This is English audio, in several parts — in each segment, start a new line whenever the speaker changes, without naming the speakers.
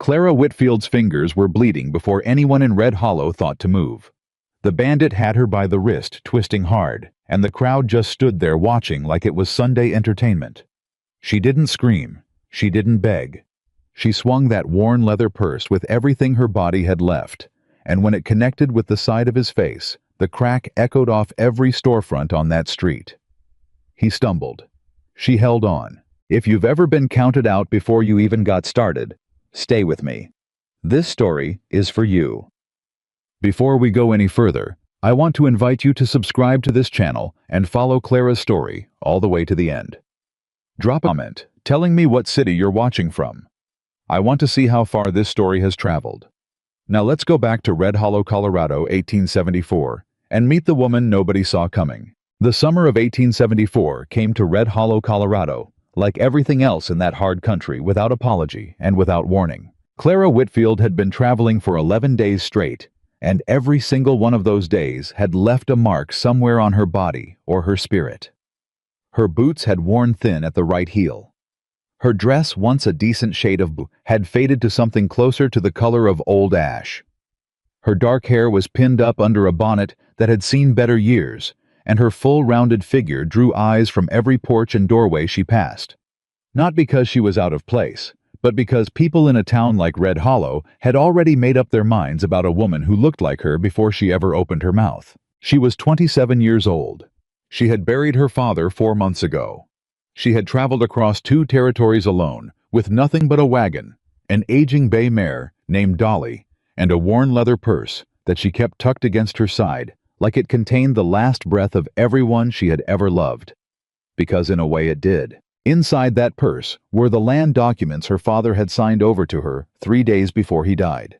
Clara Whitfield's fingers were bleeding before anyone in Red Hollow thought to move. The bandit had her by the wrist, twisting hard, and the crowd just stood there watching like it was Sunday entertainment. She didn't scream. She didn't beg. She swung that worn leather purse with everything her body had left, and when it connected with the side of his face, the crack echoed off every storefront on that street. He stumbled. She held on. If you've ever been counted out before you even got started, stay with me. This story is for you. Before we go any further, I want to invite you to subscribe to this channel and follow Clara's story all the way to the end. Drop a comment telling me what city you're watching from. I want to see how far this story has traveled. Now let's go back to Red Hollow, Colorado, 1874, and meet the woman nobody saw coming. The summer of 1874 came to Red Hollow, Colorado, like everything else in that hard country, without apology and without warning. Clara Whitfield had been traveling for 11 days straight, and every single one of those days had left a mark somewhere on her body or her spirit. Her boots had worn thin at the right heel. Her dress, once a decent shade of blue, had faded to something closer to the color of old ash. Her dark hair was pinned up under a bonnet that had seen better years, and her full rounded figure drew eyes from every porch and doorway she passed. Not because she was out of place, but because people in a town like Red Hollow had already made up their minds about a woman who looked like her before she ever opened her mouth. She was 27 years old. She had buried her father 4 months ago. She had traveled across 2 territories alone, with nothing but a wagon, an aging bay mare named Dolly, and a worn leather purse that she kept tucked against her side, like it contained the last breath of everyone she had ever loved. Because in a way it did. Inside that purse were the land documents her father had signed over to her 3 days before he died.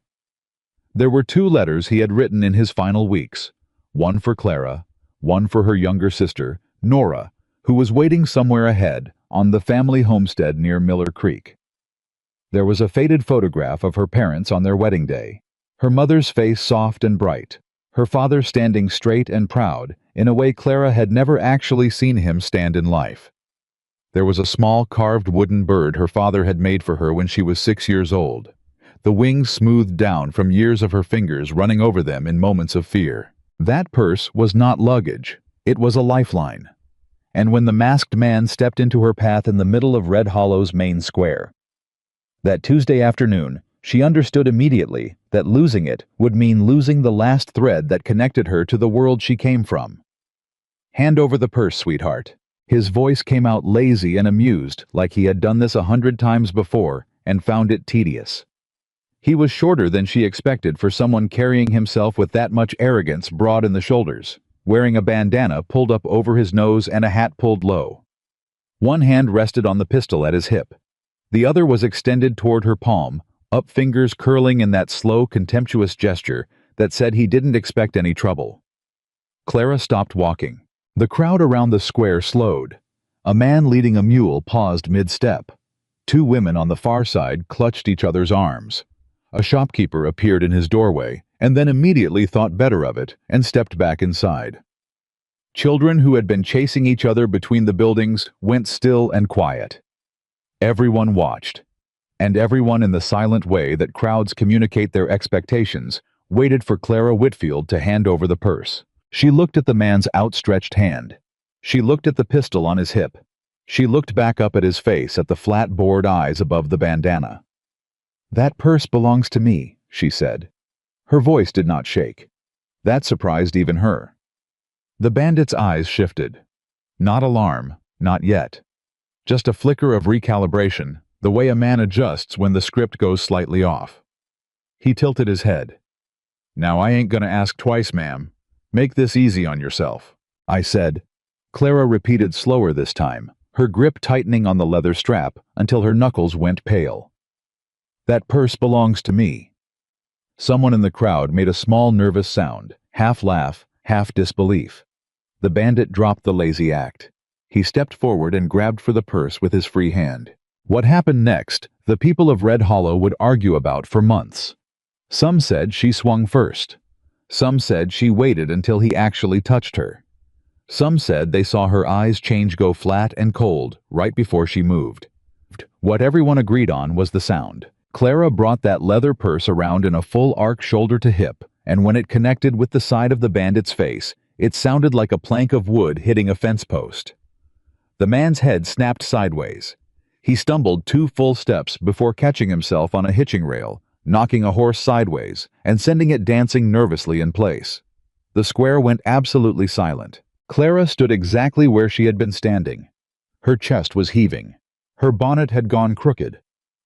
There were 2 letters he had written in his final weeks, one for Clara, one for her younger sister, Nora, who was waiting somewhere ahead on the family homestead near Miller Creek. There was a faded photograph of her parents on their wedding day, her mother's face soft and bright, her father standing straight and proud in a way Clara had never actually seen him stand in life. There was a small carved wooden bird her father had made for her when she was 6 years old, the wings smoothed down from years of her fingers running over them in moments of fear. That purse was not luggage, it was a lifeline. And when the masked man stepped into her path in the middle of Red Hollow's main square, that Tuesday afternoon, she understood immediately that losing it would mean losing the last thread that connected her to the world she came from. "Hand over the purse, sweetheart." His voice came out lazy and amused, like he had done this 100 times before and found it tedious. He was shorter than she expected for someone carrying himself with that much arrogance broad in the shoulders, wearing a bandana pulled up over his nose and a hat pulled low. One hand rested on the pistol at his hip. The other was extended toward her palm, up fingers curling in that slow, contemptuous gesture that said he didn't expect any trouble. Clara stopped walking. The crowd around the square slowed. A man leading a mule paused mid-step. 2 women on the far side clutched each other's arms. A shopkeeper appeared in his doorway, and then immediately thought better of it and stepped back inside. Children who had been chasing each other between the buildings went still and quiet. Everyone watched, and everyone, in the silent way that crowds communicate their expectations, waited for Clara Whitfield to hand over the purse. She looked at the man's outstretched hand. She looked at the pistol on his hip. She looked back up at his face, at the flat, bored eyes above the bandana. "That purse belongs to me," she said. Her voice did not shake. That surprised even her. The bandit's eyes shifted. Not alarm, not yet. Just a flicker of recalibration, the way a man adjusts when the script goes slightly off. He tilted his head. "Now I ain't gonna ask twice, ma'am. Make this easy on yourself," I said. Clara repeated slower this time, her grip tightening on the leather strap until her knuckles went pale. "That purse belongs to me." Someone in the crowd made a small nervous sound, half laugh, half disbelief. The bandit dropped the lazy act. He stepped forward and grabbed for the purse with his free hand. What happened next, the people of Red Hollow would argue about for months. Some said she swung first. Some said she waited until he actually touched her. Some said they saw her eyes go flat and cold right before she moved. What everyone agreed on was the sound. Clara brought that leather purse around in a full arc shoulder to hip, and when it connected with the side of the bandit's face, it sounded like a plank of wood hitting a fence post. The man's head snapped sideways. He stumbled 2 full steps before catching himself on a hitching rail, knocking a horse sideways and sending it dancing nervously in place. The square went absolutely silent. Clara stood exactly where she had been standing. Her chest was heaving. Her bonnet had gone crooked.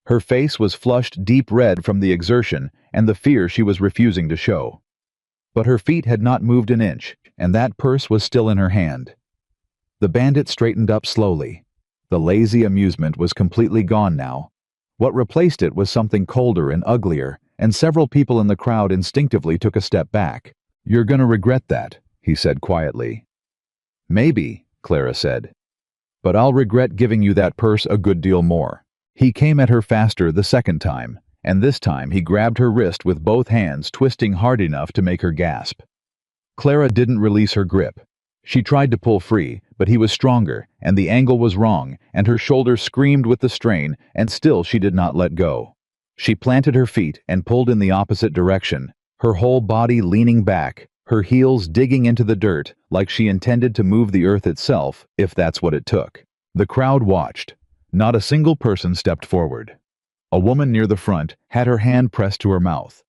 Her face was flushed deep red from the exertion and the fear she was refusing to show. But her feet had not moved an inch, and that purse was still in her hand. The bandit straightened up slowly. The lazy amusement was completely gone now. What replaced it was something colder and uglier, and several people in the crowd instinctively took a step back. "You're gonna regret that," he said quietly. "Maybe," Clara said. "But I'll regret giving you that purse a good deal more." He came at her faster the second time, and this time he grabbed her wrist with both hands, twisting hard enough to make her gasp. Clara didn't release her grip. She tried to pull free, but he was stronger, and the angle was wrong, and her shoulder screamed with the strain, and still she did not let go. She planted her feet and pulled in the opposite direction, her whole body leaning back, her heels digging into the dirt like she intended to move the earth itself, if that's what it took. The crowd watched. Not a single person stepped forward. A woman near the front had her hand pressed to her mouth.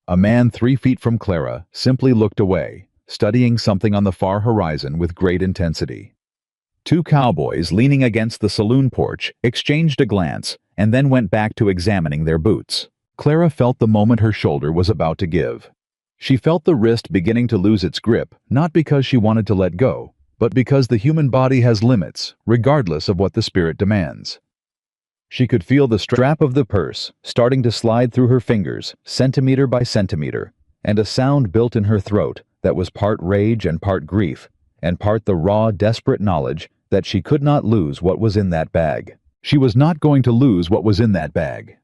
A man 3 feet from Clara simply looked away, studying something on the far horizon with great intensity. 2 cowboys leaning against the saloon porch exchanged a glance and then went back to examining their boots. Clara felt the moment her shoulder was about to give. She felt the wrist beginning to lose its grip, not because she wanted to let go, but because the human body has limits, regardless of what the spirit demands. She could feel the strap of the purse starting to slide through her fingers, centimeter by centimeter, and a sound built in her throat that was part rage and part grief, and part the raw, desperate knowledge that she could not lose what was in that bag. She was not going to lose what was in that bag.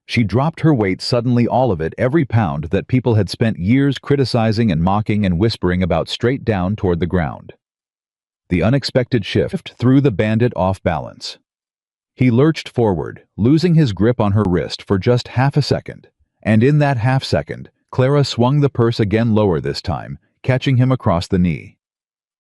She dropped her weight suddenly, all of it, every pound that people had spent years criticizing and mocking and whispering about, straight down toward the ground. The unexpected shift threw the bandit off balance. He lurched forward, losing his grip on her wrist for just half a second, and in that half second, Clara swung the purse again lower this time, catching him across the knee.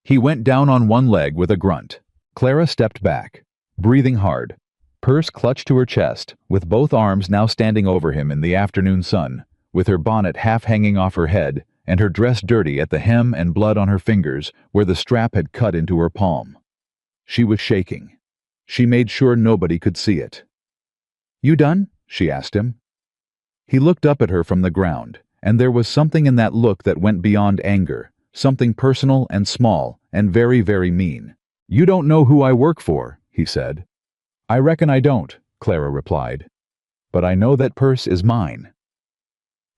He went down on one leg with a grunt. Clara stepped back, breathing hard, purse clutched to her chest, with both arms now standing over him in the afternoon sun, with her bonnet half hanging off her head and her dress dirty at the hem and blood on her fingers where the strap had cut into her palm. She was shaking. She made sure nobody could see it. "You done?" she asked him. He looked up at her from the ground, and there was something in that look that went beyond anger, something personal and small and very, very mean. "You don't know who I work for," he said. "I reckon I don't," Clara replied. "But I know that purse is mine."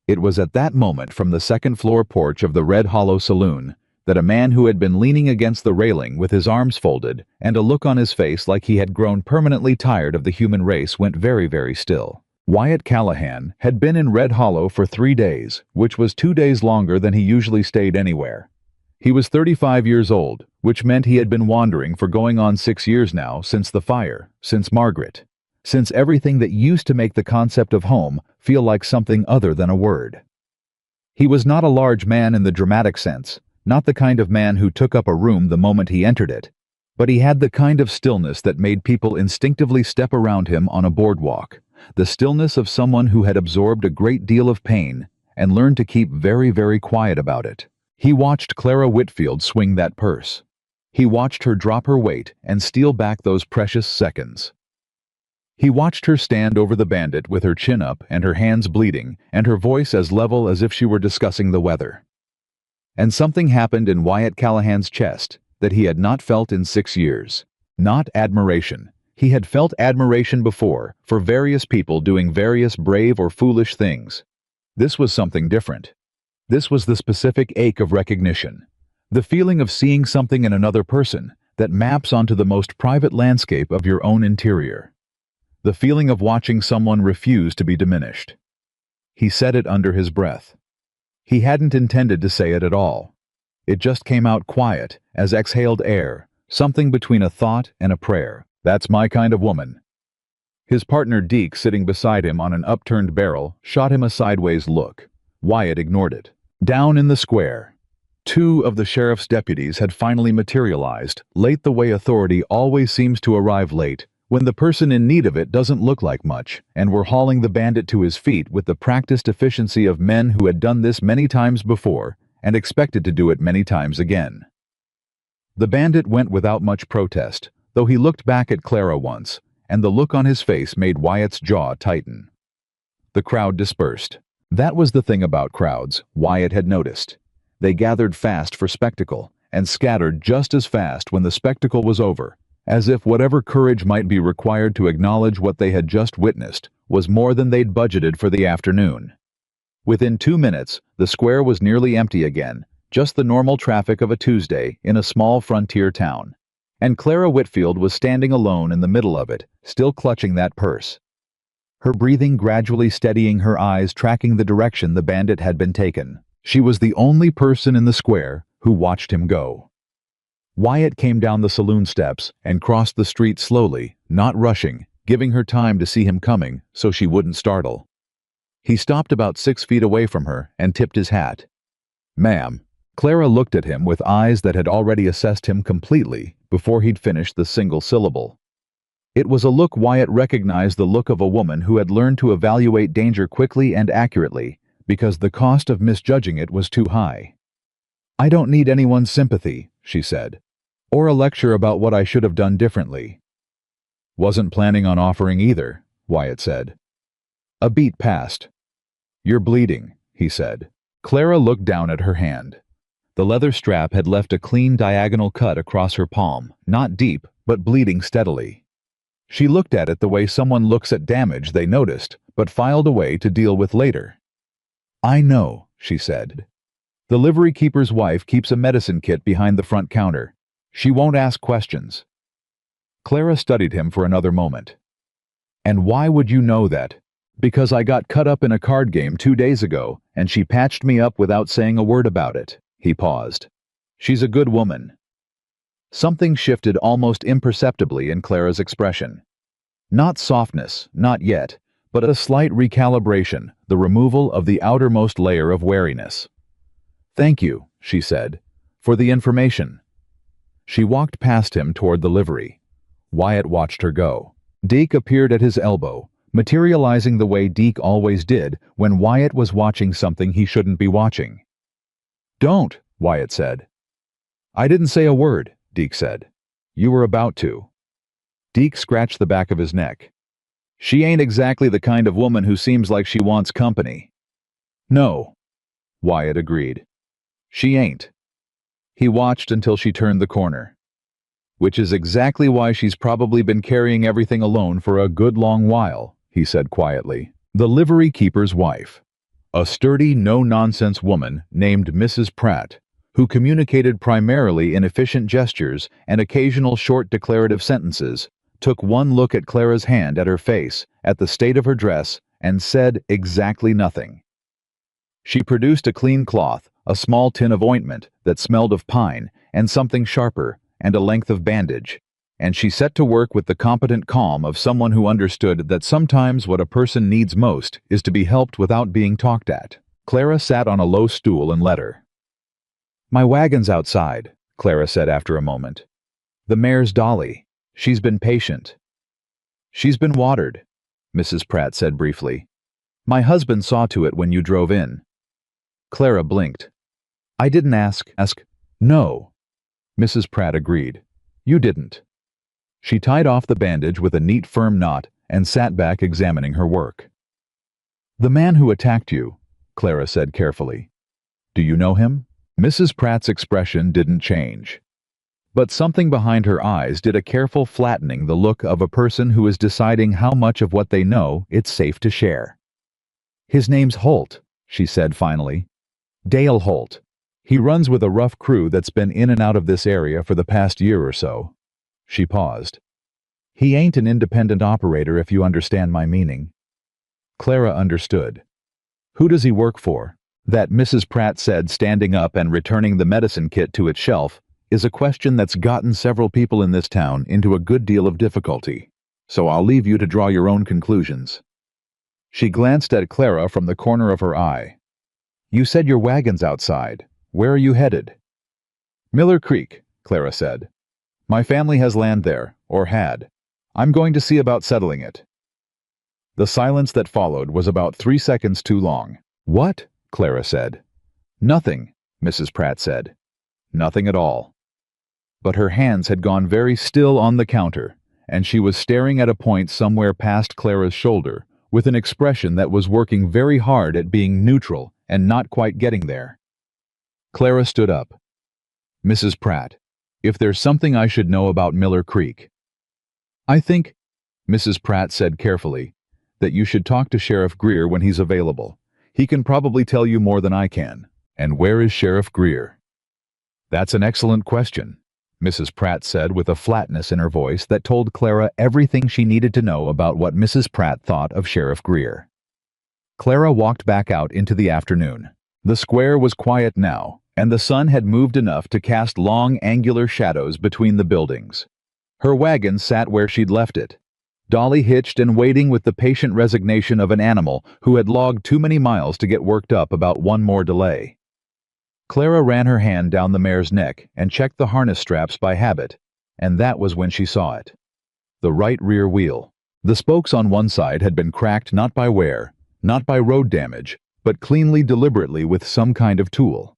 It was at that moment, from the second-floor porch of the Red Hollow Saloon, that a man who had been leaning against the railing with his arms folded and a look on his face like he had grown permanently tired of the human race went very, very still. Wyatt Callahan had been in Red Hollow for 3 days, which was 2 days longer than he usually stayed anywhere. He was 35 years old, which meant he had been wandering for going on 6 years now, since the fire, since Margaret, since everything that used to make the concept of home feel like something other than a word. He was not a large man in the dramatic sense, not the kind of man who took up a room the moment he entered it, but he had the kind of stillness that made people instinctively step around him on a boardwalk, the stillness of someone who had absorbed a great deal of pain and learned to keep very, very quiet about it. He watched Clara Whitfield swing that purse. He watched her drop her weight and steal back those precious seconds. He watched her stand over the bandit with her chin up and her hands bleeding and her voice as level as if she were discussing the weather. And something happened in Wyatt Callahan's chest that he had not felt in 6 years. Not admiration. He had felt admiration before for various people doing various brave or foolish things. This was something different. This was the specific ache of recognition, the feeling of seeing something in another person that maps onto the most private landscape of your own interior. The feeling of watching someone refuse to be diminished. He said it under his breath. He hadn't intended to say it at all. It just came out quiet, as exhaled air, something between a thought and a prayer. "That's my kind of woman." His partner Deke, sitting beside him on an upturned barrel, shot him a sideways look. Wyatt ignored it. Down in the square, two of the sheriff's deputies had finally materialized, late the way authority always seems to arrive late, when the person in need of it doesn't look like much, and were hauling the bandit to his feet with the practiced efficiency of men who had done this many times before and expected to do it many times again. The bandit went without much protest, though he looked back at Clara once, and the look on his face made Wyatt's jaw tighten. The crowd dispersed. That was the thing about crowds, Wyatt had noticed. They gathered fast for spectacle, and scattered just as fast when the spectacle was over, as if whatever courage might be required to acknowledge what they had just witnessed was more than they'd budgeted for the afternoon. Within 2 minutes, the square was nearly empty again, just the normal traffic of a Tuesday in a small frontier town. And Clara Whitfield was standing alone in the middle of it, still clutching that purse. Her breathing gradually steadying, her eyes tracking the direction the bandit had been taken. She was the only person in the square who watched him go. Wyatt came down the saloon steps and crossed the street slowly, not rushing, giving her time to see him coming so she wouldn't startle. He stopped about 6 feet away from her and tipped his hat. "Ma'am." Clara looked at him with eyes that had already assessed him completely before he'd finished the single syllable. It was a look Wyatt recognized, the look of a woman who had learned to evaluate danger quickly and accurately, because the cost of misjudging it was too high. "I don't need anyone's sympathy," she said, "or a lecture about what I should have done differently." "Wasn't planning on offering either," Wyatt said. A beat passed. "You're bleeding," he said. Clara looked down at her hand. The leather strap had left a clean diagonal cut across her palm, not deep, but bleeding steadily. She looked at it the way someone looks at damage they noticed, but filed away to deal with later. "I know," she said. "The livery keeper's wife keeps a medicine kit behind the front counter. She won't ask questions." Clara studied him for another moment. "And why would you know that?" "Because I got cut up in a card game 2 days ago, and she patched me up without saying a word about it." He paused. "She's a good woman." Something shifted almost imperceptibly in Clara's expression. Not softness, not yet, but a slight recalibration, the removal of the outermost layer of wariness. "Thank you," she said, "for the information." She walked past him toward the livery. Wyatt watched her go. Deke appeared at his elbow, materializing the way Deke always did when Wyatt was watching something he shouldn't be watching. "Don't," Wyatt said. "I didn't say a word," Deke said. "You were about to." Deke scratched the back of his neck. "She ain't exactly the kind of woman who seems like she wants company." "No," Wyatt agreed. "She ain't." He watched until she turned the corner. "Which is exactly why she's probably been carrying everything alone for a good long while," he said quietly. The livery keeper's wife. A sturdy, no-nonsense woman named Mrs. Pratt, who communicated primarily in efficient gestures and occasional short declarative sentences, took one look at Clara's hand, at her face, at the state of her dress, and said exactly nothing. She produced a clean cloth, a small tin of ointment that smelled of pine, and something sharper, and a length of bandage, and she set to work with the competent calm of someone who understood that sometimes what a person needs most is to be helped without being talked at. Clara sat on a low stool and let her. "My wagon's outside," Clara said after a moment. "The mare's Dolly. She's been patient." "She's been watered," Mrs. Pratt said briefly. "My husband saw to it when you drove in." Clara blinked. "I didn't ask." "No," Mrs. Pratt agreed. "You didn't." She tied off the bandage with a neat firm knot and sat back examining her work. "The man who attacked you," Clara said carefully. "Do you know him?" Mrs. Pratt's expression didn't change. But something behind her eyes did a careful flattening, the look of a person who is deciding how much of what they know it's safe to share. "His name's Holt," she said finally. "Dale Holt. He runs with a rough crew that's been in and out of this area for the past year or so." She paused. "He ain't an independent operator, if you understand my meaning." Clara understood. "Who does he work for?" That, Mrs. Pratt said, standing up and returning the medicine kit to its shelf, is a question that's gotten several people in this town into a good deal of difficulty. so I'll leave you to draw your own conclusions. She glanced at Clara from the corner of her eye. You said your wagon's outside. Where are you headed? Miller Creek, Clara said. My family has land there, or had. I'm going to see about settling it. The silence that followed was about 3 seconds too long. What? Clara said. Nothing, Mrs. Pratt said. Nothing at all. But her hands had gone very still on the counter, and she was staring at a point somewhere past Clara's shoulder, with an expression that was working very hard at being neutral and not quite getting there. Clara stood up. Mrs. Pratt, if there's something I should know about Miller Creek. I think, Mrs. Pratt said carefully, that you should talk to Sheriff Greer when he's available. He can probably tell you more than I can. And where is Sheriff Greer? That's an excellent question, Mrs. Pratt said with a flatness in her voice that told Clara everything she needed to know about what Mrs. Pratt thought of Sheriff Greer. Clara walked back out into the afternoon. The square was quiet now, and the sun had moved enough to cast long, angular shadows between the buildings. Her wagon sat where she'd left it, Dolly hitched and waiting with the patient resignation of an animal who had logged too many miles to get worked up about one more delay. Clara ran her hand down the mare's neck and checked the harness straps by habit, and that was when she saw it. The right rear wheel. The spokes on one side had been cracked not by wear, not by road damage, but cleanly deliberately with some kind of tool.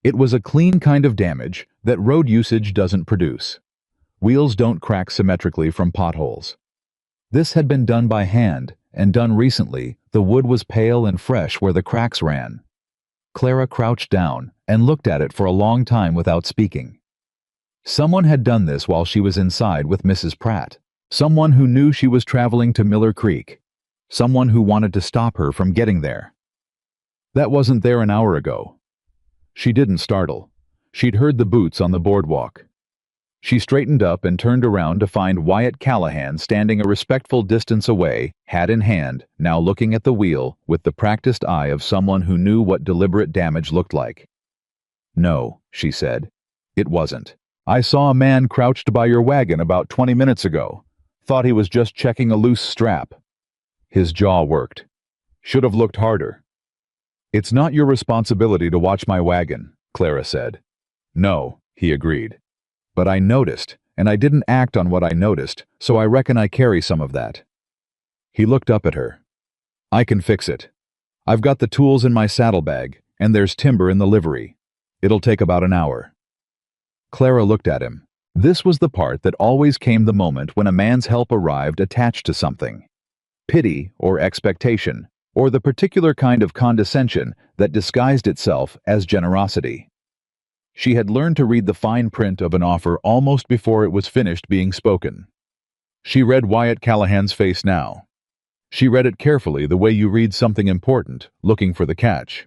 It was a clean kind of damage that road usage doesn't produce. Wheels don't crack symmetrically from potholes. This had been done by hand, and done recently. The wood was pale and fresh where the cracks ran. Clara crouched down and looked at it for a long time without speaking. Someone had done this while she was inside with Mrs. Pratt. Someone who knew she was traveling to Miller Creek. Someone who wanted to stop her from getting there. That wasn't there an hour ago. She didn't startle. She'd heard the boots on the boardwalk. She straightened up and turned around to find Wyatt Callahan standing a respectful distance away, hat in hand, now looking at the wheel with the practiced eye of someone who knew what deliberate damage looked like. No, she said. It wasn't. I saw a man crouched by your wagon about 20 minutes ago. Thought he was just checking a loose strap. His jaw worked. Should have looked harder. It's not your responsibility to watch my wagon, Clara said. No, he agreed. But I noticed, and I didn't act on what I noticed, so I reckon I carry some of that. He looked up at her. I can fix it. I've got the tools in my saddlebag, and there's timber in the livery. It'll take about an hour. Clara looked at him. This was the part that always came the moment when a man's help arrived attached to something. Pity or expectation, or the particular kind of condescension that disguised itself as generosity. She had learned to read the fine print of an offer almost before it was finished being spoken. She read Wyatt Callahan's face now. She read it carefully the way you read something important, looking for the catch.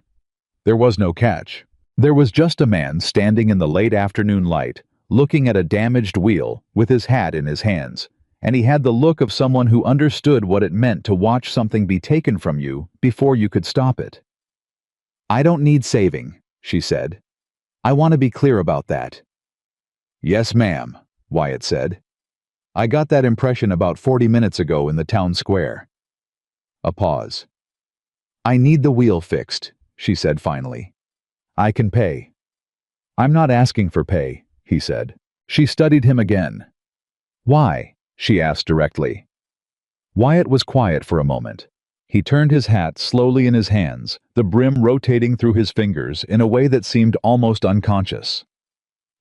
There was no catch. There was just a man standing in the late afternoon light, looking at a damaged wheel with his hat in his hands, and he had the look of someone who understood what it meant to watch something be taken from you before you could stop it. I don't need saving, she said. I want to be clear about that. Yes, ma'am, Wyatt said. I got that impression about 40 minutes ago in the town square. A pause. I need the wheel fixed, she said finally. I can pay. I'm not asking for pay, he said. She studied him again. Why? She asked directly. Wyatt was quiet for a moment. He turned his hat slowly in his hands, the brim rotating through his fingers in a way that seemed almost unconscious.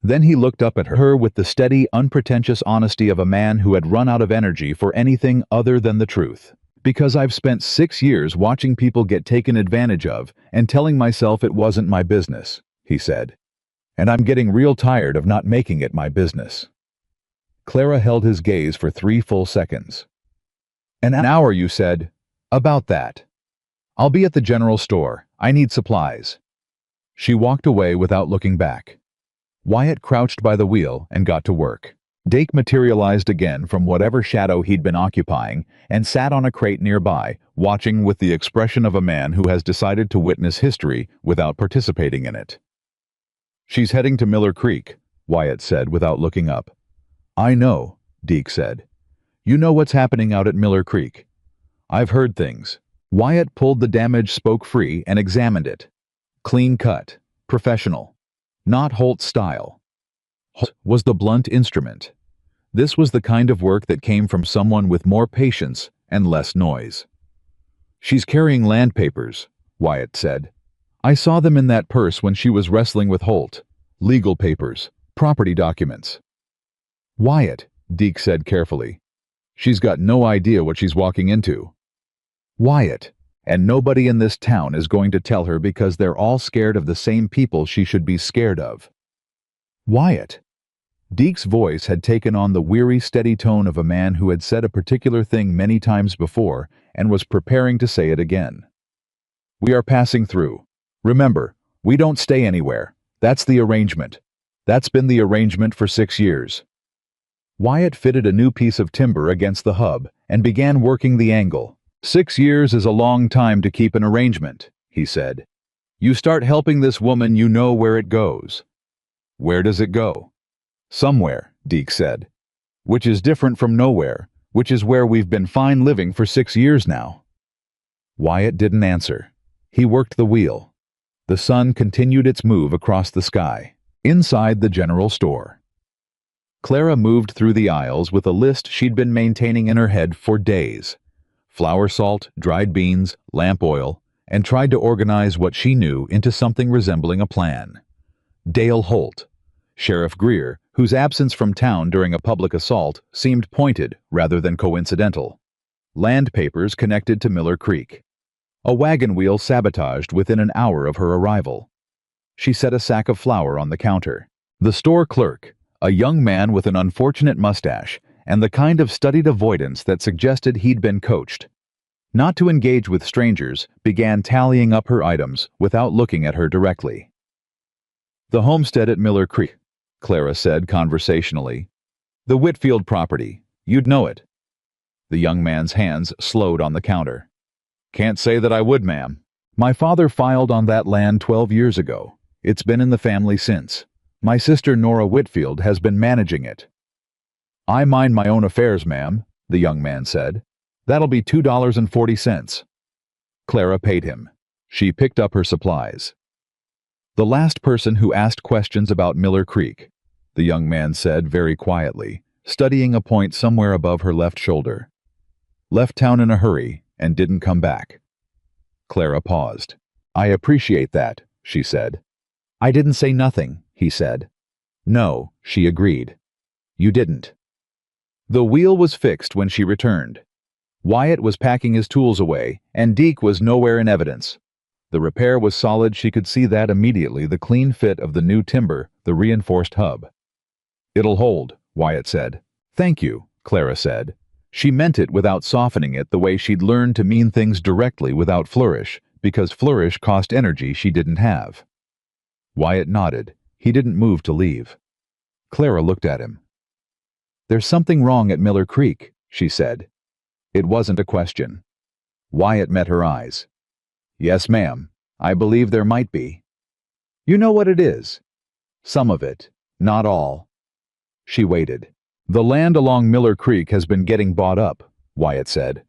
Then he looked up at her with the steady, unpretentious honesty of a man who had run out of energy for anything other than the truth. Because I've spent 6 years watching people get taken advantage of and telling myself it wasn't my business, he said. And I'm getting real tired of not making it my business. Clara held his gaze for 3 full seconds. An hour, you said. About that. I'll be at the general store. I need supplies. She walked away without looking back. Wyatt crouched by the wheel and got to work. Dake materialized again from whatever shadow he'd been occupying and sat on a crate nearby, watching with the expression of a man who has decided to witness history without participating in it. She's heading to Miller Creek, Wyatt said without looking up. I know, Deke said. You know what's happening out at Miller Creek. I've heard things. Wyatt pulled the damaged spoke free and examined it. Clean cut. Professional. Not Holt style. Holt was the blunt instrument. This was the kind of work that came from someone with more patience and less noise. She's carrying land papers, Wyatt said. I saw them in that purse when she was wrestling with Holt. Legal papers. Property documents. Wyatt, Deke said carefully. She's got no idea what she's walking into. Wyatt, and nobody in this town is going to tell her because they're all scared of the same people she should be scared of. Wyatt. Deke's voice had taken on the weary, steady tone of a man who had said a particular thing many times before and was preparing to say it again. We are passing through. Remember, we don't stay anywhere. That's the arrangement. That's been the arrangement for 6 years. Wyatt fitted a new piece of timber against the hub and began working the angle. 6 years is a long time to keep an arrangement, he said. You start helping this woman, you know where it goes. Where does it go? Somewhere, Deke said. Which is different from nowhere, which is where we've been fine living for 6 years now. Wyatt didn't answer. He worked the wheel. The sun continued its move across the sky. Inside the general store. Clara moved through the aisles with a list she'd been maintaining in her head for days. Flour salt, dried beans, lamp oil, and tried to organize what she knew into something resembling a plan. Dale Holt, Sheriff Greer, whose absence from town during a public assault seemed pointed rather than coincidental. Land papers connected to Miller Creek. A wagon wheel sabotaged within an hour of her arrival. She set a sack of flour on the counter. The store clerk, a young man with an unfortunate mustache and the kind of studied avoidance that suggested he'd been coached not to engage with strangers, began tallying up her items without looking at her directly. The homestead at Miller Creek, Clara said conversationally. The Whitfield property. You'd know it. The young man's hands slowed on the counter. Can't say that I would, ma'am. My father filed on that land 12 years ago. It's been in the family since. My sister Nora Whitfield has been managing it. I mind my own affairs, ma'am, the young man said. That'll be $2.40. Clara paid him. She picked up her supplies. The last person who asked questions about Miller Creek, the young man said very quietly, studying a point somewhere above her left shoulder. Left town in a hurry and didn't come back. Clara paused. I appreciate that, she said. I didn't say nothing, he said. No, she agreed. You didn't. The wheel was fixed when she returned. Wyatt was packing his tools away, and Deke was nowhere in evidence. The repair was solid, she could see that immediately, the clean fit of the new timber, the reinforced hub. It'll hold, Wyatt said. Thank you, Clara said. She meant it without softening it the way she'd learned to mean things directly without flourish, because flourish cost energy she didn't have. Wyatt nodded. He didn't move to leave. Clara looked at him. There's something wrong at Miller Creek, she said. It wasn't a question. Wyatt met her eyes. Yes, ma'am. I believe there might be. You know what it is? Some of it, not all. She waited. The land along Miller Creek has been getting bought up, Wyatt said.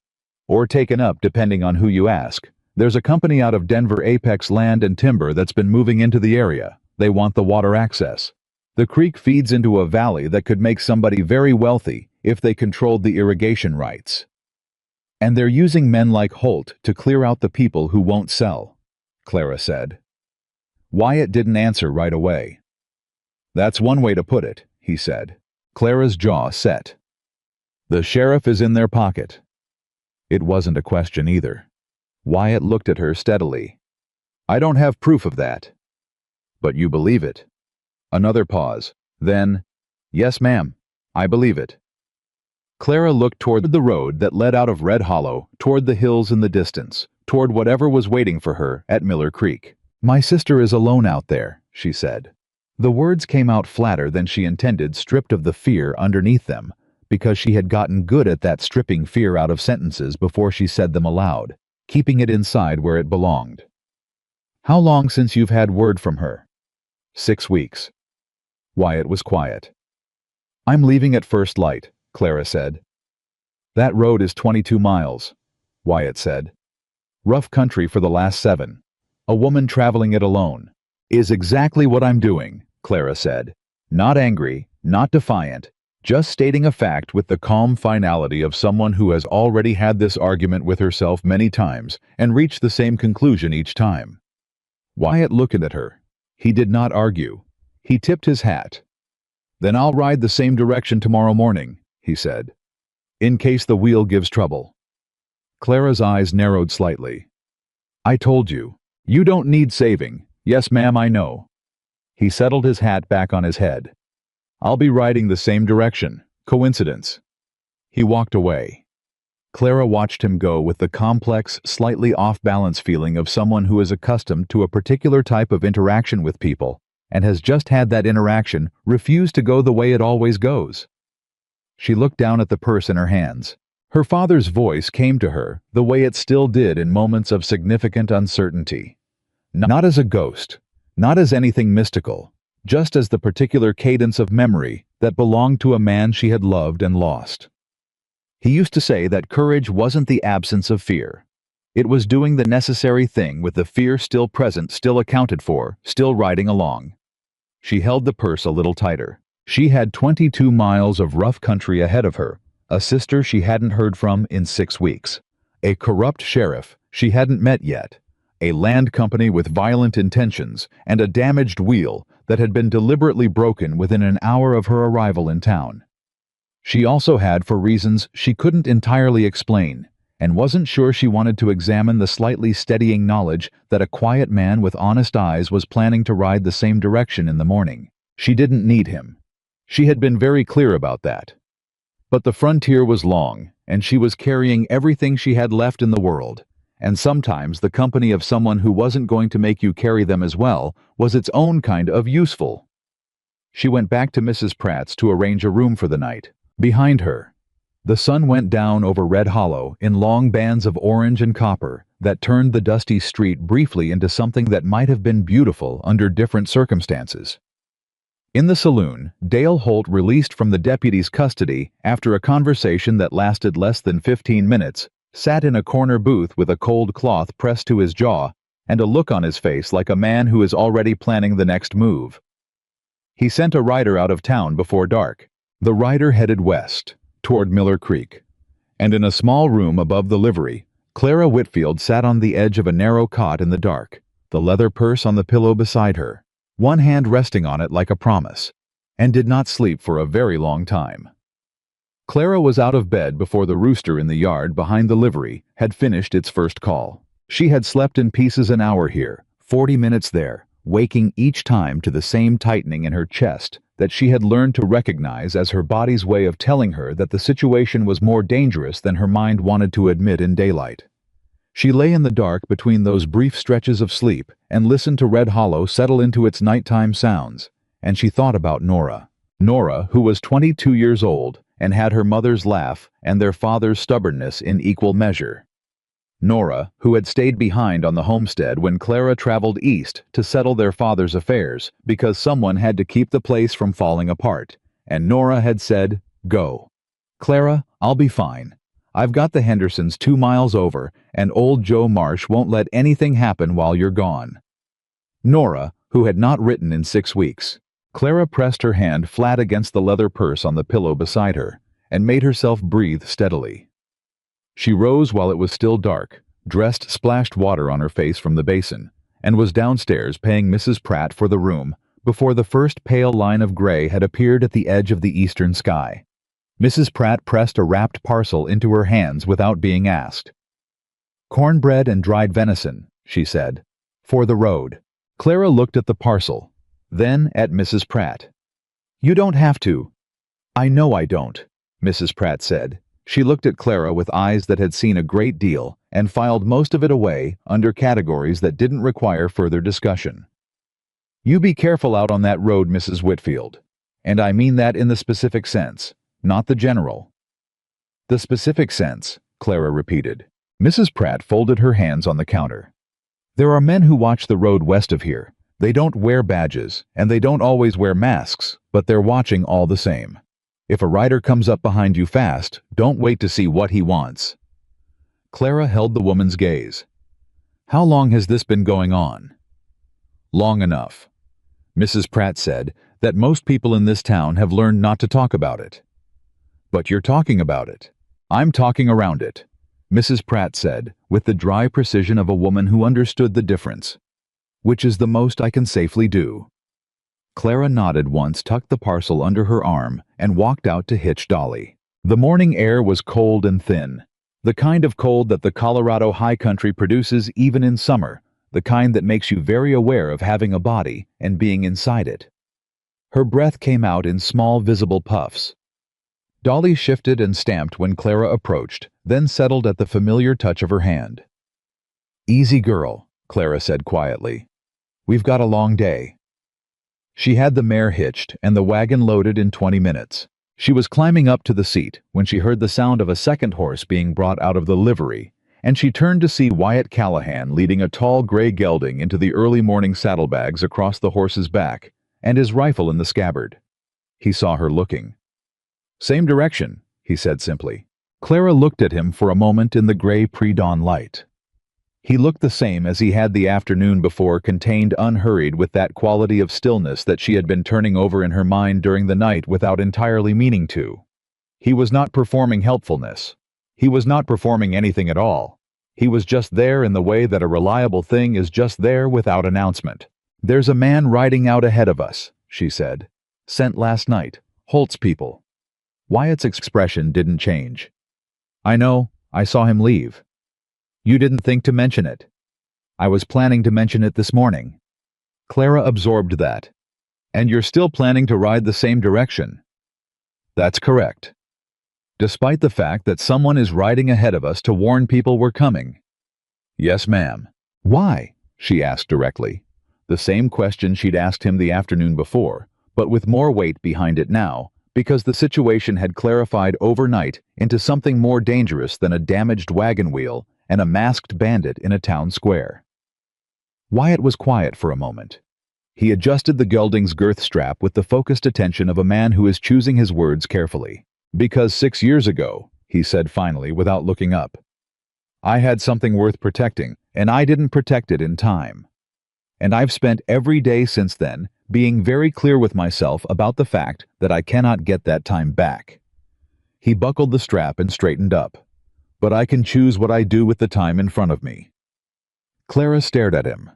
Or taken up, depending on who you ask. There's a company out of Denver, Apex Land and Timber, that's been moving into the area. They want the water access. The creek feeds into a valley that could make somebody very wealthy if they controlled the irrigation rights. And they're using men like Holt to clear out the people who won't sell, Clara said. Wyatt didn't answer right away. That's one way to put it, he said. Clara's jaw set. The sheriff is in their pocket. It wasn't a question either. Wyatt looked at her steadily. I don't have proof of that. But you believe it. Another pause. Then, yes, ma'am, I believe it. Clara looked toward the road that led out of Red Hollow, toward the hills in the distance, toward whatever was waiting for her at Miller Creek. My sister is alone out there, she said. The words came out flatter than she intended, stripped of the fear underneath them, because she had gotten good at that stripping fear out of sentences before she said them aloud, keeping it inside where it belonged. How long since you've had word from her? 6 weeks. Wyatt was quiet. I'm leaving at first light, Clara said. That road is 22 miles, Wyatt said. Rough country for the last 7. A woman traveling it alone. Is exactly what I'm doing, Clara said. Not angry, not defiant, just stating a fact with the calm finality of someone who has already had this argument with herself many times and reached the same conclusion each time. Wyatt looked at her. He did not argue. He tipped his hat. Then I'll ride the same direction tomorrow morning, he said. In case the wheel gives trouble. Clara's eyes narrowed slightly. I told you. You don't need saving. Yes, ma'am, I know. He settled his hat back on his head. I'll be riding the same direction. Coincidence. He walked away. Clara watched him go with the complex, slightly off-balance feeling of someone who is accustomed to a particular type of interaction with people and has just had that interaction refuse to go the way it always goes. She looked down at the purse in her hands. Her father's voice came to her the way it still did in moments of significant uncertainty. Not as a ghost, not as anything mystical, just as the particular cadence of memory that belonged to a man she had loved and lost. He used to say that courage wasn't the absence of fear. It was doing the necessary thing with the fear still present, still accounted for, still riding along. She held the purse a little tighter. She had 22 miles of rough country ahead of her, a sister she hadn't heard from in 6 weeks, a corrupt sheriff she hadn't met yet, a land company with violent intentions, and a damaged wheel that had been deliberately broken within an hour of her arrival in town. She also had, for reasons she couldn't entirely explain, and wasn't sure she wanted to examine the slightly steadying knowledge that a quiet man with honest eyes was planning to ride the same direction in the morning. She didn't need him. She had been very clear about that. But the frontier was long, and she was carrying everything she had left in the world, and sometimes the company of someone who wasn't going to make you carry them as well was its own kind of useful. She went back to Mrs. Pratt's to arrange a room for the night. Behind her, the sun went down over Red Hollow in long bands of orange and copper that turned the dusty street briefly into something that might have been beautiful under different circumstances. In the saloon, Dale Holt, released from the deputy's custody after a conversation that lasted less than 15 minutes, sat in a corner booth with a cold cloth pressed to his jaw and a look on his face like a man who is already planning the next move. He sent a rider out of town before dark. The rider headed west, toward Miller Creek, and in a small room above the livery, Clara Whitfield sat on the edge of a narrow cot in the dark, the leather purse on the pillow beside her, one hand resting on it like a promise, and did not sleep for a very long time. Clara was out of bed before the rooster in the yard behind the livery had finished its first call. She had slept in pieces an hour here, 40 minutes there, waking each time to the same tightening in her chest that she had learned to recognize as her body's way of telling her that the situation was more dangerous than her mind wanted to admit in daylight. She lay in the dark between those brief stretches of sleep and listened to Red Hollow settle into its nighttime sounds, and she thought about Nora. Nora, who was 22 years old and had her mother's laugh and their father's stubbornness in equal measure. Nora, who had stayed behind on the homestead when Clara traveled east to settle their father's affairs because someone had to keep the place from falling apart, and Nora had said, "Go. Clara, I'll be fine. I've got the Hendersons 2 miles over, and old Joe Marsh won't let anything happen while you're gone." Nora, who had not written in 6 weeks. Clara pressed her hand flat against the leather purse on the pillow beside her and made herself breathe steadily. She rose while it was still dark, dressed, splashed water on her face from the basin, and was downstairs paying Mrs. Pratt for the room before the first pale line of gray had appeared at the edge of the eastern sky. Mrs. Pratt pressed a wrapped parcel into her hands without being asked. "Cornbread and dried venison," she said, "for the road." Clara looked at the parcel, then at Mrs. Pratt. "You don't have to." "I know I don't," Mrs. Pratt said. She looked at Clara with eyes that had seen a great deal and filed most of it away under categories that didn't require further discussion. "You be careful out on that road, Mrs. Whitfield. And I mean that in the specific sense, not the general." "The specific sense," Clara repeated. Mrs. Pratt folded her hands on the counter. "There are men who watch the road west of here. They don't wear badges, and they don't always wear masks, but they're watching all the same. If a rider comes up behind you fast, don't wait to see what he wants." Clara held the woman's gaze. "How long has this been going on?" "Long enough." Mrs. Pratt said that most people in this town have learned not to talk about it. "But you're talking about it." "I'm talking around it," Mrs. Pratt said, with the dry precision of a woman who understood the difference. "Which is the most I can safely do." Clara nodded once, tucked the parcel under her arm, and walked out to hitch Dolly. The morning air was cold and thin, the kind of cold that the Colorado high country produces even in summer, the kind that makes you very aware of having a body and being inside it. Her breath came out in small visible puffs. Dolly shifted and stamped when Clara approached, then settled at the familiar touch of her hand. "Easy girl," Clara said quietly. "We've got a long day." She had the mare hitched and the wagon loaded in 20 minutes. She was climbing up to the seat when she heard the sound of a second horse being brought out of the livery, and she turned to see Wyatt Callahan leading a tall gray gelding into the early morning saddlebags across the horse's back, and his rifle in the scabbard. He saw her looking. "Same direction," he said simply. Clara looked at him for a moment in the gray pre-dawn light. He looked the same as he had the afternoon before, contained, unhurried, with that quality of stillness that she had been turning over in her mind during the night without entirely meaning to. He was not performing helpfulness. He was not performing anything at all. He was just there in the way that a reliable thing is just there without announcement. "There's a man riding out ahead of us," she said. "Sent last night. Holt's people." Wyatt's expression didn't change. "I know. I saw him leave." "You didn't think to mention it." "I was planning to mention it this morning." Clara absorbed that. "And you're still planning to ride the same direction?" "That's correct." "Despite the fact that someone is riding ahead of us to warn people we're coming?" "Yes, ma'am." "Why?" she asked directly. The same question she'd asked him the afternoon before, but with more weight behind it now, because the situation had clarified overnight into something more dangerous than a damaged wagon wheel and a masked bandit in a town square. Wyatt was quiet for a moment. He adjusted the gelding's girth strap with the focused attention of a man who is choosing his words carefully. "Because 6 years ago," he said finally without looking up, "I had something worth protecting, and I didn't protect it in time. And I've spent every day since then being very clear with myself about the fact that I cannot get that time back." He buckled the strap and straightened up. "But I can choose what I do with the time in front of me." Clara stared at him.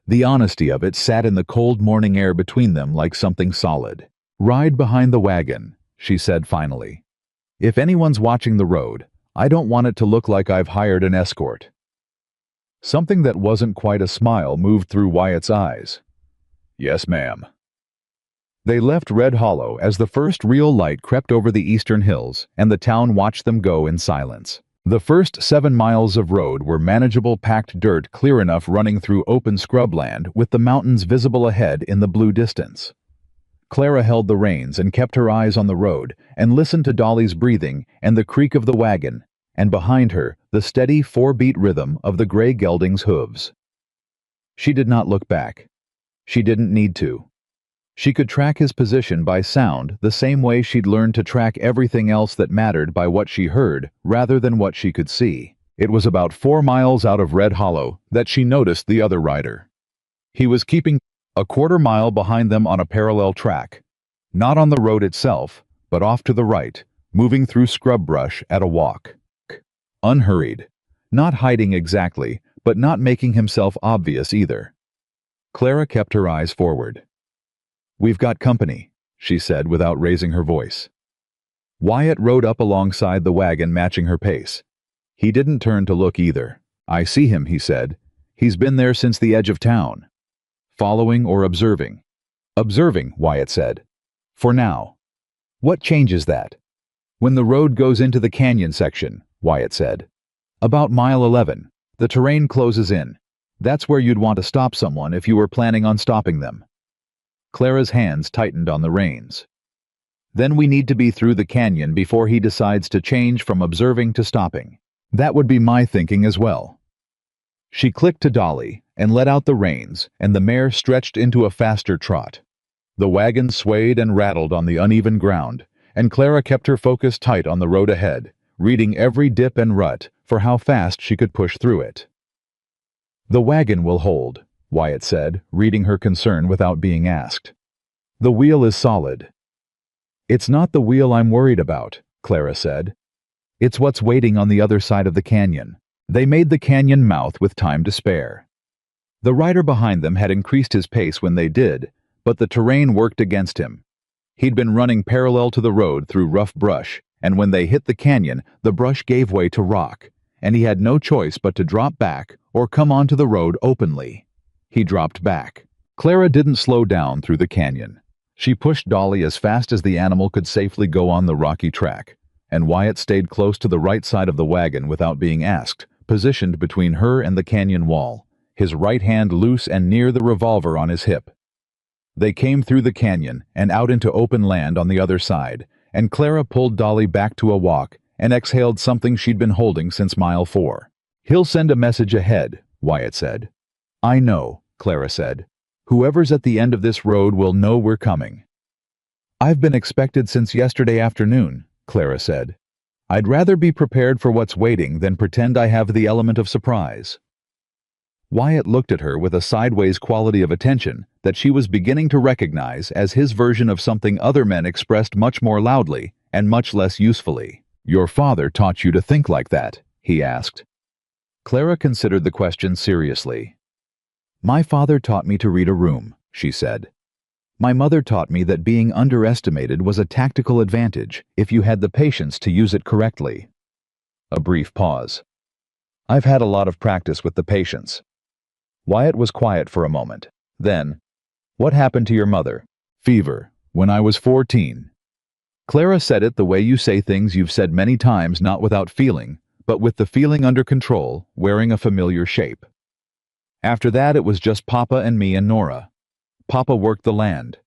The honesty of it sat in the cold morning air between them like something solid. "Ride behind the wagon," she said finally. "If anyone's watching the road, I don't want it to look like I've hired an escort." Something that wasn't quite a smile moved through Wyatt's eyes. "Yes, ma'am." They left Red Hollow as the first real light crept over the eastern hills, and the town watched them go in silence. The first 7 miles of road were manageable, packed dirt clear enough running through open scrubland with the mountains visible ahead in the blue distance. Clara held the reins and kept her eyes on the road and listened to Dolly's breathing and the creak of the wagon, and behind her the steady 4-beat rhythm of the gray gelding's hooves. She did not look back. She didn't need to. She could track his position by sound the same way she'd learned to track everything else that mattered by what she heard rather than what she could see. It was about 4 miles out of Red Hollow that she noticed the other rider. He was keeping a quarter mile behind them on a parallel track, not on the road itself, but off to the right, moving through scrub brush at a walk. Unhurried, not hiding exactly, but not making himself obvious either. Clara kept her eyes forward. "We've got company," she said without raising her voice. Wyatt rode up alongside the wagon, matching her pace. He didn't turn to look either. "I see him," he said. "He's been there since the edge of town." "Following or observing?" "Observing," Wyatt said. "For now." "What changes that?" "When the road goes into the canyon section," Wyatt said. "About mile 11. The terrain closes in. That's where you'd want to stop someone if you were planning on stopping them." Clara's hands tightened on the reins. "Then we need to be through the canyon before he decides to change from observing to stopping." "That would be my thinking as well." She clicked to Dolly and let out the reins, and the mare stretched into a faster trot. The wagon swayed and rattled on the uneven ground, and Clara kept her focus tight on the road ahead, reading every dip and rut for how fast she could push through it. "The wagon will hold," Wyatt said, reading her concern without being asked. "The wheel is solid." "It's not the wheel I'm worried about," Clara said. "It's what's waiting on the other side of the canyon." They made the canyon mouth with time to spare. The rider behind them had increased his pace when they did, but the terrain worked against him. He'd been running parallel to the road through rough brush, and when they hit the canyon, the brush gave way to rock, and he had no choice but to drop back or come onto the road openly. He dropped back. Clara didn't slow down through the canyon. She pushed Dolly as fast as the animal could safely go on the rocky track, and Wyatt stayed close to the right side of the wagon without being asked, positioned between her and the canyon wall, his right hand loose and near the revolver on his hip. They came through the canyon and out into open land on the other side, and Clara pulled Dolly back to a walk and exhaled something she'd been holding since mile 4. "He'll send a message ahead," Wyatt said. "I know," Clara said. "Whoever's at the end of this road will know we're coming." "I've been expected since yesterday afternoon," Clara said. "I'd rather be prepared for what's waiting than pretend I have the element of surprise." Wyatt looked at her with a sideways quality of attention that she was beginning to recognize as his version of something other men expressed much more loudly and much less usefully. "Your father taught you to think like that?" he asked. Clara considered the question seriously. "My father taught me to read a room," she said. "My mother taught me that being underestimated was a tactical advantage if you had the patience to use it correctly." A brief pause. "I've had a lot of practice with the patience." Wyatt was quiet for a moment. Then, "What happened to your mother?" "Fever, when I was 14. Clara said it the way you say things you've said many times, not without feeling, but with the feeling under control, wearing a familiar shape. After that it was just Papa and me and Nora. Papa worked the land.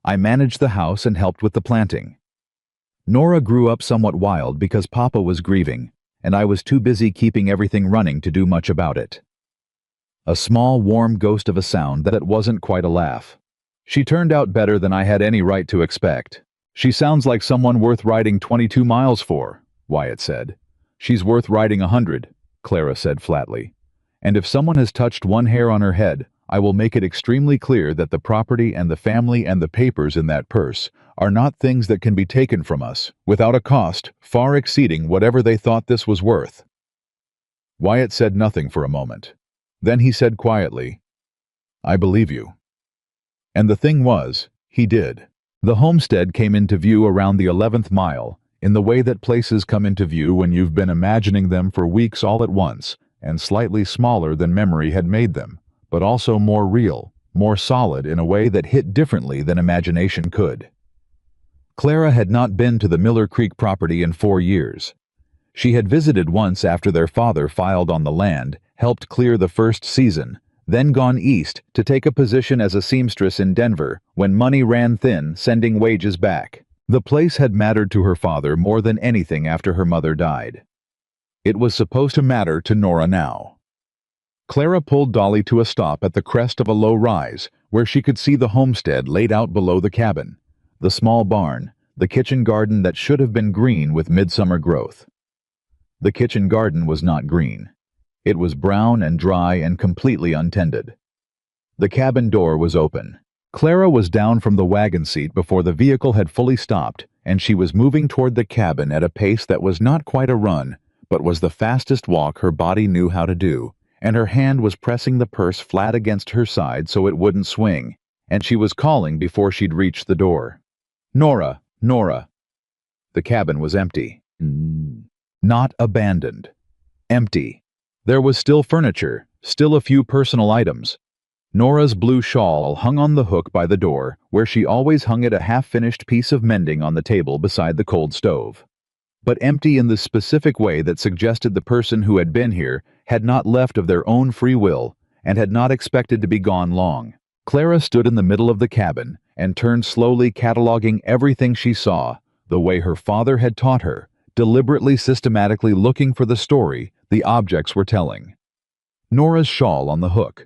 I managed the house and helped with the planting. Nora grew up somewhat wild because Papa was grieving, and I was too busy keeping everything running to do much about it." A small, warm ghost of a sound that wasn't quite a laugh. "She turned out better than I had any right to expect. She sounds like someone worth riding 22 miles for," Wyatt said. "She's worth riding 100, Clara said flatly. "And if someone has touched one hair on her head, I will make it extremely clear that the property and the family and the papers in that purse are not things that can be taken from us without a cost far exceeding whatever they thought this was worth." Wyatt said nothing for a moment. Then he said quietly, "I believe you." And the thing was, he did. The homestead came into view around the 11th mile, in the way that places come into view when you've been imagining them for weeks all at once, and slightly smaller than memory had made them, but also more real, more solid in a way that hit differently than imagination could. Clara had not been to the Miller Creek property in 4 years. She had visited once after their father filed on the land, helped clear the first season, then gone east to take a position as a seamstress in Denver when money ran thin, sending wages back. The place had mattered to her father more than anything after her mother died. It was supposed to matter to Nora now. Clara pulled Dolly to a stop at the crest of a low rise where she could see the homestead laid out below the cabin, the small barn, the kitchen garden that should have been green with midsummer growth. The kitchen garden was not green. It was brown and dry and completely untended. The cabin door was open. Clara was down from the wagon seat before the vehicle had fully stopped, and she was moving toward the cabin at a pace that was not quite a run, but was the fastest walk her body knew how to do, and her hand was pressing the purse flat against her side so it wouldn't swing, and she was calling before she'd reached the door. "Nora, Nora." The cabin was empty. Not abandoned. Empty. There was still furniture, still a few personal items. Nora's blue shawl hung on the hook by the door, where she always hung it, a half-finished piece of mending on the table beside the cold stove. But empty in the specific way that suggested the person who had been here had not left of their own free will and had not expected to be gone long. Clara stood in the middle of the cabin and turned slowly, cataloging everything she saw, the way her father had taught her, deliberately, systematically looking for the story the objects were telling. Nora's shawl on the hook.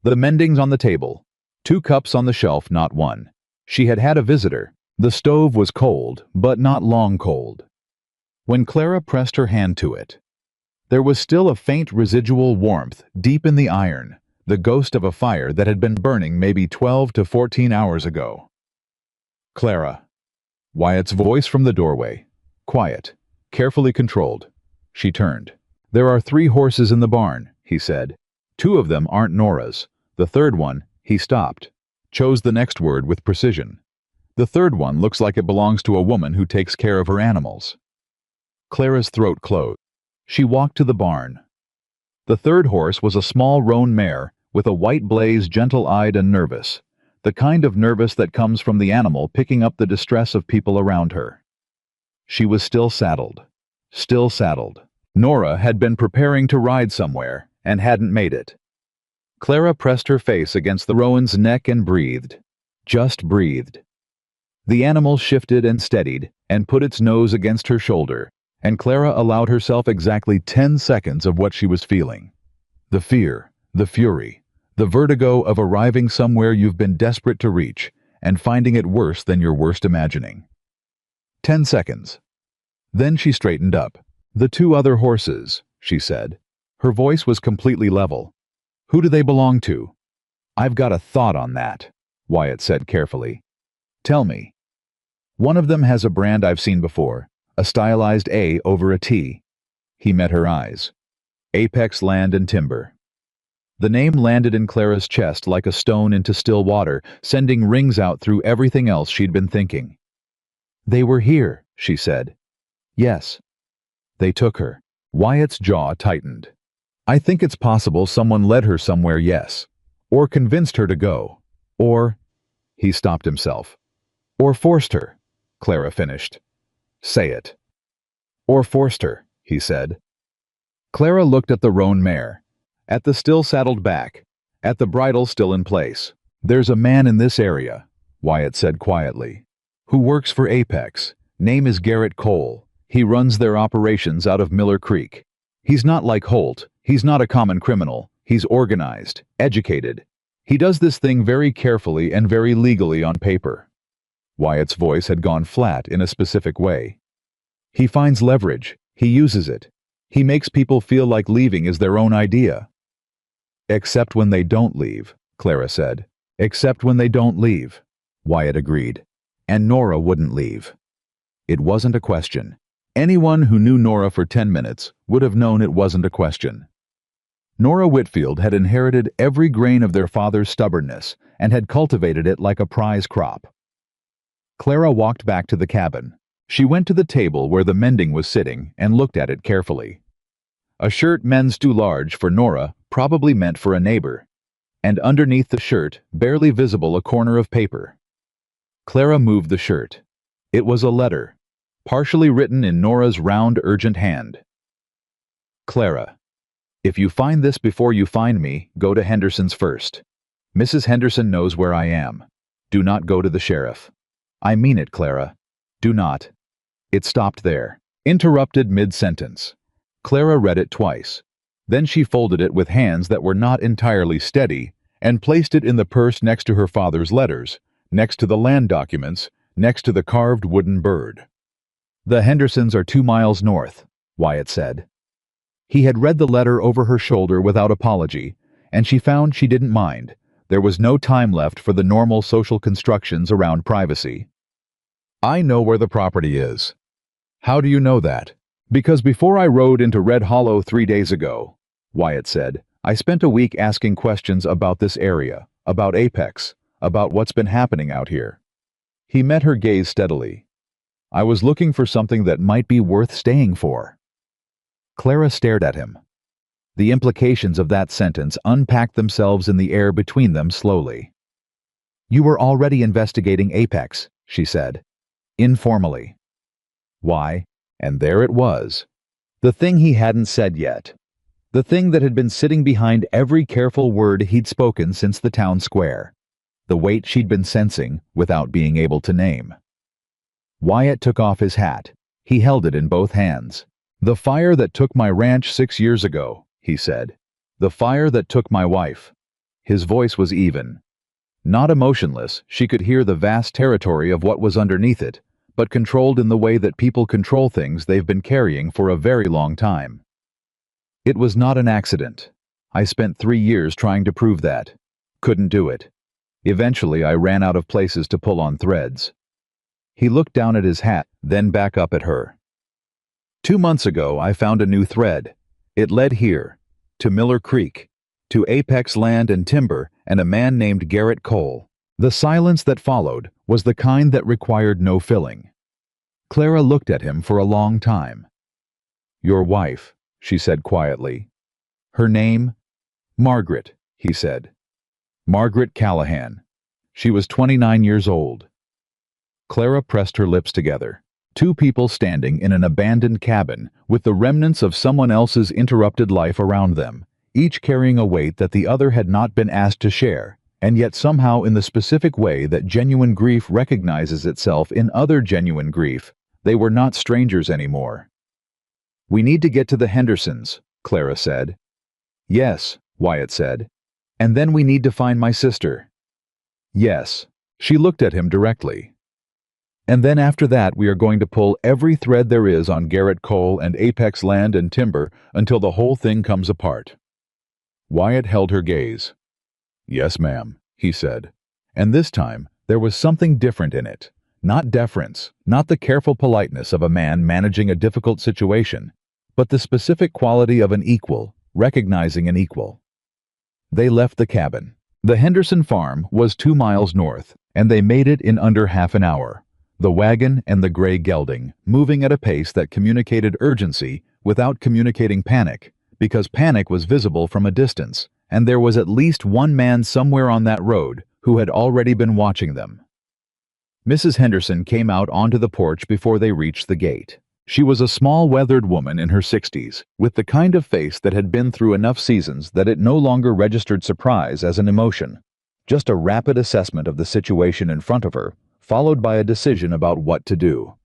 The mendings on the table. 2 cups on the shelf, not one. She had had a visitor, The stove was cold, but not long cold. When Clara pressed her hand to it, there was still a faint residual warmth deep in the iron, the ghost of a fire that had been burning maybe 12 to 14 hours ago. Clara. Wyatt's voice from the doorway. Quiet, carefully controlled. She turned. There are 3 horses in the barn, he said. 2 of them aren't Nora's. The third one, he stopped. Chose the next word with precision. The third one looks like it belongs to a woman who takes care of her animals. Clara's throat closed. She walked to the barn. The third horse was a small roan mare with a white blaze, gentle-eyed and nervous, the kind of nervous that comes from the animal picking up the distress of people around her. She was still saddled. Still saddled. Nora had been preparing to ride somewhere and hadn't made it. Clara pressed her face against the roan's neck and breathed. Just breathed. The animal shifted and steadied and put its nose against her shoulder, and Clara allowed herself exactly 10 seconds of what she was feeling. The fear, the fury, the vertigo of arriving somewhere you've been desperate to reach and finding it worse than your worst imagining. 10 seconds. Then she straightened up. The 2 other horses, she said. Her voice was completely level. Who do they belong to? I've got a thought on that, Wyatt said carefully. Tell me. One of them has a brand I've seen before, a stylized A over a T. He met her eyes. Apex Land and Timber. The name landed in Clara's chest like a stone into still water, sending rings out through everything else she'd been thinking. They were here, she said. Yes. They took her. Wyatt's jaw tightened. I think it's possible someone led her somewhere, yes. Or convinced her to go. Or... He stopped himself. Or forced her, Clara finished. Say it. Or forced her, he said. Clara looked at the roan mare, at the still saddled back, at the bridle still in place. There's a man in this area, Wyatt said quietly, who works for Apex. Name is Garrett Cole. He runs their operations out of Miller Creek. He's not like Holt. He's not a common criminal. He's organized, educated. He does this thing very carefully and very legally on paper. Wyatt's voice had gone flat in a specific way. He finds leverage. He uses it. He makes people feel like leaving is their own idea. Except when they don't leave, Clara said. Except when they don't leave, Wyatt agreed. And Nora wouldn't leave. It wasn't a question. Anyone who knew Nora for 10 minutes would have known it wasn't a question. Nora Whitfield had inherited every grain of their father's stubbornness and had cultivated it like a prize crop. Clara walked back to the cabin. She went to the table where the mending was sitting and looked at it carefully. A shirt men's too large for Nora, probably meant for a neighbor, and underneath the shirt, barely visible, a corner of paper. Clara moved the shirt. It was a letter, partially written in Nora's round, urgent hand. Clara, if you find this before you find me, go to Henderson's first. Mrs. Henderson knows where I am. Do not go to the sheriff. I mean it, Clara. Do not. It stopped there, interrupted mid-sentence. Clara read it twice. Then she folded it with hands that were not entirely steady and placed it in the purse next to her father's letters, next to the land documents, next to the carved wooden bird. The Hendersons are 2 miles north, Wyatt said. He had read the letter over her shoulder without apology, and she found she didn't mind. There was no time left for the normal social constructions around privacy. I know where the property is. How do you know that? Because before I rode into Red Hollow 3 days ago, Wyatt said, I spent a week asking questions about this area, about Apex, about what's been happening out here. He met her gaze steadily. I was looking for something that might be worth staying for. Clara stared at him. The implications of that sentence unpacked themselves in the air between them slowly. You were already investigating Apex, she said, informally. Why? And there it was. The thing he hadn't said yet. The thing that had been sitting behind every careful word he'd spoken since the town square. The weight she'd been sensing without being able to name. Wyatt took off his hat. He held it in both hands. The fire that took my ranch 6 years ago, he said. The fire that took my wife. His voice was even. Not emotionless, she could hear the vast territory of what was underneath it, but controlled in the way that people control things they've been carrying for a very long time. It was not an accident. I spent 3 years trying to prove that. Couldn't do it. Eventually, I ran out of places to pull on threads. He looked down at his hat, then back up at her. 2 months ago, I found a new thread. It led here, to Miller Creek, to Apex Land and Timber and a man named Garrett Cole. The silence that followed was the kind that required no filling. Clara looked at him for a long time. "Your wife," she said quietly. "Her name?" "Margaret," he said. "Margaret Callahan. She was 29 years old." Clara pressed her lips together. Two people standing in an abandoned cabin with the remnants of someone else's interrupted life around them, each carrying a weight that the other had not been asked to share, and yet somehow in the specific way that genuine grief recognizes itself in other genuine grief, they were not strangers anymore. "We need to get to the Hendersons," Clara said. "Yes," Wyatt said. "And then we need to find my sister." "Yes." She looked at him directly. "And then after that we are going to pull every thread there is on Garrett Cole and Apex Land and Timber until the whole thing comes apart." Wyatt held her gaze. "Yes, ma'am," he said. And this time, there was something different in it. Not deference, not the careful politeness of a man managing a difficult situation, but the specific quality of an equal, recognizing an equal. They left the cabin. The Henderson farm was 2 miles north, and they made it in under half an hour. The wagon and the gray gelding, moving at a pace that communicated urgency without communicating panic, because panic was visible from a distance, and there was at least one man somewhere on that road who had already been watching them. Mrs. Henderson came out onto the porch before they reached the gate. She was a small, weathered woman in her 60s, with the kind of face that had been through enough seasons that it no longer registered surprise as an emotion, just a rapid assessment of the situation in front of her, followed by a decision about what to do.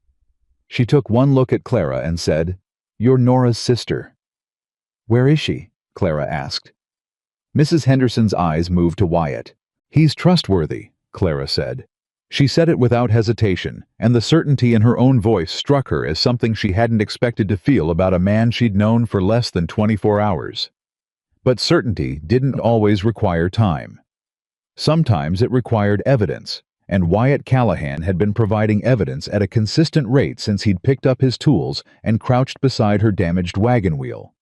She took one look at Clara and said, "You're Nora's sister." "Where is she?" Clara asked. Mrs. Henderson's eyes moved to Wyatt. "He's trustworthy," Clara said. She said it without hesitation, and the certainty in her own voice struck her as something she hadn't expected to feel about a man she'd known for less than 24 hours. But certainty didn't always require time. Sometimes it required evidence, and Wyatt Callahan had been providing evidence at a consistent rate since he'd picked up his tools and crouched beside her damaged wagon wheel.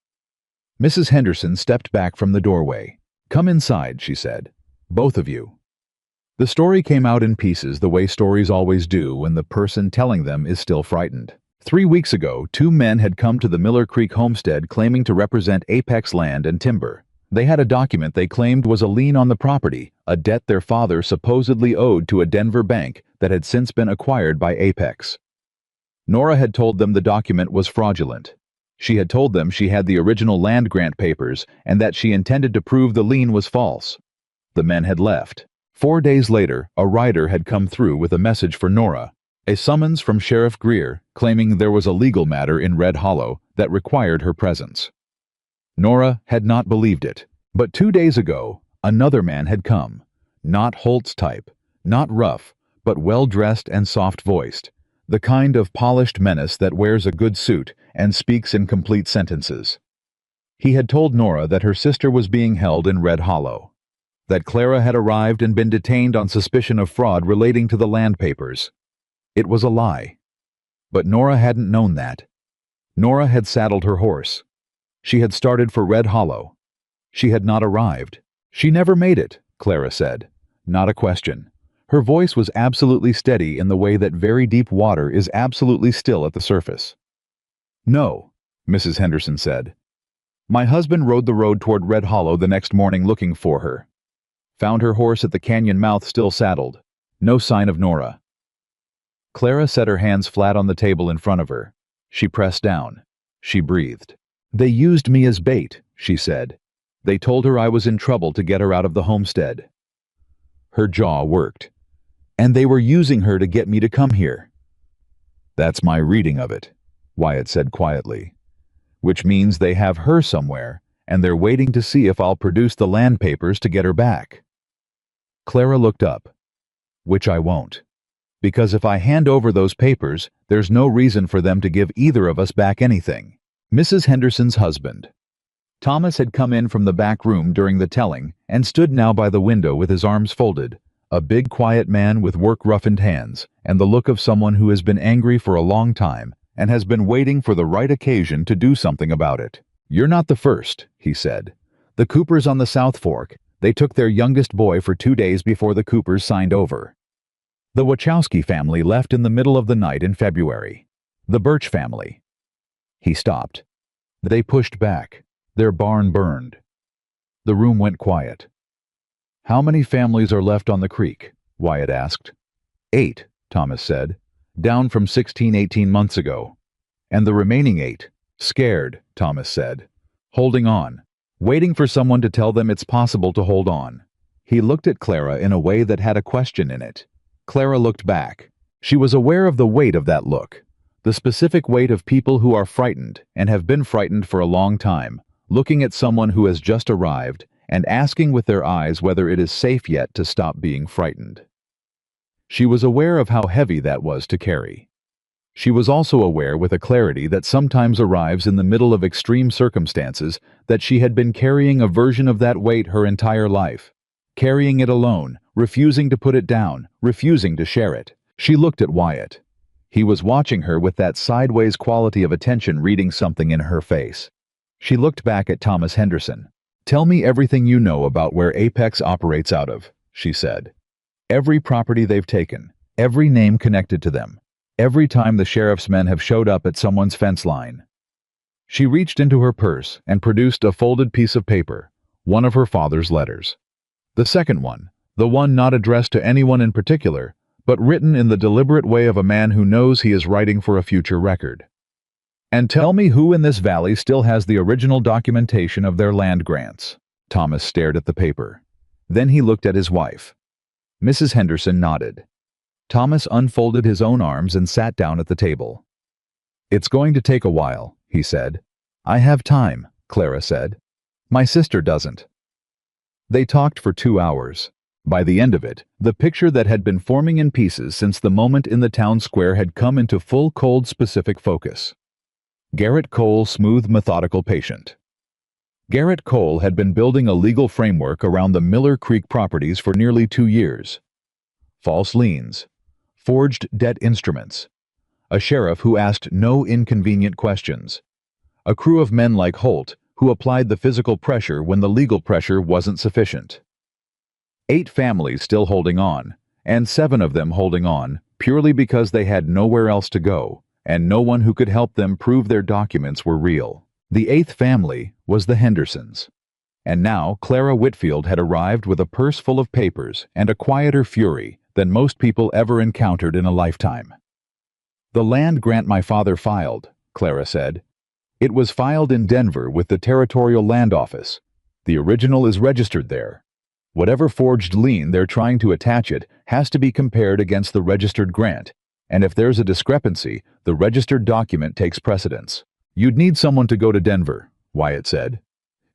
Mrs. Henderson stepped back from the doorway. "Come inside," she said. "Both of you." The story came out in pieces the way stories always do when the person telling them is still frightened. 3 weeks ago, 2 men had come to the Miller Creek homestead claiming to represent Apex Land and Timber. They had a document they claimed was a lien on the property, a debt their father supposedly owed to a Denver bank that had since been acquired by Apex. Nora had told them the document was fraudulent. She had told them she had the original land grant papers and that she intended to prove the lien was false. The men had left. 4 days later, a rider had come through with a message for Nora, a summons from Sheriff Greer claiming there was a legal matter in Red Hollow that required her presence. Nora had not believed it, but 2 days ago, another man had come. Not Holt's type, not rough, but well-dressed and soft-voiced, the kind of polished menace that wears a good suit and speaks in complete sentences. He had told Nora that her sister was being held in Red Hollow, that Clara had arrived and been detained on suspicion of fraud relating to the land papers. It was a lie. But Nora hadn't known that. Nora had saddled her horse. She had started for Red Hollow. She had not arrived. She never made it, Clara said. Not a question. Her voice was absolutely steady in the way that very deep water is absolutely still at the surface. "No," Mrs. Henderson said. "My husband rode the road toward Red Hollow the next morning looking for her. Found her horse at the canyon mouth still saddled. No sign of Nora." Clara set her hands flat on the table in front of her. She pressed down. She breathed. "They used me as bait," she said. "They told her I was in trouble to get her out of the homestead." Her jaw worked. "And they were using her to get me to come here." "That's my reading of it," Wyatt said quietly. "Which means they have her somewhere, and they're waiting to see if I'll produce the land papers to get her back." Clara looked up. Which I won't. Because if I hand over those papers, there's no reason for them to give either of us back anything. Mrs. Henderson's husband. Thomas had come in from the back room during the telling and stood now by the window with his arms folded, a big quiet man with work-roughened hands and the look of someone who has been angry for a long time and has been waiting for the right occasion to do something about it. "You're not the first," he said. "The Coopers on the South Fork, they took their youngest boy for 2 days before the Coopers signed over. The Wachowski family left in the middle of the night in February. The Birch family." He stopped. "They pushed back. Their barn burned." The room went quiet. "How many families are left on the creek?" Wyatt asked. 8, Thomas said. "Down from 16, 18 months ago." "And the remaining 8? Scared," Thomas said. "Holding on. Waiting for someone to tell them it's possible to hold on." He looked at Clara in a way that had a question in it. Clara looked back. She was aware of the weight of that look, the specific weight of people who are frightened and have been frightened for a long time, looking at someone who has just arrived and asking with their eyes whether it is safe yet to stop being frightened. She was aware of how heavy that was to carry. She was also aware with a clarity that sometimes arrives in the middle of extreme circumstances that she had been carrying a version of that weight her entire life, carrying it alone, refusing to put it down, refusing to share it. She looked at Wyatt. He was watching her with that sideways quality of attention, reading something in her face. She looked back at Thomas Henderson. "Tell me everything you know about where Apex operates out of," she said. "Every property they've taken, every name connected to them, every time the sheriff's men have showed up at someone's fence line." She reached into her purse and produced a folded piece of paper, one of her father's letters. The second one, the one not addressed to anyone in particular, but written in the deliberate way of a man who knows he is writing for a future record. "And tell me who in this valley still has the original documentation of their land grants." Thomas stared at the paper. Then he looked at his wife. Mrs. Henderson nodded. Thomas unfolded his own arms and sat down at the table. "It's going to take a while," he said. "I have time," Clara said. "My sister doesn't." They talked for 2 hours. By the end of it, the picture that had been forming in pieces since the moment in the town square had come into full, cold, specific focus. Garrett Cole, smooth, methodical patient. Garrett Cole had been building a legal framework around the Miller Creek properties for nearly 2 years. False liens, forged debt instruments, a sheriff who asked no inconvenient questions, a crew of men like Holt who applied the physical pressure when the legal pressure wasn't sufficient. 8 families still holding on, and 7 of them holding on purely because they had nowhere else to go, and no one who could help them prove their documents were real. The 8th family was the Hendersons. And now Clara Whitfield had arrived with a purse full of papers and a quieter fury than most people ever encountered in a lifetime. "The land grant my father filed," Clara said. "It was filed in Denver with the Territorial Land Office. The original is registered there. Whatever forged lien they're trying to attach it has to be compared against the registered grant, and if there's a discrepancy, the registered document takes precedence." "You'd need someone to go to Denver," Wyatt said.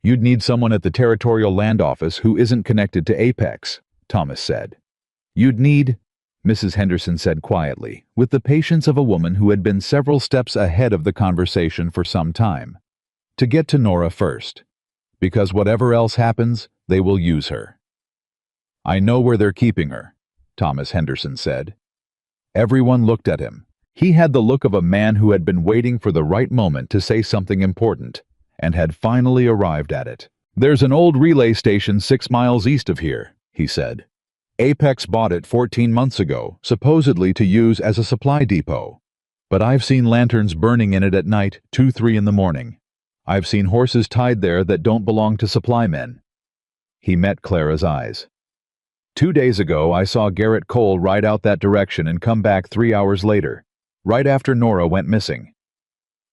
"You'd need someone at the Territorial Land Office who isn't connected to Apex," Thomas said. "You'd need," Mrs. Henderson said quietly, with the patience of a woman who had been several steps ahead of the conversation for some time, "to get to Nora first. Because whatever else happens, they will use her." "I know where they're keeping her," Thomas Henderson said. Everyone looked at him. He had the look of a man who had been waiting for the right moment to say something important, and had finally arrived at it. "There's an old relay station 6 miles east of here," he said. "Apex bought it 14 months ago, supposedly to use as a supply depot. But I've seen lanterns burning in it at night, 2, 3 in the morning. I've seen horses tied there that don't belong to supply men." He met Clara's eyes. 2 days ago, I saw Garrett Cole ride out that direction and come back 3 hours later, right after Nora went missing.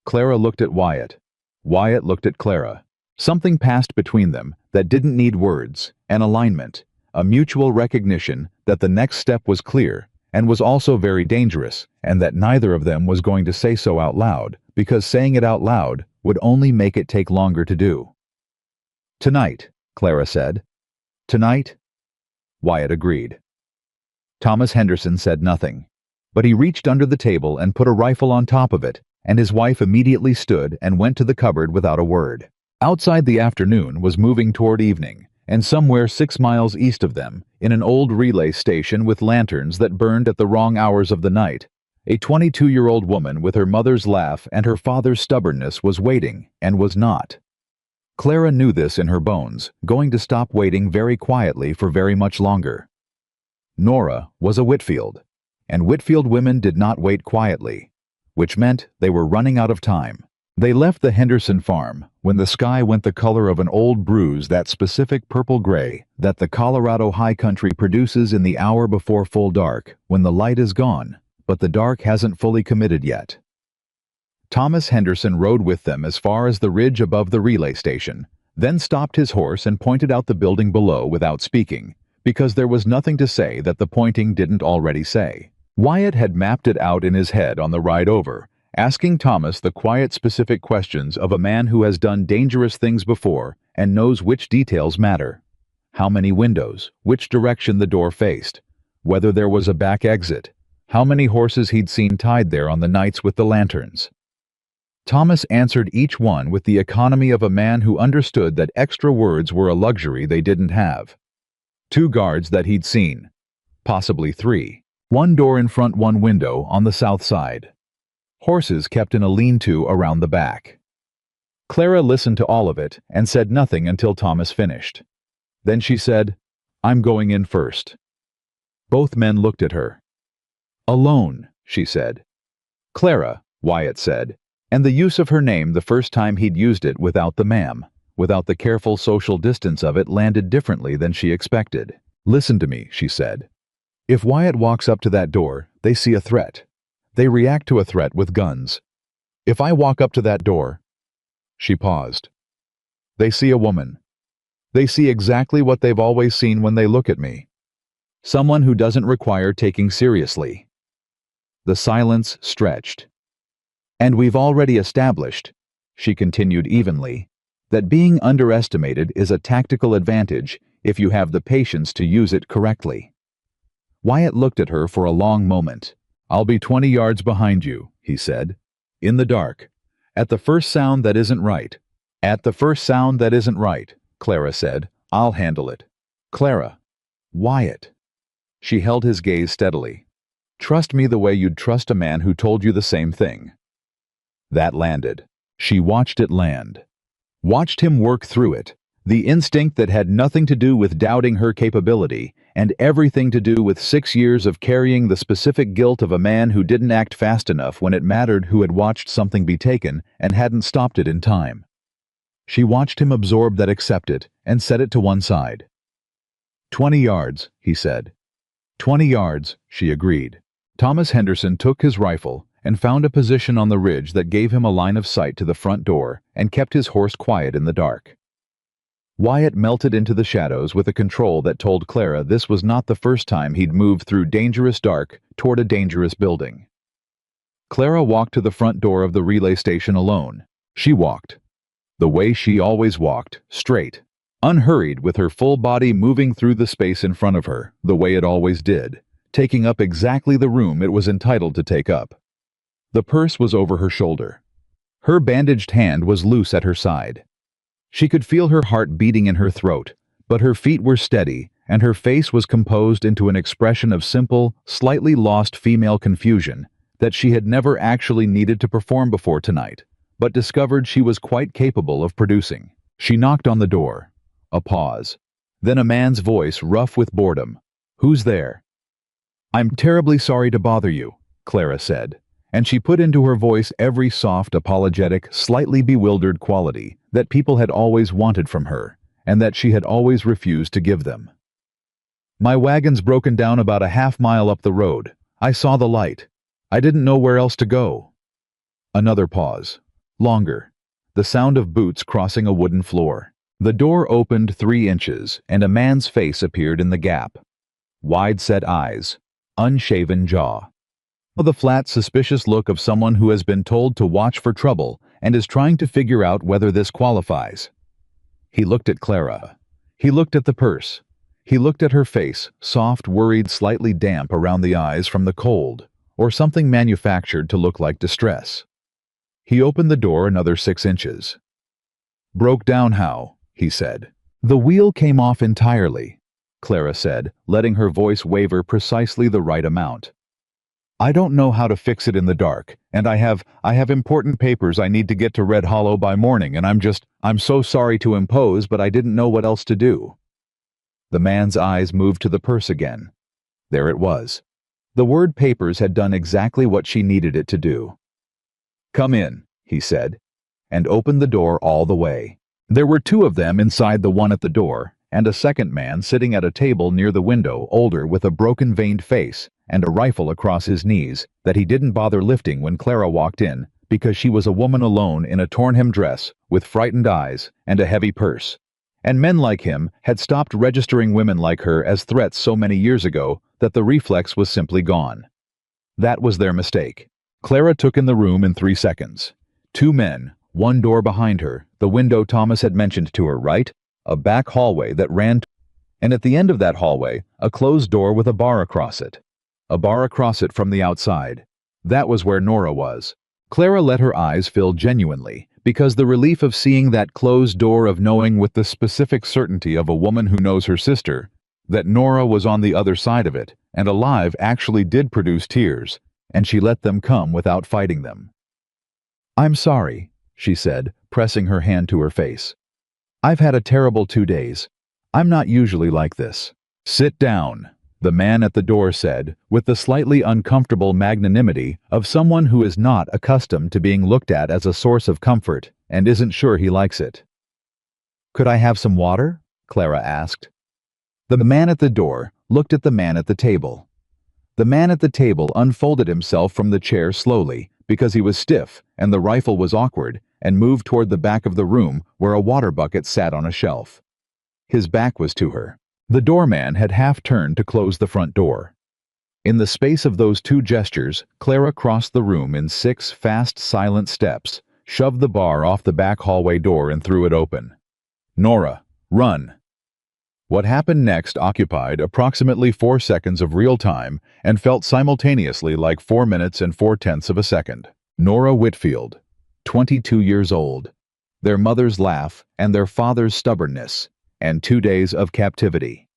Clara looked at Wyatt. Wyatt looked at Clara. Something passed between them that didn't need words, an alignment, a mutual recognition that the next step was clear and was also very dangerous, and that neither of them was going to say so out loud, because saying it out loud would only make it take longer to do. "Tonight," Clara said. "Tonight?" Wyatt agreed. Thomas Henderson said nothing, but he reached under the table and put a rifle on top of it, and his wife immediately stood and went to the cupboard without a word. Outside, the afternoon was moving toward evening, and somewhere 6 miles east of them, in an old relay station with lanterns that burned at the wrong hours of the night, a 22-year-old woman with her mother's laugh and her father's stubbornness was waiting, and was not. Clara knew this in her bones, going to stop waiting very quietly for very much longer. Nora was a Whitfield, and Whitfield women did not wait quietly, which meant they were running out of time. They left the Henderson farm when the sky went the color of an old bruise, that specific purple-gray that the Colorado high country produces in the hour before full dark, when the light is gone, but the dark hasn't fully committed yet. Thomas Henderson rode with them as far as the ridge above the relay station, then stopped his horse and pointed out the building below without speaking, because there was nothing to say that the pointing didn't already say. Wyatt had mapped it out in his head on the ride over, asking Thomas the quiet, specific questions of a man who has done dangerous things before and knows which details matter. How many windows, which direction the door faced, whether there was a back exit, how many horses he'd seen tied there on the nights with the lanterns. Thomas answered each one with the economy of a man who understood that extra words were a luxury they didn't have. 2 guards that he'd seen, possibly 3. 1 door in front, 1 window on the south side. Horses kept in a lean-to around the back. Clara listened to all of it and said nothing until Thomas finished. Then she said, "I'm going in first." Both men looked at her. "Alone," she said. "Clara," Wyatt said, and the use of her name the first time he'd used it without the ma'am, without the careful social distance of it, landed differently than she expected. "Listen to me," she said. "If Wyatt walks up to that door, they see a threat. They react to a threat with guns. If I walk up to that door—" She paused. "They see a woman. They see exactly what they've always seen when they look at me. Someone who doesn't require taking seriously." The silence stretched. "And we've already established," she continued evenly, "that being underestimated is a tactical advantage if you have the patience to use it correctly." Wyatt looked at her for a long moment. "I'll be 20 yards behind you," he said. "In the dark. At the first sound that isn't right." "At the first sound that isn't right," Clara said. "I'll handle it." "Clara." "Wyatt." She held his gaze steadily. "Trust me the way you'd trust a man who told you the same thing." That landed. She watched it land. Watched him work through it. The instinct that had nothing to do with doubting her capability, and everything to do with 6 years of carrying the specific guilt of a man who didn't act fast enough when it mattered, who had watched something be taken and hadn't stopped it in time. She watched him absorb that, accept it, and set it to one side. 20 yards, he said. 20 yards, she agreed. Thomas Henderson took his rifle and found a position on the ridge that gave him a line of sight to the front door and kept his horse quiet in the dark. Wyatt melted into the shadows with a control that told Clara this was not the first time he'd moved through dangerous dark toward a dangerous building. Clara walked to the front door of the relay station alone. She walked. The way she always walked, straight, unhurried, with her full body moving through the space in front of her, the way it always did, taking up exactly the room it was entitled to take up. The purse was over her shoulder. Her bandaged hand was loose at her side. She could feel her heart beating in her throat, but her feet were steady, and her face was composed into an expression of simple, slightly lost female confusion that she had never actually needed to perform before tonight, but discovered she was quite capable of producing. She knocked on the door. A pause. Then a man's voice, rough with boredom. "Who's there?" "I'm terribly sorry to bother you," Clara said, and she put into her voice every soft, apologetic, slightly bewildered quality that people had always wanted from her, and that she had always refused to give them. "My wagon's broken down about a half-mile up the road. I saw the light. I didn't know where else to go." Another pause. Longer. The sound of boots crossing a wooden floor. The door opened 3 inches, and a man's face appeared in the gap. Wide-set eyes. Unshaven jaw. The flat, suspicious look of someone who has been told to watch for trouble and is trying to figure out whether this qualifies. He looked at Clara. He looked at the purse. He looked at her face, soft, worried, slightly damp around the eyes from the cold, or something manufactured to look like distress. He opened the door another 6 inches. "Broke down how?" he said. "The wheel came off entirely," Clara said, letting her voice waver precisely the right amount. "I don't know how to fix it in the dark, and I have important papers I need to get to Red Hollow by morning, and I'm so sorry to impose, but I didn't know what else to do." The man's eyes moved to the purse again. There it was. The word papers had done exactly what she needed it to do. "Come in," he said, and opened the door all the way. There were 2 of them inside the one at the door, and a second man sitting at a table near the window, older, with a broken-veined face and a rifle across his knees that he didn't bother lifting when Clara walked in because she was a woman alone in a torn-hem dress with frightened eyes and a heavy purse. And men like him had stopped registering women like her as threats so many years ago that the reflex was simply gone. That was their mistake. Clara took in the room in 3 seconds. 2 men, 1 door behind her, the window Thomas had mentioned to her, right? A back hallway that ran, and at the end of that hallway, a closed door with a bar across it. A bar across it from the outside. That was where Nora was. Clara let her eyes fill genuinely, because the relief of seeing that closed door, of knowing with the specific certainty of a woman who knows her sister, that Nora was on the other side of it, and alive, actually did produce tears, and she let them come without fighting them. "I'm sorry," she said, pressing her hand to her face. "I've had a terrible 2 days. I'm not usually like this." "Sit down," the man at the door said, with the slightly uncomfortable magnanimity of someone who is not accustomed to being looked at as a source of comfort and isn't sure he likes it. "Could I have some water?" Clara asked. The man at the door looked at the man at the table. The man at the table unfolded himself from the chair slowly, because he was stiff and the rifle was awkward, and moved toward the back of the room where a water bucket sat on a shelf. His back was to her. The doorman had half turned to close the front door. In the space of those 2 gestures, Clara crossed the room in 6 fast, silent steps, shoved the bar off the back hallway door and threw it open. "Nora, run!" What happened next occupied approximately 4 seconds of real time and felt simultaneously like 4 minutes and 4/10 of a second. Nora Whitfield, 22 years old, their mother's laugh and their father's stubbornness, and 2 days of captivity.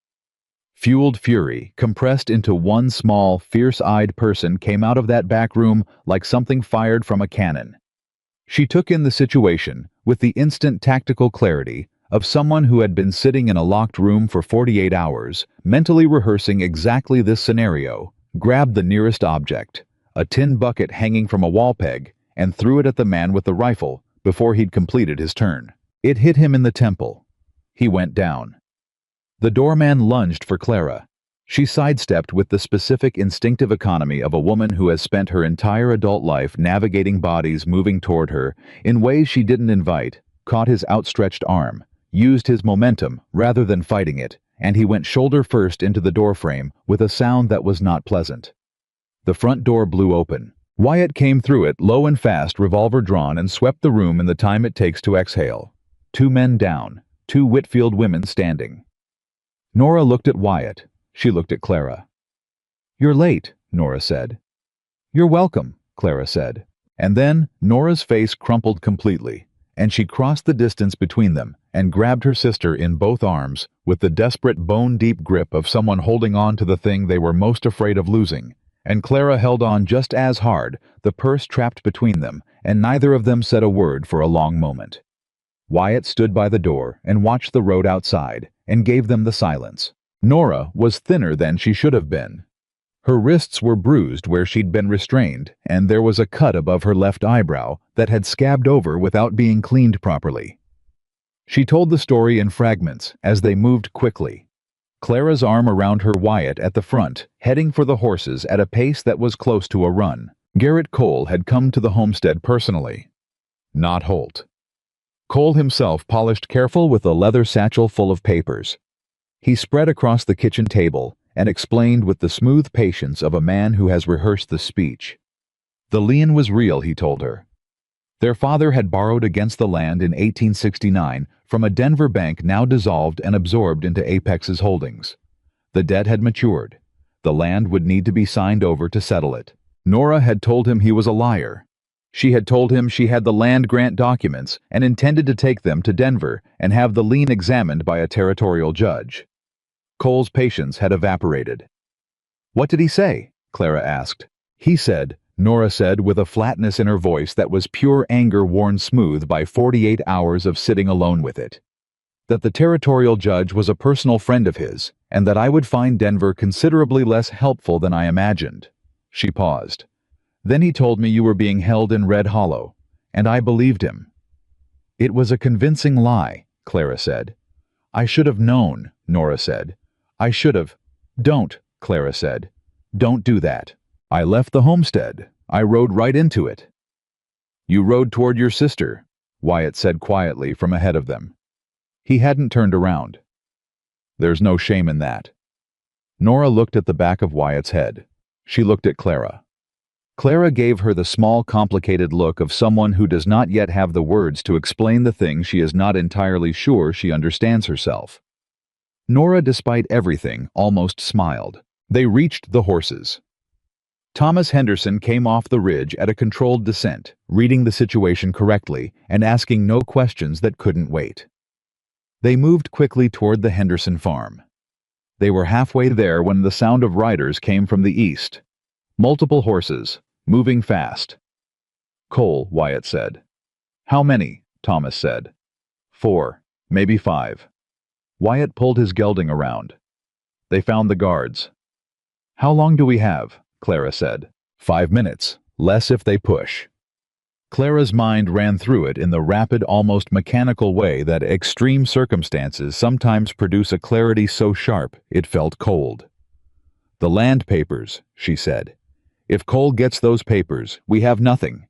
Fueled fury, compressed into one small, fierce-eyed person, came out of that back room like something fired from a cannon. She took in the situation with the instant tactical clarity of someone who had been sitting in a locked room for 48 hours, mentally rehearsing exactly this scenario, grabbed the nearest object, a tin bucket hanging from a wall peg, and threw it at the man with the rifle before he'd completed his turn. It hit him in the temple. He went down. The doorman lunged for Clara. She sidestepped with the specific instinctive economy of a woman who has spent her entire adult life navigating bodies moving toward her in ways she didn't invite, caught his outstretched arm, used his momentum rather than fighting it, and he went shoulder first into the doorframe with a sound that was not pleasant. The front door blew open. Wyatt came through it, low and fast, revolver drawn, and swept the room in the time it takes to exhale. 2 men down, 2 Whitfield women standing. Nora looked at Wyatt. She looked at Clara. "You're late," Nora said. "You're welcome," Clara said. And then Nora's face crumpled completely, and she crossed the distance between them and grabbed her sister in both arms with the desperate bone-deep grip of someone holding on to the thing they were most afraid of losing. And Clara held on just as hard, the purse trapped between them, and neither of them said a word for a long moment. Wyatt stood by the door and watched the road outside, and gave them the silence. Nora was thinner than she should have been. Her wrists were bruised where she'd been restrained, and there was a cut above her left eyebrow that had scabbed over without being cleaned properly. She told the story in fragments as they moved quickly. Clara's arm around her, Wyatt at the front, heading for the horses at a pace that was close to a run. Garrett Cole had come to the homestead personally. Not Holt. Cole himself polished careful with a leather satchel full of papers. He spread across the kitchen table and explained with the smooth patience of a man who has rehearsed the speech. The lien was real, he told her. Their father had borrowed against the land in 1869 from a Denver bank now dissolved and absorbed into Apex's holdings. The debt had matured. The land would need to be signed over to settle it. Nora had told him he was a liar. She had told him she had the land grant documents and intended to take them to Denver and have the lien examined by a territorial judge. Cole's patience had evaporated. "What did he say?" Clara asked. "He said," Nora said with a flatness in her voice that was pure anger worn smooth by 48 hours of sitting alone with it, "that the territorial judge was a personal friend of his, and that I would find Denver considerably less helpful than I imagined." She paused. "Then he told me you were being held in Red Hollow, and I believed him." "It was a convincing lie," Clara said. "I should have known," Nora said. "I should have—" "Don't," Clara said. "Don't do that. I left the homestead. I rode right into it." "You rode toward your sister," Wyatt said quietly from ahead of them. He hadn't turned around. "There's no shame in that." Nora looked at the back of Wyatt's head. She looked at Clara. Clara gave her the small, complicated look of someone who does not yet have the words to explain the thing she is not entirely sure she understands herself. Nora, despite everything, almost smiled. They reached the horses. Thomas Henderson came off the ridge at a controlled descent, reading the situation correctly and asking no questions that couldn't wait. They moved quickly toward the Henderson farm. They were halfway there when the sound of riders came from the east. Multiple horses, moving fast. "Cole," Wyatt said. "How many?" Thomas said. "4, maybe 5. Wyatt pulled his gelding around. They found the guards. "How long do we have?" Clara said. 5 minutes, less if they push." Clara's mind ran through it in the rapid, almost mechanical way that extreme circumstances sometimes produce a clarity so sharp it felt cold. "The land papers," she said. "If Cole gets those papers, we have nothing.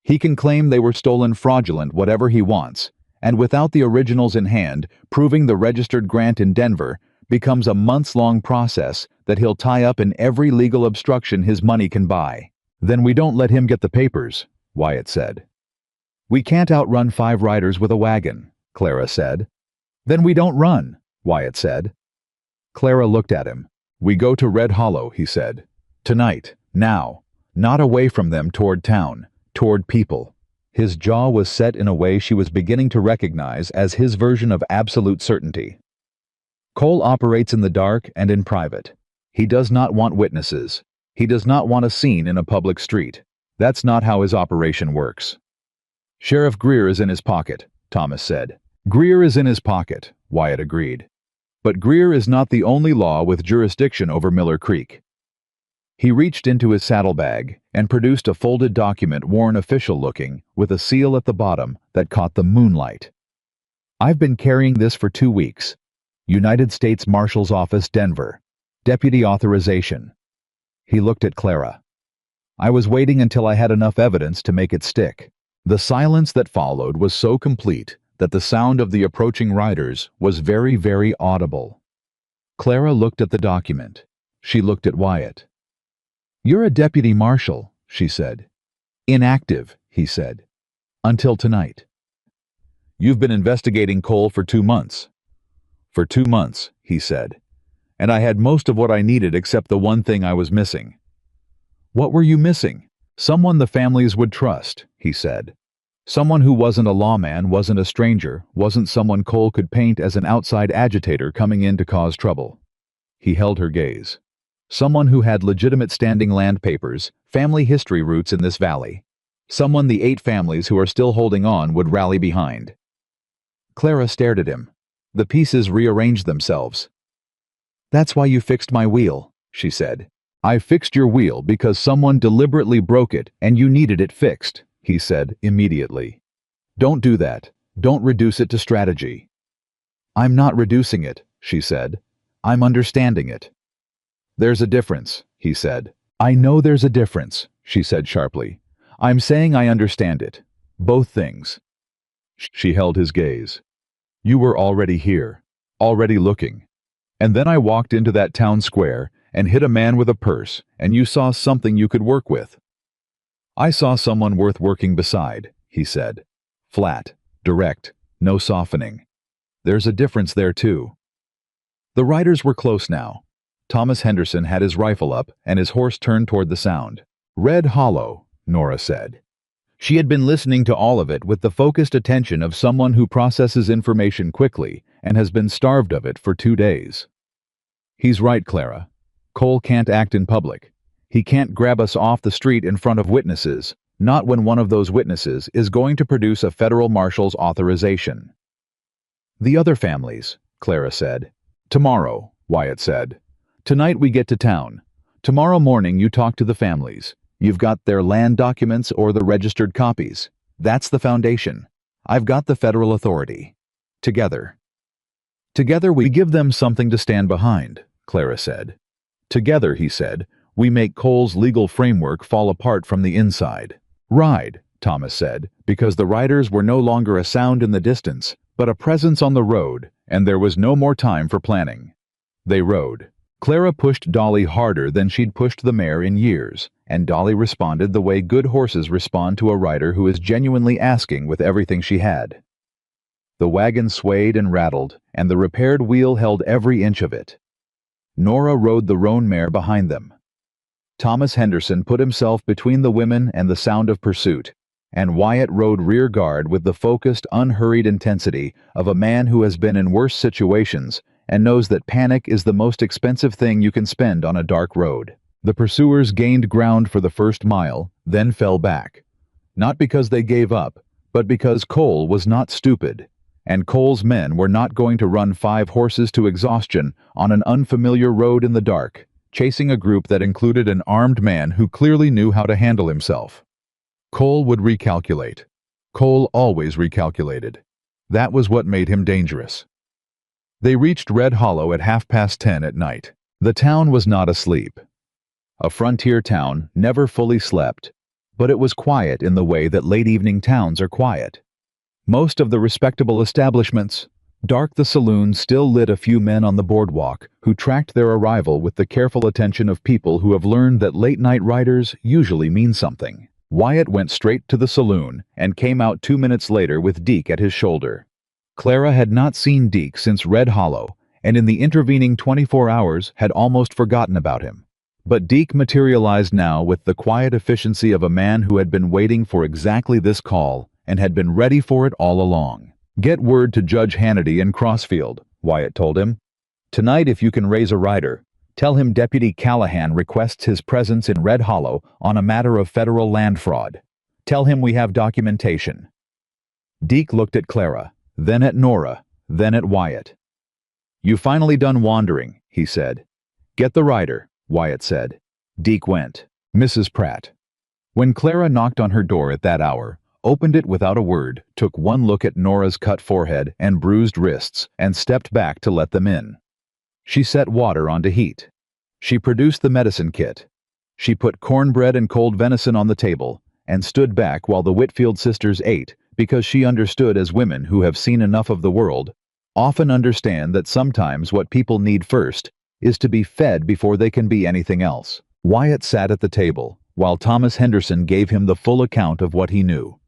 He can claim they were stolen fraudulent whatever he wants, and without the originals in hand, proving the registered grant in Denver becomes a months-long process that he'll tie up in every legal obstruction his money can buy. Then we don't let him get the papers," Wyatt said. "We can't outrun 5 riders with a wagon," Clara said. "Then we don't run," Wyatt said. Clara looked at him. "We go to Red Hollow," he said. "Tonight, now, not away from them toward town, toward people." His jaw was set in a way she was beginning to recognize as his version of absolute certainty. "Cole operates in the dark and in private. He does not want witnesses. He does not want a scene in a public street. That's not how his operation works." "Sheriff Greer is in his pocket," Thomas said. "Greer is in his pocket," Wyatt agreed. "But Greer is not the only law with jurisdiction over Miller Creek." He reached into his saddlebag and produced a folded document worn official-looking with a seal at the bottom that caught the moonlight. "I've been carrying this for 2 weeks. United States Marshal's Office, Denver. Deputy authorization." He looked at Clara. "I was waiting until I had enough evidence to make it stick." The silence that followed was so complete that the sound of the approaching riders was very, very audible. Clara looked at the document. She looked at Wyatt. "You're a deputy marshal," she said. "Inactive," he said. "Until tonight." "You've been investigating Cole for 2 months. "For 2 months," he said. "And I had most of what I needed except the one thing I was missing." "What were you missing?" "Someone the families would trust," he said. "Someone who wasn't a lawman, wasn't a stranger, wasn't someone Cole could paint as an outside agitator coming in to cause trouble." He held her gaze. "Someone who had legitimate standing land papers, family history roots in this valley. Someone the 8 families who are still holding on would rally behind." Clara stared at him. The pieces rearranged themselves. "That's why you fixed my wheel," she said. "I fixed your wheel because someone deliberately broke it and you needed it fixed," he said immediately. "Don't do that. Don't reduce it to strategy." "I'm not reducing it," she said. "I'm understanding it." "There's a difference," he said. "I know there's a difference," she said sharply. "I'm saying I understand it. Both things." She held his gaze. "You were already here, already looking. And then I walked into that town square and hit a man with a purse, and you saw something you could work with." "I saw someone worth working beside," he said. Flat, direct, no softening. There's a difference there too. The riders were close now. Thomas Henderson had his rifle up and his horse turned toward the sound. Red Hollow, Nora said. She had been listening to all of it with the focused attention of someone who processes information quickly and has been starved of it for 2 days. He's right, Clara. Cole can't act in public. He can't grab us off the street in front of witnesses, not when one of those witnesses is going to produce a federal marshal's authorization. The other families, Clara said. Tomorrow, Wyatt said. Tonight we get to town. Tomorrow morning you talk to the families. You've got their land documents or the registered copies. That's the foundation. I've got the federal authority. Together. Together we give them something to stand behind, Clara said. Together, he said, we make Cole's legal framework fall apart from the inside. Ride, Thomas said, because the riders were no longer a sound in the distance, but a presence on the road, and there was no more time for planning. They rode. Clara pushed Dolly harder than she'd pushed the mare in years, and Dolly responded the way good horses respond to a rider who is genuinely asking with everything she had. The wagon swayed and rattled, and the repaired wheel held every inch of it. Nora rode the roan mare behind them. Thomas Henderson put himself between the women and the sound of pursuit, and Wyatt rode rear guard with the focused, unhurried intensity of a man who has been in worse situations and knows that panic is the most expensive thing you can spend on a dark road. The pursuers gained ground for the first mile, then fell back. Not because they gave up, but because Cole was not stupid, and Cole's men were not going to run 5 horses to exhaustion on an unfamiliar road in the dark, chasing a group that included an armed man who clearly knew how to handle himself. Cole would recalculate. Cole always recalculated. That was what made him dangerous. They reached Red Hollow at 10:30 at night. The town was not asleep. A frontier town never fully slept, but it was quiet in the way that late-evening towns are quiet. Most of the respectable establishments, dark the saloons still lit a few men on the boardwalk who tracked their arrival with the careful attention of people who have learned that late-night riders usually mean something. Wyatt went straight to the saloon and came out 2 minutes later with Deke at his shoulder. Clara had not seen Deke since Red Hollow, and in the intervening 24 hours had almost forgotten about him. But Deke materialized now with the quiet efficiency of a man who had been waiting for exactly this call and had been ready for it all along. "Get word to Judge Hannity in Crossfield," Wyatt told him. "Tonight, if you can raise a rider, tell him Deputy Callahan requests his presence in Red Hollow on a matter of federal land fraud. Tell him we have documentation." Deke looked at Clara, then at Nora, then at Wyatt. "You finally done wandering," he said. "Get the rider," Wyatt said. Deke went. Mrs. Pratt. When Clara knocked on her door at that hour, opened it without a word, took one look at Nora's cut forehead and bruised wrists, and stepped back to let them in. She set water on to heat. She produced the medicine kit. She put cornbread and cold venison on the table, and stood back while the Whitfield sisters ate, because she understood, as women who have seen enough of the world often understand, that sometimes what people need first is to be fed before they can be anything else. Wyatt sat at the table, while Thomas Henderson gave him the full account of what he knew.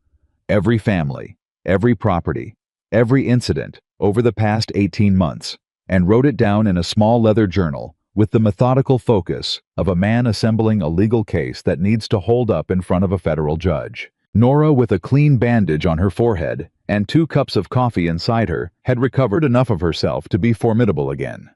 Every family, every property, every incident over the past 18 months, and wrote it down in a small leather journal with the methodical focus of a man assembling a legal case that needs to hold up in front of a federal judge. Nora, with a clean bandage on her forehead and 2 cups of coffee inside her, had recovered enough of herself to be formidable again.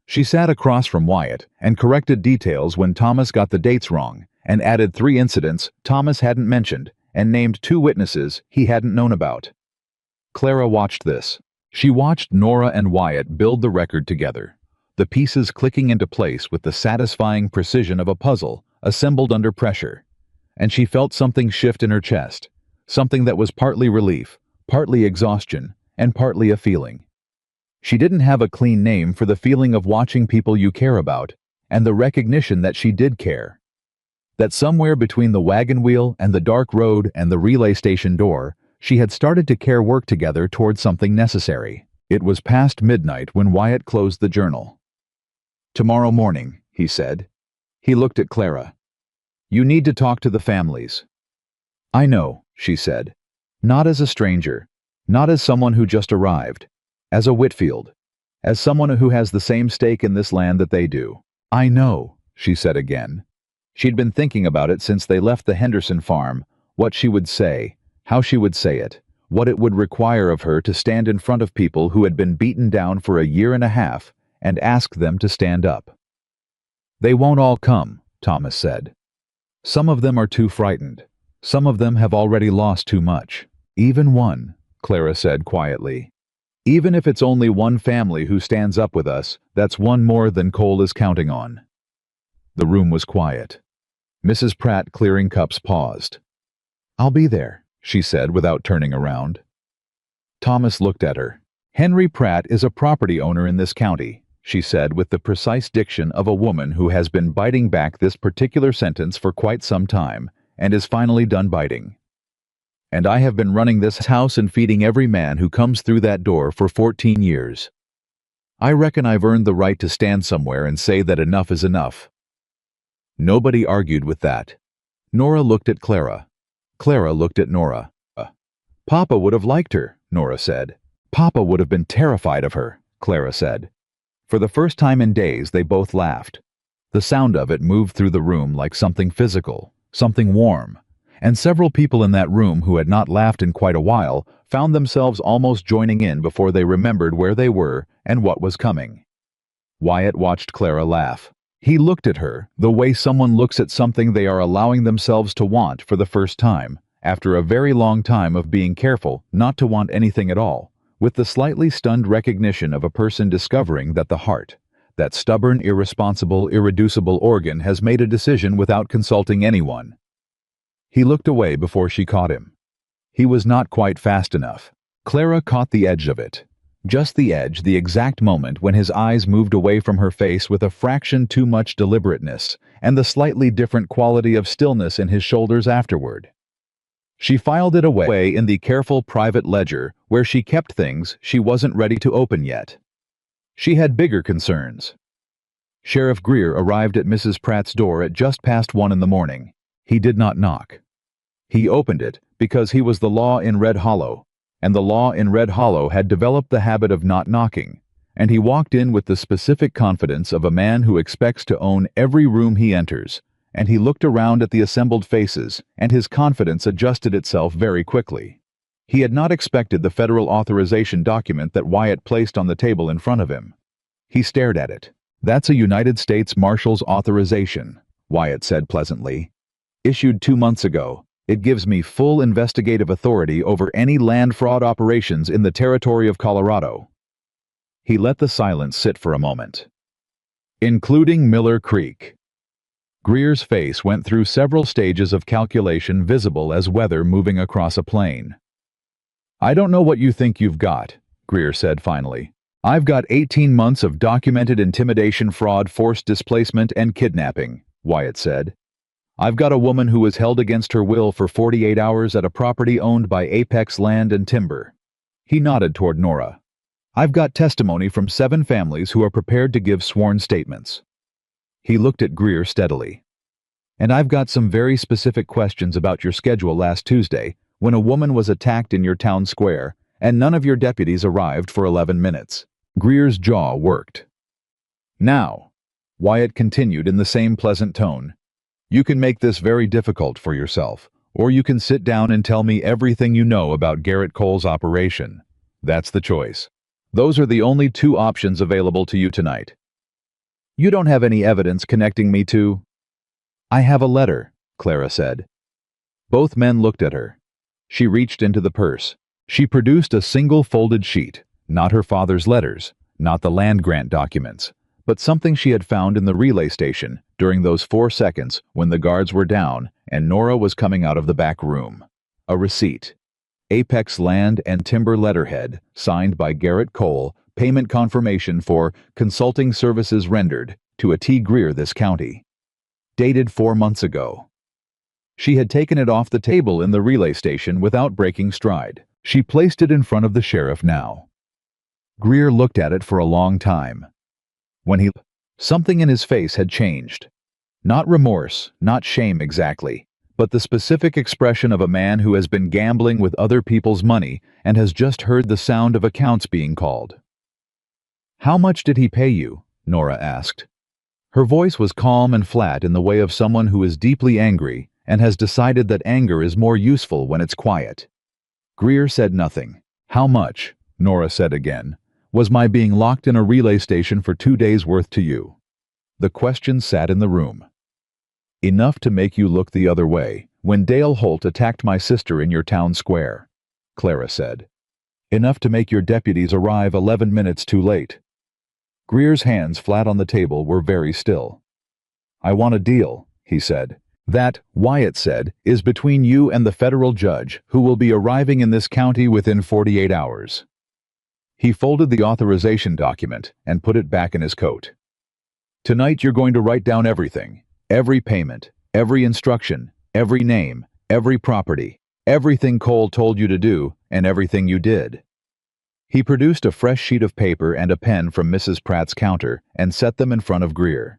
She sat across from Wyatt and corrected details when Thomas got the dates wrong, and added 3 incidents Thomas hadn't mentioned, and named 2 witnesses he hadn't known about. Clara watched this. She watched Nora and Wyatt build the record together, the pieces clicking into place with the satisfying precision of a puzzle assembled under pressure. And she felt something shift in her chest, something that was partly relief, partly exhaustion, and partly a feeling. She didn't have a clean name for the feeling of watching people you care about, and the recognition that she did care. That somewhere between the wagon wheel and the dark road and the relay station door, she had started to care, work together toward something necessary. It was past midnight when Wyatt closed the journal. "Tomorrow morning," he said. He looked at Clara. "You need to talk to the families." "I know," she said. "Not as a stranger, not as someone who just arrived, As a Whitfield. As someone who has the same stake in this land that they do. I know, she said again. She'd been thinking about it since they left the Henderson farm, what she would say, how she would say it, what it would require of her to stand in front of people who had been beaten down for a year and a half and ask them to stand up. They won't all come, Thomas said. Some of them are too frightened. Some of them have already lost too much. Even one, Clara said quietly. Even if it's only one family who stands up with us, that's one more than Cole is counting on. The room was quiet. Mrs. Pratt, clearing cups, paused. I'll be there, she said without turning around. Thomas looked at her. Henry Pratt is a property owner in this county, she said with the precise diction of a woman who has been biting back this particular sentence for quite some time and is finally done biting. And I have been running this house and feeding every man who comes through that door for 14 years. I reckon I've earned the right to stand somewhere and say that enough is enough. Nobody argued with that. Nora looked at Clara. Clara looked at Nora. Papa would have liked her, Nora said. Papa would have been terrified of her, Clara said. For the first time in days, they both laughed. The sound of it moved through the room like something physical, something warm, and several people in that room who had not laughed in quite a while found themselves almost joining in before they remembered where they were and what was coming. Wyatt watched Clara laugh. He looked at her the way someone looks at something they are allowing themselves to want for the first time, after a very long time of being careful not to want anything at all, with the slightly stunned recognition of a person discovering that the heart, that stubborn, irresponsible, irreducible organ, has made a decision without consulting anyone. He looked away before she caught him. He was not quite fast enough. Clara caught the edge of it. Just the edge, the exact moment when his eyes moved away from her face with a fraction too much deliberateness, and the slightly different quality of stillness in his shoulders afterward. She filed it away in the careful private ledger where she kept things she wasn't ready to open yet. She had bigger concerns. Sheriff Greer arrived at Mrs. Pratt's door at just past 1 in the morning. He did not knock. He opened it because he was the law in Red Hollow, and the law in Red Hollow had developed the habit of not knocking, and he walked in with the specific confidence of a man who expects to own every room he enters, and he looked around at the assembled faces, and his confidence adjusted itself very quickly. He had not expected the federal authorization document that Wyatt placed on the table in front of him. He stared at it. That's a United States Marshal's authorization, Wyatt said pleasantly. Issued 2 months ago. It gives me full investigative authority over any land fraud operations in the territory of Colorado. He let the silence sit for a moment. Including Miller Creek. Greer's face went through several stages of calculation visible as weather moving across a plain. I don't know what you think you've got, Greer said finally. I've got 18 months of documented intimidation, fraud, forced displacement, and kidnapping, Wyatt said. I've got a woman who was held against her will for 48 hours at a property owned by Apex Land and Timber. He nodded toward Nora. I've got testimony from 7 families who are prepared to give sworn statements. He looked at Greer steadily. And I've got some very specific questions about your schedule last Tuesday when a woman was attacked in your town square and none of your deputies arrived for 11 minutes. Greer's jaw worked. Now, Wyatt continued in the same pleasant tone, you can make this very difficult for yourself, or you can sit down and tell me everything you know about Garrett Cole's operation. That's the choice. Those are the only 2 options available to you tonight. You don't have any evidence connecting me to... I have a letter, Clara said. Both men looked at her. She reached into the purse. She produced a single folded sheet, not her father's letters, not the land grant documents, but something she had found in the relay station during those 4 seconds when the guards were down and Nora was coming out of the back room. A receipt. Apex Land and Timber letterhead, signed by Garrett Cole, payment confirmation for consulting services rendered to a T. Greer, this county. Dated 4 months ago. She had taken it off the table in the relay station without breaking stride. She placed it in front of the sheriff now. Greer looked at it for a long time. Something in his face had changed. Not remorse, not shame exactly, but the specific expression of a man who has been gambling with other people's money and has just heard the sound of accounts being called. "How much did he pay you?" Nora asked. Her voice was calm and flat in the way of someone who is deeply angry and has decided that anger is more useful when it's quiet. Greer said nothing. "How much," Nora said again, "was my being locked in a relay station for 2 days' worth to you?" The question sat in the room. "Enough to make you look the other way when Dale Holt attacked my sister in your town square," Clara said. "Enough to make your deputies arrive 11 minutes too late." Greer's hands flat on the table were very still. "I want a deal," he said. "That," Wyatt said, "is between you and the federal judge, who will be arriving in this county within 48 hours. He folded the authorization document and put it back in his coat. "Tonight you're going to write down everything. Every payment, every instruction, every name, every property, everything Cole told you to do, and everything you did." He produced a fresh sheet of paper and a pen from Mrs. Pratt's counter and set them in front of Greer.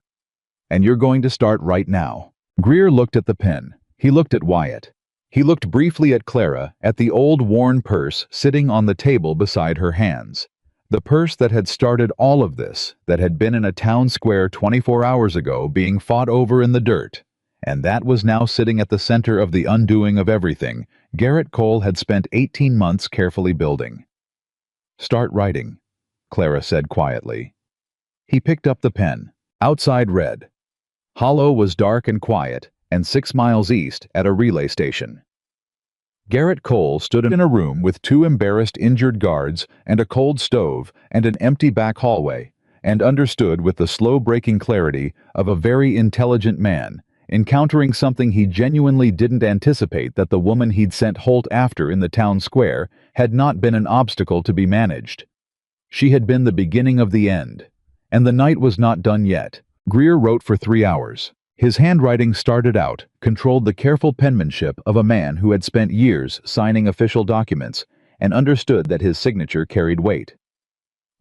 "And you're going to start right now." Greer looked at the pen. He looked at Wyatt. He looked briefly at Clara, at the old worn purse sitting on the table beside her hands. The purse that had started all of this, that had been in a town square 24 hours ago being fought over in the dirt, and that was now sitting at the center of the undoing of everything Garrett Cole had spent 18 months carefully building. "Start writing," Clara said quietly. He picked up the pen. Outside read, "Hollow was dark and quiet, and 6 miles east at a relay station." Garrett Cole stood in a room with 2 embarrassed injured guards and a cold stove and an empty back hallway, and understood with the slow-breaking clarity of a very intelligent man, encountering something he genuinely didn't anticipate, that the woman he'd sent Holt after in the town square had not been an obstacle to be managed. She had been the beginning of the end. And the night was not done yet. Greer wrote for 3 hours. His handwriting started out, controlled the careful penmanship of a man who had spent years signing official documents and understood that his signature carried weight.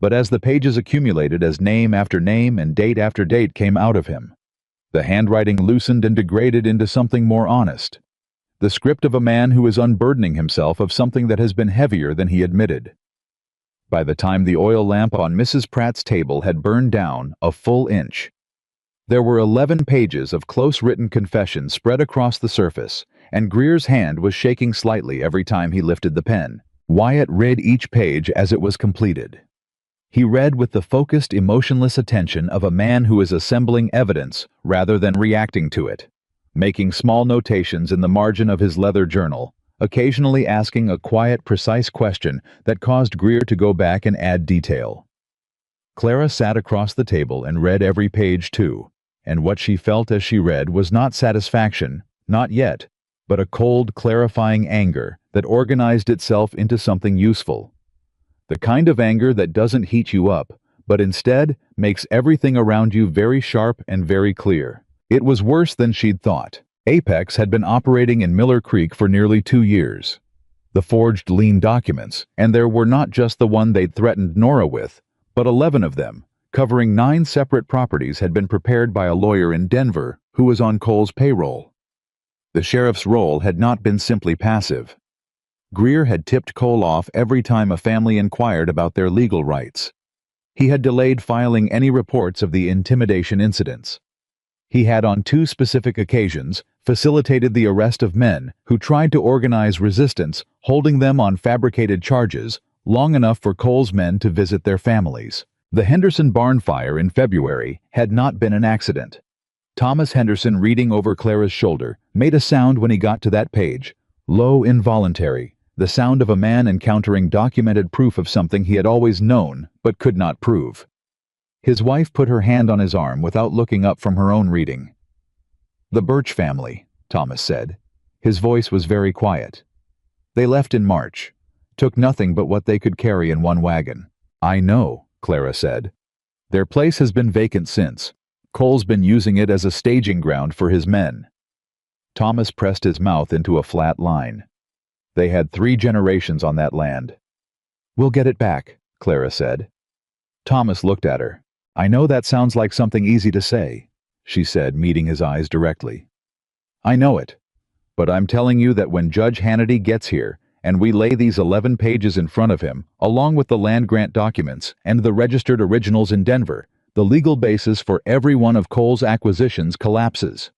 But as the pages accumulated, as name after name and date after date came out of him, the handwriting loosened and degraded into something more honest. The script of a man who is unburdening himself of something that has been heavier than he admitted. By the time the oil lamp on Mrs. Pratt's table had burned down a full inch, there were 11 pages of close-written confession spread across the surface, and Greer's hand was shaking slightly every time he lifted the pen. Wyatt read each page as it was completed. He read with the focused, emotionless attention of a man who is assembling evidence rather than reacting to it, making small notations in the margin of his leather journal, occasionally asking a quiet, precise question that caused Greer to go back and add detail. Clara sat across the table and read every page too, and what she felt as she read was not satisfaction, not yet, but a cold, clarifying anger that organized itself into something useful. The kind of anger that doesn't heat you up, but instead makes everything around you very sharp and very clear. It was worse than she'd thought. Apex had been operating in Miller Creek for nearly 2 years. The forged lien documents, and there were not just the one they'd threatened Nora with, but 11 of them, covering 9 separate properties, had been prepared by a lawyer in Denver who was on Cole's payroll. The sheriff's role had not been simply passive. Greer had tipped Cole off every time a family inquired about their legal rights. He had delayed filing any reports of the intimidation incidents. He had on 2 specific occasions facilitated the arrest of men who tried to organize resistance, holding them on fabricated charges long enough for Cole's men to visit their families. The Henderson barn fire in February had not been an accident. Thomas Henderson, reading over Clara's shoulder, made a sound when he got to that page, low, involuntary, the sound of a man encountering documented proof of something he had always known but could not prove. His wife put her hand on his arm without looking up from her own reading. "The Birch family," Thomas said. His voice was very quiet. "They left in March. Took nothing but what they could carry in one wagon." "I know," Clara said. "Their place has been vacant since. Cole's been using it as a staging ground for his men." Thomas pressed his mouth into a flat line. "They had 3 generations on that land." "We'll get it back," Clara said. Thomas looked at her. "I know that sounds like something easy to say," she said, meeting his eyes directly. "I know it. But I'm telling you that when Judge Hannity gets here, and we lay these 11 pages in front of him, along with the land grant documents and the registered originals in Denver, the legal basis for every one of Cole's acquisitions collapses.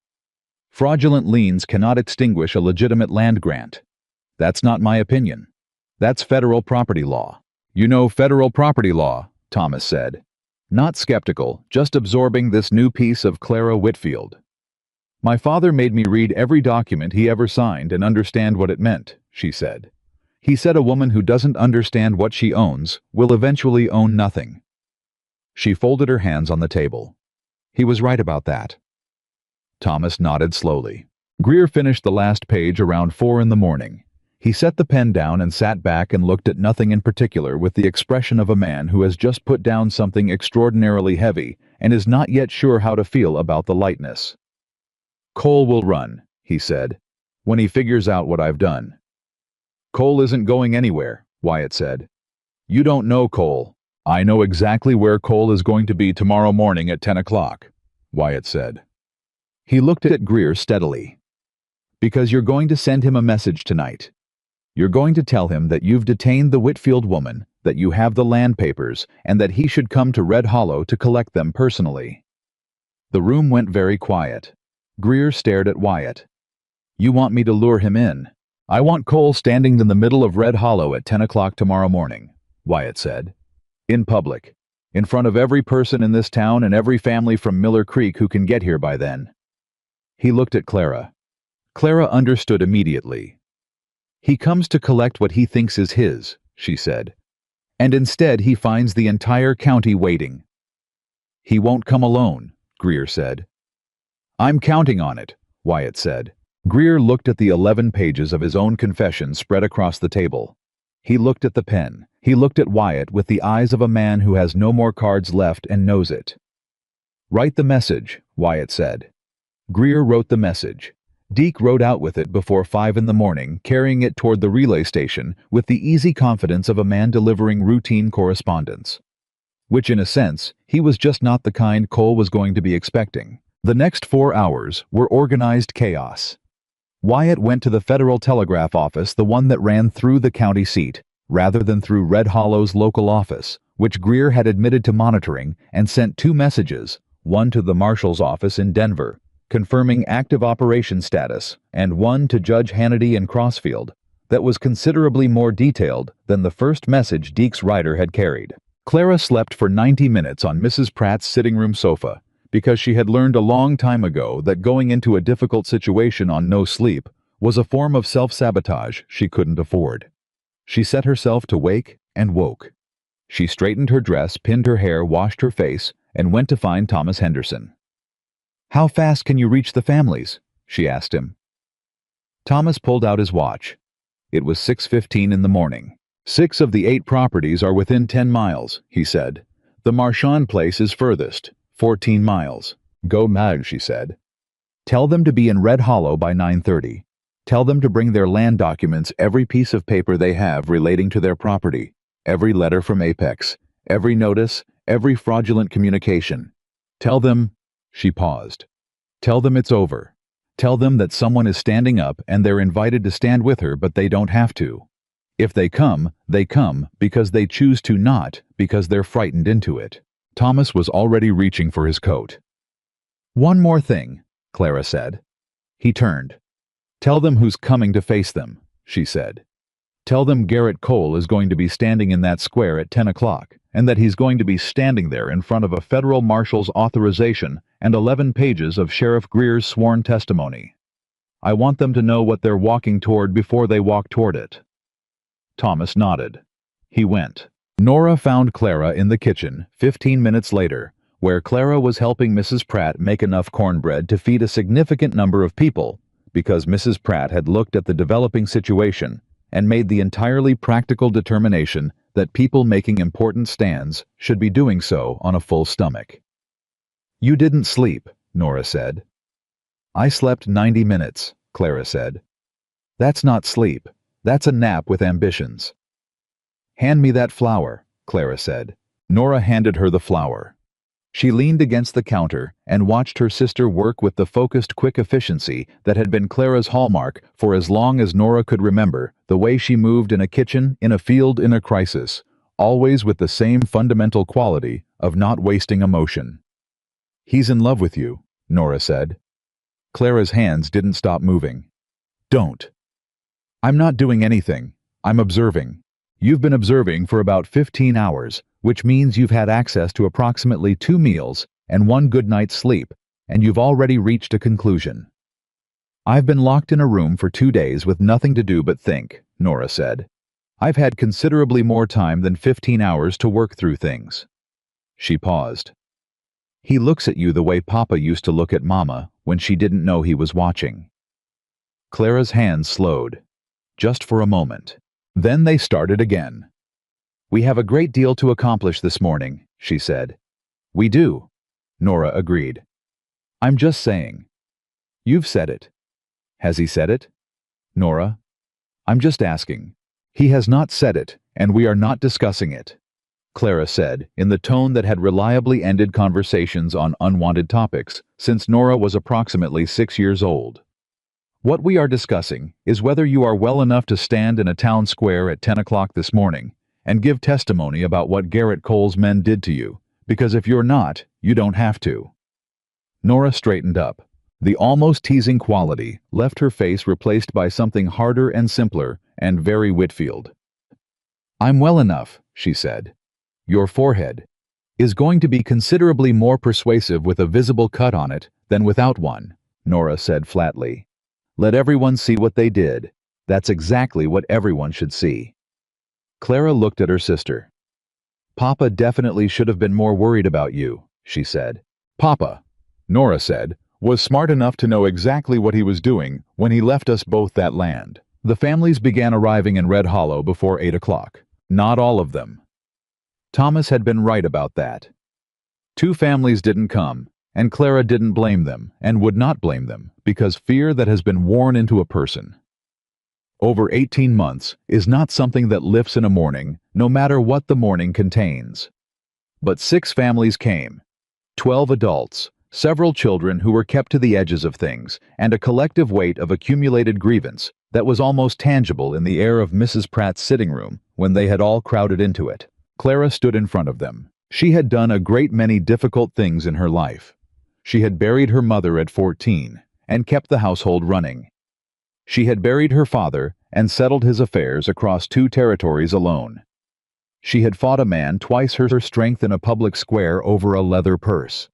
Fraudulent liens cannot extinguish a legitimate land grant. That's not my opinion. That's federal property law. You know federal property law, Thomas said. Not skeptical, just absorbing this new piece of Clara Whitfield. My father made me read every document he ever signed and understand what it meant, she said. He said a woman who doesn't understand what she owns will eventually own nothing. She folded her hands on the table. He was right about that. Thomas nodded slowly. Greer finished the last page around 4 in the morning. He set the pen down and sat back and looked at nothing in particular with the expression of a man who has just put down something extraordinarily heavy and is not yet sure how to feel about the lightness. Cole will run, he said, when he figures out what I've done. Cole isn't going anywhere, Wyatt said. You don't know Cole. I know exactly where Cole is going to be tomorrow morning at 10 o'clock, Wyatt said. He looked at Greer steadily. Because you're going to send him a message tonight. You're going to tell him that you've detained the Whitfield woman, that you have the land papers, and that he should come to Red Hollow to collect them personally. The room went very quiet. Greer stared at Wyatt. You want me to lure him in? I want Cole standing in the middle of Red Hollow at 10 o'clock tomorrow morning, Wyatt said. In public. In front of every person in this town and every family from Miller Creek who can get here by then. He looked at Clara. Clara understood immediately. He comes to collect what he thinks is his, she said. And instead he finds the entire county waiting. He won't come alone, Greer said. I'm counting on it, Wyatt said. Greer looked at the 11 pages of his own confession spread across the table. He looked at the pen. He looked at Wyatt with the eyes of a man who has no more cards left and knows it. Write the message, Wyatt said. Greer wrote the message. Deke rode out with it before 5 in the morning, carrying it toward the relay station with the easy confidence of a man delivering routine correspondence. Which, in a sense, he was just not the kind Cole was going to be expecting. The next 4 hours were organized chaos. Wyatt went to the Federal Telegraph office, the one that ran through the county seat, rather than through Red Hollow's local office, which Greer had admitted to monitoring, and sent 2 messages, one to the marshal's office in Denver, confirming active operation status, and one to Judge Hannity in Crossfield, that was considerably more detailed than the first message Deke's writer had carried. Clara slept for 90 minutes on Mrs. Pratt's sitting room sofa, because she had learned a long time ago that going into a difficult situation on no sleep was a form of self-sabotage she couldn't afford. She set herself to wake and woke. She straightened her dress, pinned her hair, washed her face, and went to find Thomas Henderson. How fast can you reach the families? She asked him. Thomas pulled out his watch. It was 6:15 in the morning. 6 of the 8 properties are within 10 miles, he said. The Marchand place is furthest, 14 miles. Go mad, she said. Tell them to be in Red Hollow by 9:30. Tell them to bring their land documents, every piece of paper they have relating to their property, every letter from Apex, every notice, every fraudulent communication. Tell them... She paused. Tell them it's over. Tell them that someone is standing up and they're invited to stand with her, but they don't have to. If they come because they choose to, not because they're frightened into it. Thomas was already reaching for his coat. One more thing, Clara said. He turned. Tell them who's coming to face them, she said. Tell them Garrett Cole is going to be standing in that square at 10 o'clock, and that he's going to be standing there in front of a federal marshal's authorization and 11 pages of Sheriff Greer's sworn testimony. I want them to know what they're walking toward before they walk toward it. Thomas nodded. He went. Nora found Clara in the kitchen 15 minutes later, where Clara was helping Mrs. Pratt make enough cornbread to feed a significant number of people, because Mrs. Pratt had looked at the developing situation and made the entirely practical determination that people making important stands should be doing so on a full stomach. You didn't sleep, Nora said. I slept 90 minutes, Clara said. That's not sleep. That's a nap with ambitions. Hand me that flour, Clara said. Nora handed her the flour. She leaned against the counter and watched her sister work with the focused, quick efficiency that had been Clara's hallmark for as long as Nora could remember, the way she moved in a kitchen, in a field, in a crisis, always with the same fundamental quality of not wasting emotion. "He's in love with you," Nora said. Clara's hands didn't stop moving. "Don't." "I'm not doing anything. I'm observing." "You've been observing for about 15 hours, which means you've had access to approximately 2 meals and 1 good night's sleep, and you've already reached a conclusion." "I've been locked in a room for 2 days with nothing to do but think," Nora said. "I've had considerably more time than 15 hours to work through things." She paused. "He looks at you the way Papa used to look at Mama when she didn't know he was watching." Clara's hands slowed, just for a moment. Then they started again. "We have a great deal to accomplish this morning," she said. "We do," Nora agreed. "I'm just saying." "You've said it." "Has he said it?" "Nora, I'm just asking." "He has not said it, and we are not discussing it," Clara said, in the tone that had reliably ended conversations on unwanted topics since Nora was approximately 6 years old. "What we are discussing is whether you are well enough to stand in a town square at 10 o'clock this morning and give testimony about what Garrett Cole's men did to you, because if you're not, you don't have to." Nora straightened up. The almost teasing quality left her face replaced by something harder and simpler and very Whitfield. "I'm well enough," she said. "Your forehead is going to be considerably more persuasive with a visible cut on it than without one," Nora said flatly. "Let everyone see what they did. That's exactly what everyone should see." Clara looked at her sister. "Papa definitely should have been more worried about you," she said. "Papa," Nora said, "was smart enough to know exactly what he was doing when he left us both that land." The families began arriving in Red Hollow before 8 o'clock. Not all of them. Thomas had been right about that. 2 families didn't come, and Clara didn't blame them, and would not blame them, because fear that has been worn into a person over 18 months is not something that lifts in a morning, no matter what the morning contains. But 6 families came, 12 adults, several children who were kept to the edges of things, and a collective weight of accumulated grievance that was almost tangible in the air of Mrs. Pratt's sitting room when they had all crowded into it. Clara stood in front of them. She had done a great many difficult things in her life. She had buried her mother at 14 and kept the household running. She had buried her father and settled his affairs across 2 territories alone. She had fought a man twice her strength in a public square over a leather purse.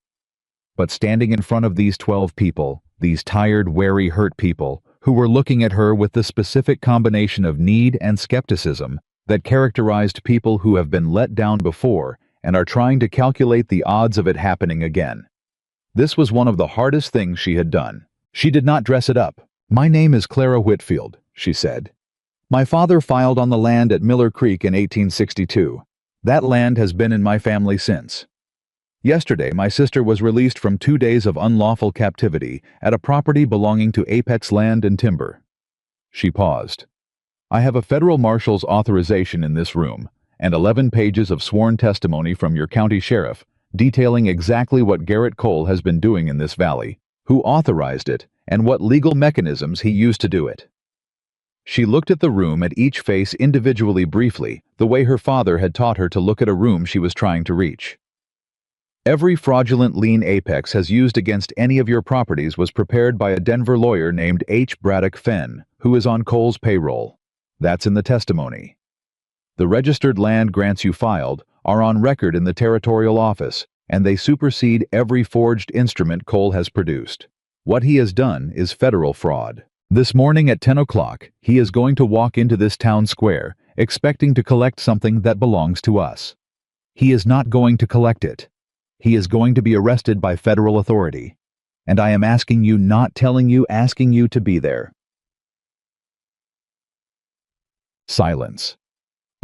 But standing in front of these 12 people, these tired, wary, hurt people, who were looking at her with the specific combination of need and skepticism that characterized people who have been let down before and are trying to calculate the odds of it happening again. This was one of the hardest things she had done. She did not dress it up. "My name is Clara Whitfield," she said. "My father filed on the land at Miller Creek in 1862. That land has been in my family since. Yesterday, my sister was released from 2 days of unlawful captivity at a property belonging to Apex Land and Timber." She paused. "I have a federal marshal's authorization in this room, and 11 pages of sworn testimony from your county sheriff detailing exactly what Garrett Cole has been doing in this valley, who authorized it, and what legal mechanisms he used to do it." She looked at the room at each face individually briefly, the way her father had taught her to look at a room she was trying to reach. "Every fraudulent lien Apex has used against any of your properties was prepared by a Denver lawyer named H. Braddock Fenn, who is on Cole's payroll. That's in the testimony. The registered land grants you filed are on record in the territorial office, and they supersede every forged instrument Cole has produced. What he has done is federal fraud. This morning at 10 o'clock, he is going to walk into this town square, expecting to collect something that belongs to us. He is not going to collect it. He is going to be arrested by federal authority. And I am asking you, not telling you, asking you to be there." Silence.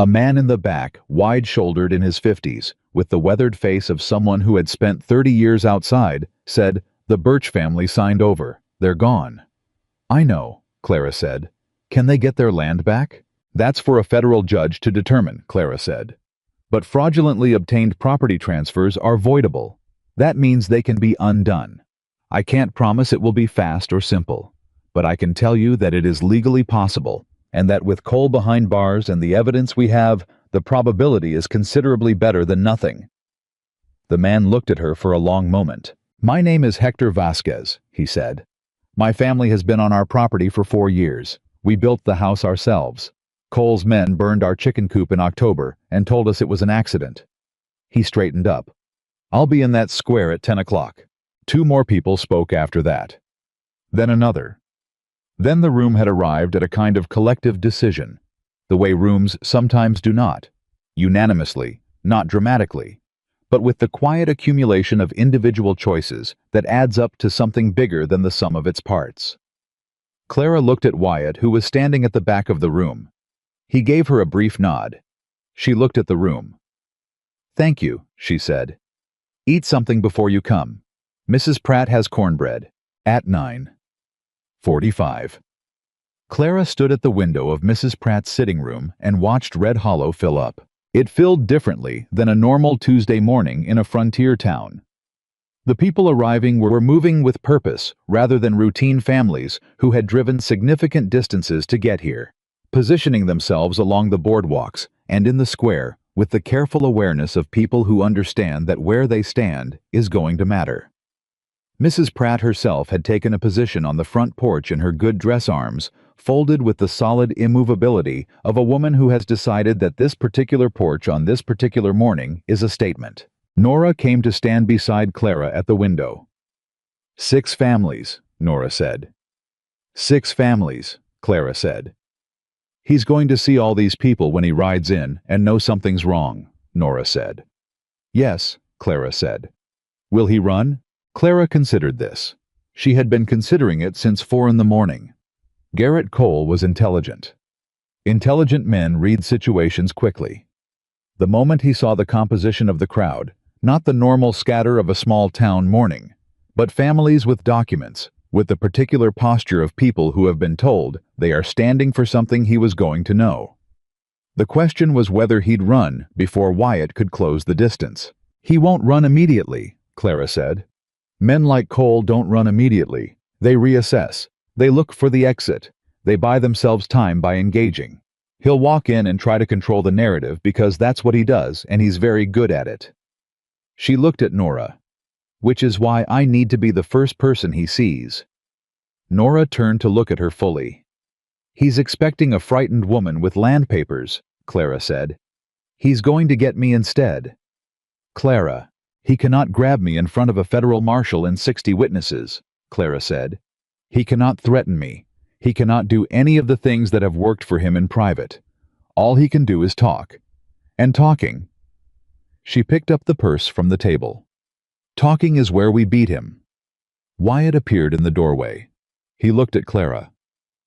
A man in the back, wide-shouldered in his 50s, with the weathered face of someone who had spent 30 years outside, said, "The Birch family signed over. They're gone." "I know," Clara said. "Can they get their land back?" "That's for a federal judge to determine," Clara said. "But fraudulently obtained property transfers are voidable. That means they can be undone. I can't promise it will be fast or simple, but I can tell you that it is legally possible, and that with Cole behind bars and the evidence we have, the probability is considerably better than nothing. The man looked at her for a long moment. My name is Hector Vasquez, he said. My family has been on our property for 4 years. We built the house ourselves. Cole's men burned our chicken coop in October and told us it was an accident. He straightened up. I'll be in that square at 10 o'clock. 2 more people spoke after that. Then another. Then the room had arrived at a kind of collective decision, the way rooms sometimes do not, unanimously, not dramatically, but with the quiet accumulation of individual choices that adds up to something bigger than the sum of its parts. Clara looked at Wyatt, who was standing at the back of the room. He gave her a brief nod. She looked at the room. Thank you, she said. Eat something before you come. Mrs. Pratt has cornbread. At 9:45. Clara stood at the window of Mrs. Pratt's sitting room and watched Red Hollow fill up. It filled differently than a normal Tuesday morning in a frontier town. The people arriving were moving with purpose rather than routine families who had driven significant distances to get here, positioning themselves along the boardwalks and in the square with the careful awareness of people who understand that where they stand is going to matter. Mrs. Pratt herself had taken a position on the front porch in her good dress arms, folded with the solid immovability of a woman who has decided that this particular porch on this particular morning is a statement. Nora came to stand beside Clara at the window. 6 families, Nora said. 6 families, Clara said. He's going to see all these people when he rides in and know something's wrong, Nora said. Yes, Clara said. Will he run? Clara considered this. She had been considering it since 4 in the morning. Garrett Cole was intelligent. Intelligent men read situations quickly. The moment he saw the composition of the crowd, not the normal scatter of a small town morning, but families with documents, with the particular posture of people who have been told they are standing for something he was going to know. The question was whether he'd run before Wyatt could close the distance. He won't run immediately, Clara said. Men like Cole don't run immediately. They reassess. They look for the exit. They buy themselves time by engaging. He'll walk in and try to control the narrative because that's what he does, and he's very good at it. She looked at Nora. Which is why I need to be the first person he sees. Nora turned to look at her fully. He's expecting a frightened woman with land papers, Clara said. He's going to get me instead. Clara, he cannot grab me in front of a federal marshal and 60 witnesses, Clara said. He cannot threaten me. He cannot do any of the things that have worked for him in private. All he can do is talk. And talking. She picked up the purse from the table. Talking is where we beat him. Wyatt appeared in the doorway. He looked at Clara.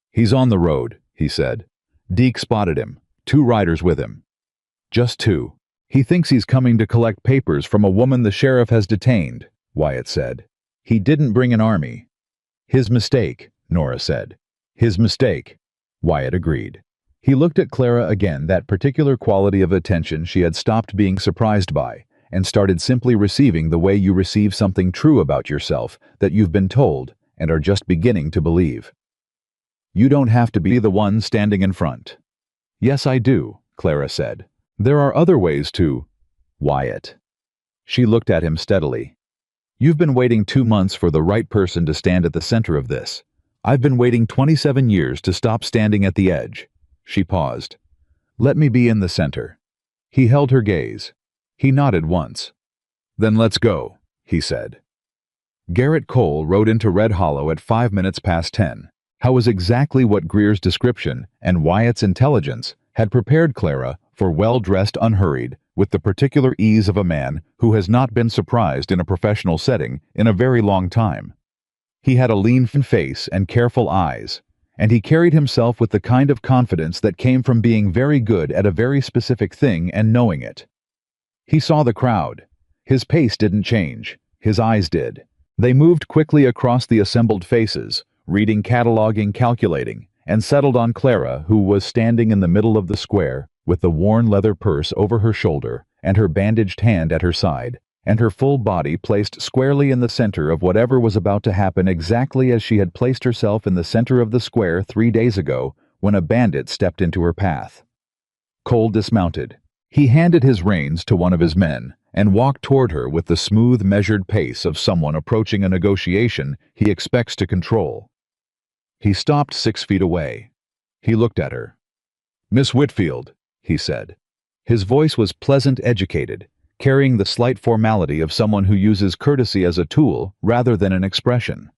He's on the road, he said. Deke spotted him. 2 riders with him. Just 2. He thinks he's coming to collect papers from a woman the sheriff has detained, Wyatt said. He didn't bring an army. His mistake, Nora said. His mistake, Wyatt agreed. He looked at Clara again, that particular quality of attention she had stopped being surprised by, and started simply receiving the way you receive something true about yourself that you've been told and are just beginning to believe. You don't have to be the one standing in front. Yes, I do, Clara said. There are other ways to... Wyatt. She looked at him steadily. You've been waiting 2 months for the right person to stand at the center of this. I've been waiting 27 years to stop standing at the edge. She paused. Let me be in the center. He held her gaze. He nodded once. Then let's go, he said. Garrett Cole rode into Red Hollow at 5 minutes past 10. How was exactly what Greer's description and Wyatt's intelligence had prepared Clara for well-dressed unhurried, with the particular ease of a man who has not been surprised in a professional setting in a very long time. He had a lean face and careful eyes, and he carried himself with the kind of confidence that came from being very good at a very specific thing and knowing it. He saw the crowd. His pace didn't change. His eyes did. They moved quickly across the assembled faces, reading, cataloging, calculating, and settled on Clara, who was standing in the middle of the square with the worn leather purse over her shoulder and her bandaged hand at her side, and her full body placed squarely in the center of whatever was about to happen, exactly as she had placed herself in the center of the square 3 days ago when a bandit stepped into her path. Cole dismounted. He handed his reins to one of his men and walked toward her with the smooth, measured pace of someone approaching a negotiation he expects to control. He stopped 6 feet away. He looked at her. "Miss Whitfield," he said. His voice was pleasant, educated, carrying the slight formality of someone who uses courtesy as a tool rather than an expression.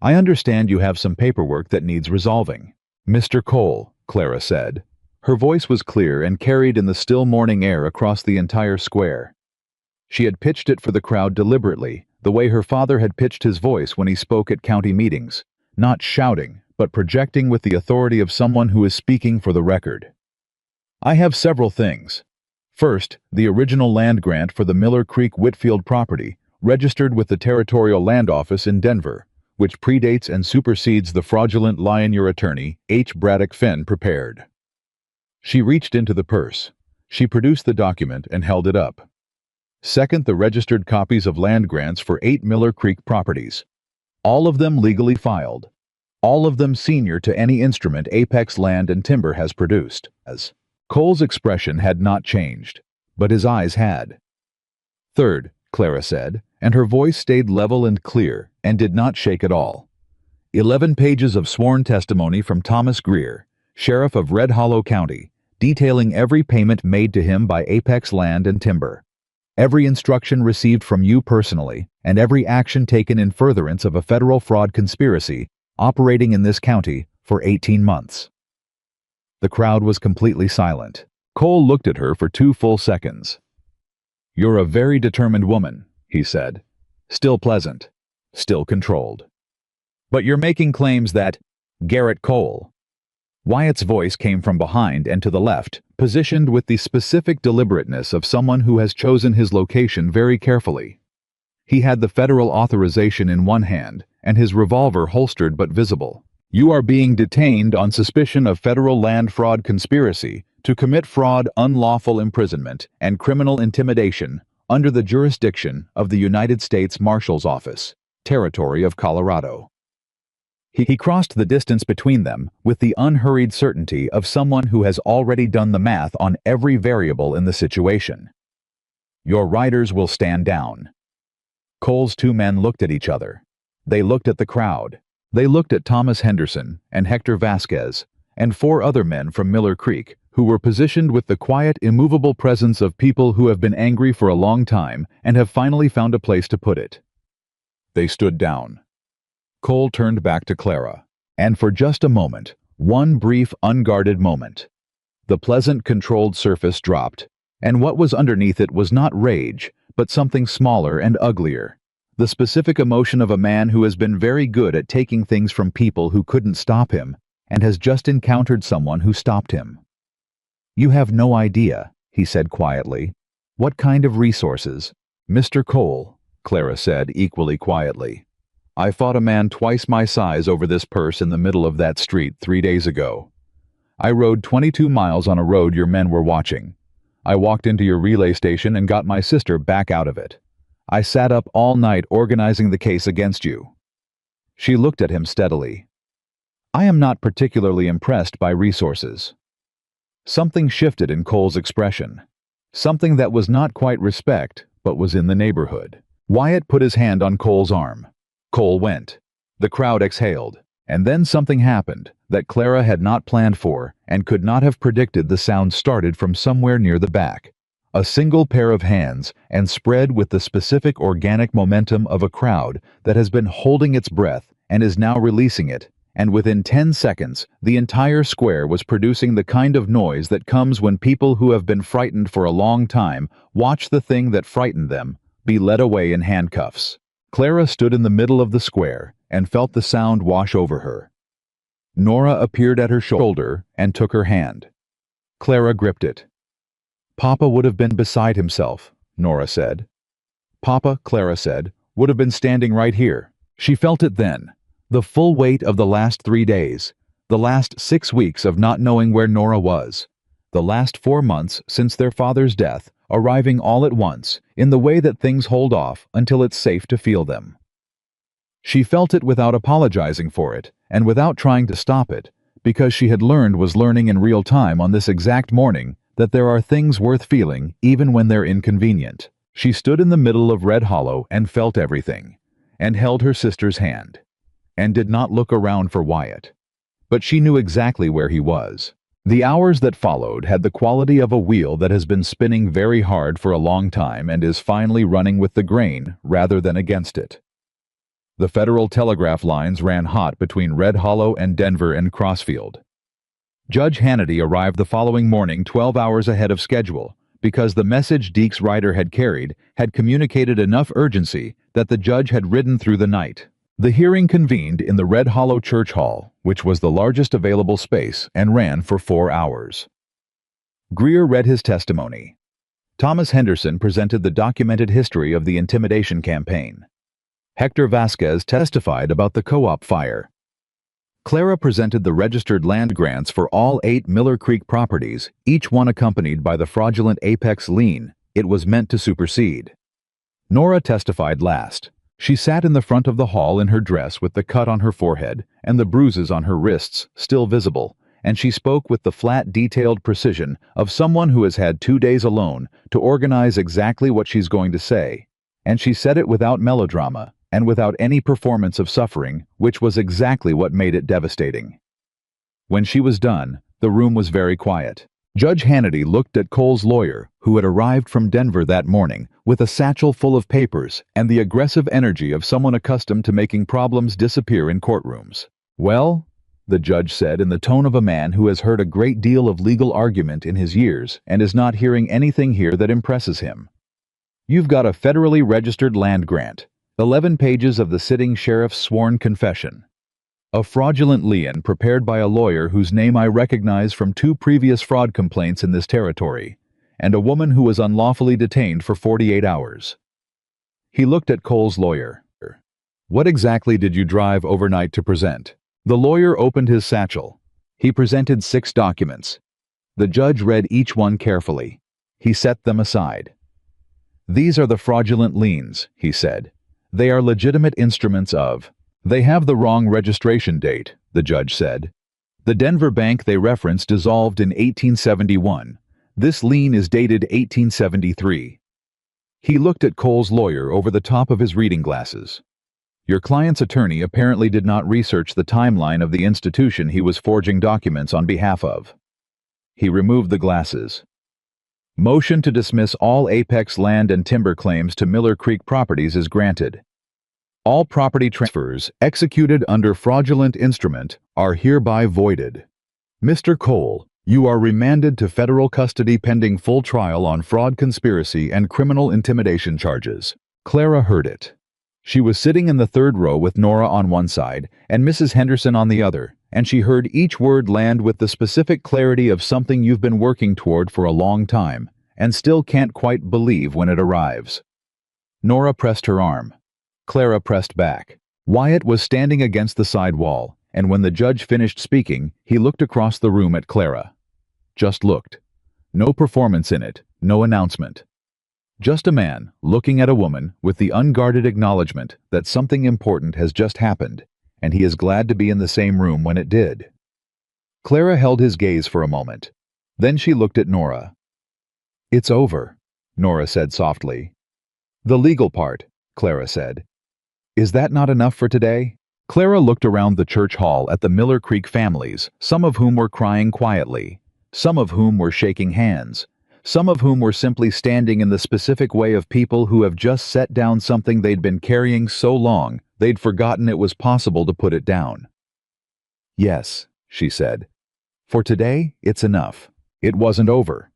"I understand you have some paperwork that needs resolving." "Mr. Cole," Clara said. Her voice was clear and carried in the still morning air across the entire square. She had pitched it for the crowd deliberately, the way her father had pitched his voice when he spoke at county meetings, not shouting, but projecting with the authority of someone who is speaking for the record. "I have several things. First, the original land grant for the Miller Creek Whitfield property, registered with the Territorial Land Office in Denver, which predates and supersedes the fraudulent lie your attorney, H. Braddock Finn, prepared." She reached into the purse. She produced the document and held it up. Second, the registered copies of land grants for 8 Miller Creek properties. All of them legally filed. All of them senior to any instrument Apex Land and Timber has produced. As Cole's expression had not changed, but his eyes had. Third, Clara said, and her voice stayed level and clear and did not shake at all. 11 pages of sworn testimony from Thomas Greer, Sheriff of Red Hollow County, detailing every payment made to him by Apex Land and Timber, every instruction received from you personally, and every action taken in furtherance of a federal fraud conspiracy operating in this county for 18 months. The crowd was completely silent. Cole looked at her for 2 full seconds. "You're a very determined woman," he said. "Still pleasant. Still controlled. But you're making claims that Garrett Cole." Wyatt's voice came from behind and to the left, positioned with the specific deliberateness of someone who has chosen his location very carefully. He had the federal authorization in one hand and his revolver holstered but visible. "You are being detained on suspicion of federal land fraud conspiracy to commit fraud, unlawful imprisonment, and criminal intimidation under the jurisdiction of the United States Marshal's Office, Territory of Colorado." He crossed the distance between them with the unhurried certainty of someone who has already done the math on every variable in the situation. "Your riders will stand down." Cole's 2 men looked at each other. They looked at the crowd. They looked at Thomas Henderson and Hector Vasquez and 4 other men from Miller Creek who were positioned with the quiet, immovable presence of people who have been angry for a long time and have finally found a place to put it. They stood down. Cole turned back to Clara, and for just a moment, one brief, unguarded moment, the pleasant, controlled surface dropped, and what was underneath it was not rage, but something smaller and uglier, the specific emotion of a man who has been very good at taking things from people who couldn't stop him, and has just encountered someone who stopped him. "You have no idea," he said quietly. "What kind of resources?" "Mr. Cole," Clara said equally quietly. "I fought a man twice my size over this purse in the middle of that street 3 days ago. I rode 22 miles on a road your men were watching. I walked into your relay station and got my sister back out of it. I sat up all night organizing the case against you." She looked at him steadily. "I am not particularly impressed by resources." Something shifted in Cole's expression. Something that was not quite respect, but was in the neighborhood. Wyatt put his hand on Cole's arm. Cole went. The crowd exhaled, and then something happened that Clara had not planned for and could not have predicted. The sound started from somewhere near the back. A single pair of hands, and spread with the specific organic momentum of a crowd that has been holding its breath and is now releasing it, and within 10 seconds, the entire square was producing the kind of noise that comes when people who have been frightened for a long time watch the thing that frightened them be led away in handcuffs. Clara stood in the middle of the square and felt the sound wash over her. Nora appeared at her shoulder and took her hand. Clara gripped it. "Papa would have been beside himself," Nora said. "Papa," Clara said, "would have been standing right here." She felt it then, the full weight of the last 3 days, the last 6 weeks of not knowing where Nora was, the last 4 months since their father's death, arriving all at once, in the way that things hold off until it's safe to feel them. She felt it without apologizing for it, and without trying to stop it, because she had was learning in real time on this exact morning that there are things worth feeling even when they're inconvenient. She stood in the middle of Red Hollow and felt everything, and held her sister's hand, and did not look around for Wyatt. But she knew exactly where he was. The hours that followed had the quality of a wheel that has been spinning very hard for a long time and is finally running with the grain rather than against it. The Federal telegraph lines ran hot between Red Hollow and Denver and Crossfield. Judge Hannity arrived the following morning 12 hours ahead of schedule because the message Deke's rider had carried had communicated enough urgency that the judge had ridden through the night. The hearing convened in the Red Hollow Church Hall, which was the largest available space, and ran for 4 hours. Greer read his testimony. Thomas Henderson presented the documented history of the intimidation campaign. Hector Vasquez testified about the co-op fire. Clara presented the registered land grants for all 8 Miller Creek properties, each one accompanied by the fraudulent apex lien it was meant to supersede. Nora testified last. She sat in the front of the hall in her dress with the cut on her forehead and the bruises on her wrists still visible, and she spoke with the flat, detailed precision of someone who has had 2 days alone to organize exactly what she's going to say. And she said it without melodrama and without any performance of suffering, which was exactly what made it devastating. When she was done, the room was very quiet. Judge Hannity looked at Cole's lawyer, who had arrived from Denver that morning with a satchel full of papers and the aggressive energy of someone accustomed to making problems disappear in courtrooms. "Well," the judge said in the tone of a man who has heard a great deal of legal argument in his years and is not hearing anything here that impresses him. "You've got a federally registered land grant, 11 pages of the sitting sheriff's sworn confession, a fraudulent lien prepared by a lawyer whose name I recognize from 2 previous fraud complaints in this territory, and a woman who was unlawfully detained for 48 hours. He looked at Cole's lawyer. "What exactly did you drive overnight to present?" The lawyer opened his satchel. He presented 6 documents. The judge read each one carefully. He set them aside. "These are the fraudulent liens," he said. "They are legitimate instruments of—" "They have the wrong registration date," the judge said. "The Denver bank they reference dissolved in 1871. This lien is dated 1873. He looked at Cole's lawyer over the top of his reading glasses. "Your client's attorney apparently did not research the timeline of the institution he was forging documents on behalf of." He removed the glasses. "Motion to dismiss all Apex land and timber claims to Miller Creek Properties is granted. All property transfers executed under fraudulent instrument are hereby voided. Mr. Cole, you are remanded to federal custody pending full trial on fraud, conspiracy, and criminal intimidation charges." Clara heard it. She was sitting in the 3rd row with Nora on one side and Mrs. Henderson on the other, and she heard each word land with the specific clarity of something you've been working toward for a long time and still can't quite believe when it arrives. Nora pressed her arm. Clara pressed back. Wyatt was standing against the side wall, and when the judge finished speaking, he looked across the room at Clara. Just looked. No performance in it, no announcement. Just a man looking at a woman with the unguarded acknowledgement that something important has just happened, and he is glad to be in the same room when it did. Clara held his gaze for a moment. Then she looked at Nora. "It's over," Nora said softly. "The legal part," Clara said. "Is that not enough for today?" Clara looked around the church hall at the Miller Creek families, some of whom were crying quietly, some of whom were shaking hands, some of whom were simply standing in the specific way of people who have just set down something they'd been carrying so long they'd forgotten it was possible to put it down. "Yes," she said. "For today, it's enough. It wasn't over.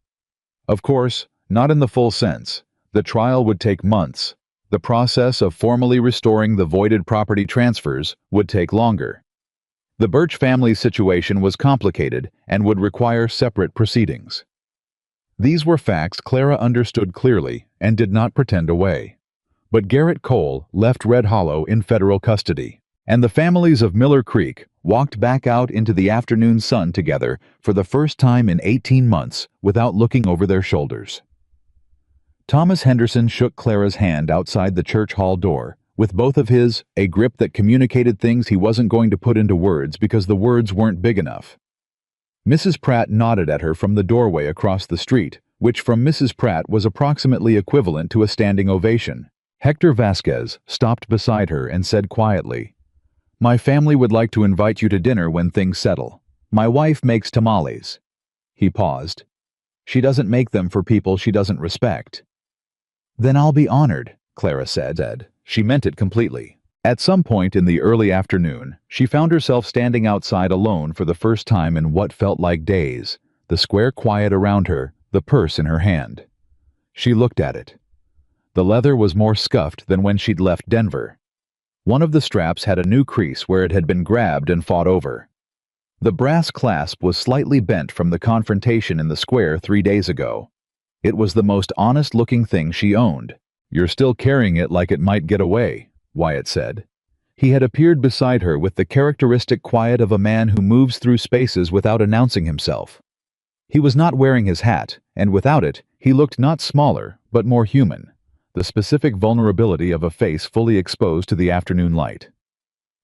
Of course, not in the full sense. The trial would take months. The process of formally restoring the voided property transfers would take longer. The Birch family's situation was complicated and would require separate proceedings." These were facts Clara understood clearly and did not pretend away. But Garrett Cole left Red Hollow in federal custody, and the families of Miller Creek walked back out into the afternoon sun together for the first time in 18 months without looking over their shoulders. Thomas Henderson shook Clara's hand outside the church hall door, with both of his, a grip that communicated things he wasn't going to put into words because the words weren't big enough. Mrs. Pratt nodded at her from the doorway across the street, which from Mrs. Pratt was approximately equivalent to a standing ovation. Hector Vasquez stopped beside her and said quietly, "My family would like to invite you to dinner when things settle. My wife makes tamales." He paused. "She doesn't make them for people she doesn't respect." "Then I'll be honored," Clara said. She meant it completely. At some point in the early afternoon, she found herself standing outside alone for the first time in what felt like days, the square quiet around her, the purse in her hand. She looked at it. The leather was more scuffed than when she'd left Denver. One of the straps had a new crease where it had been grabbed and fought over. The brass clasp was slightly bent from the confrontation in the square 3 days ago. It was the most honest-looking thing she owned. "You're still carrying it like it might get away," Wyatt said. He had appeared beside her with the characteristic quiet of a man who moves through spaces without announcing himself. He was not wearing his hat, and without it, he looked not smaller, but more human, the specific vulnerability of a face fully exposed to the afternoon light.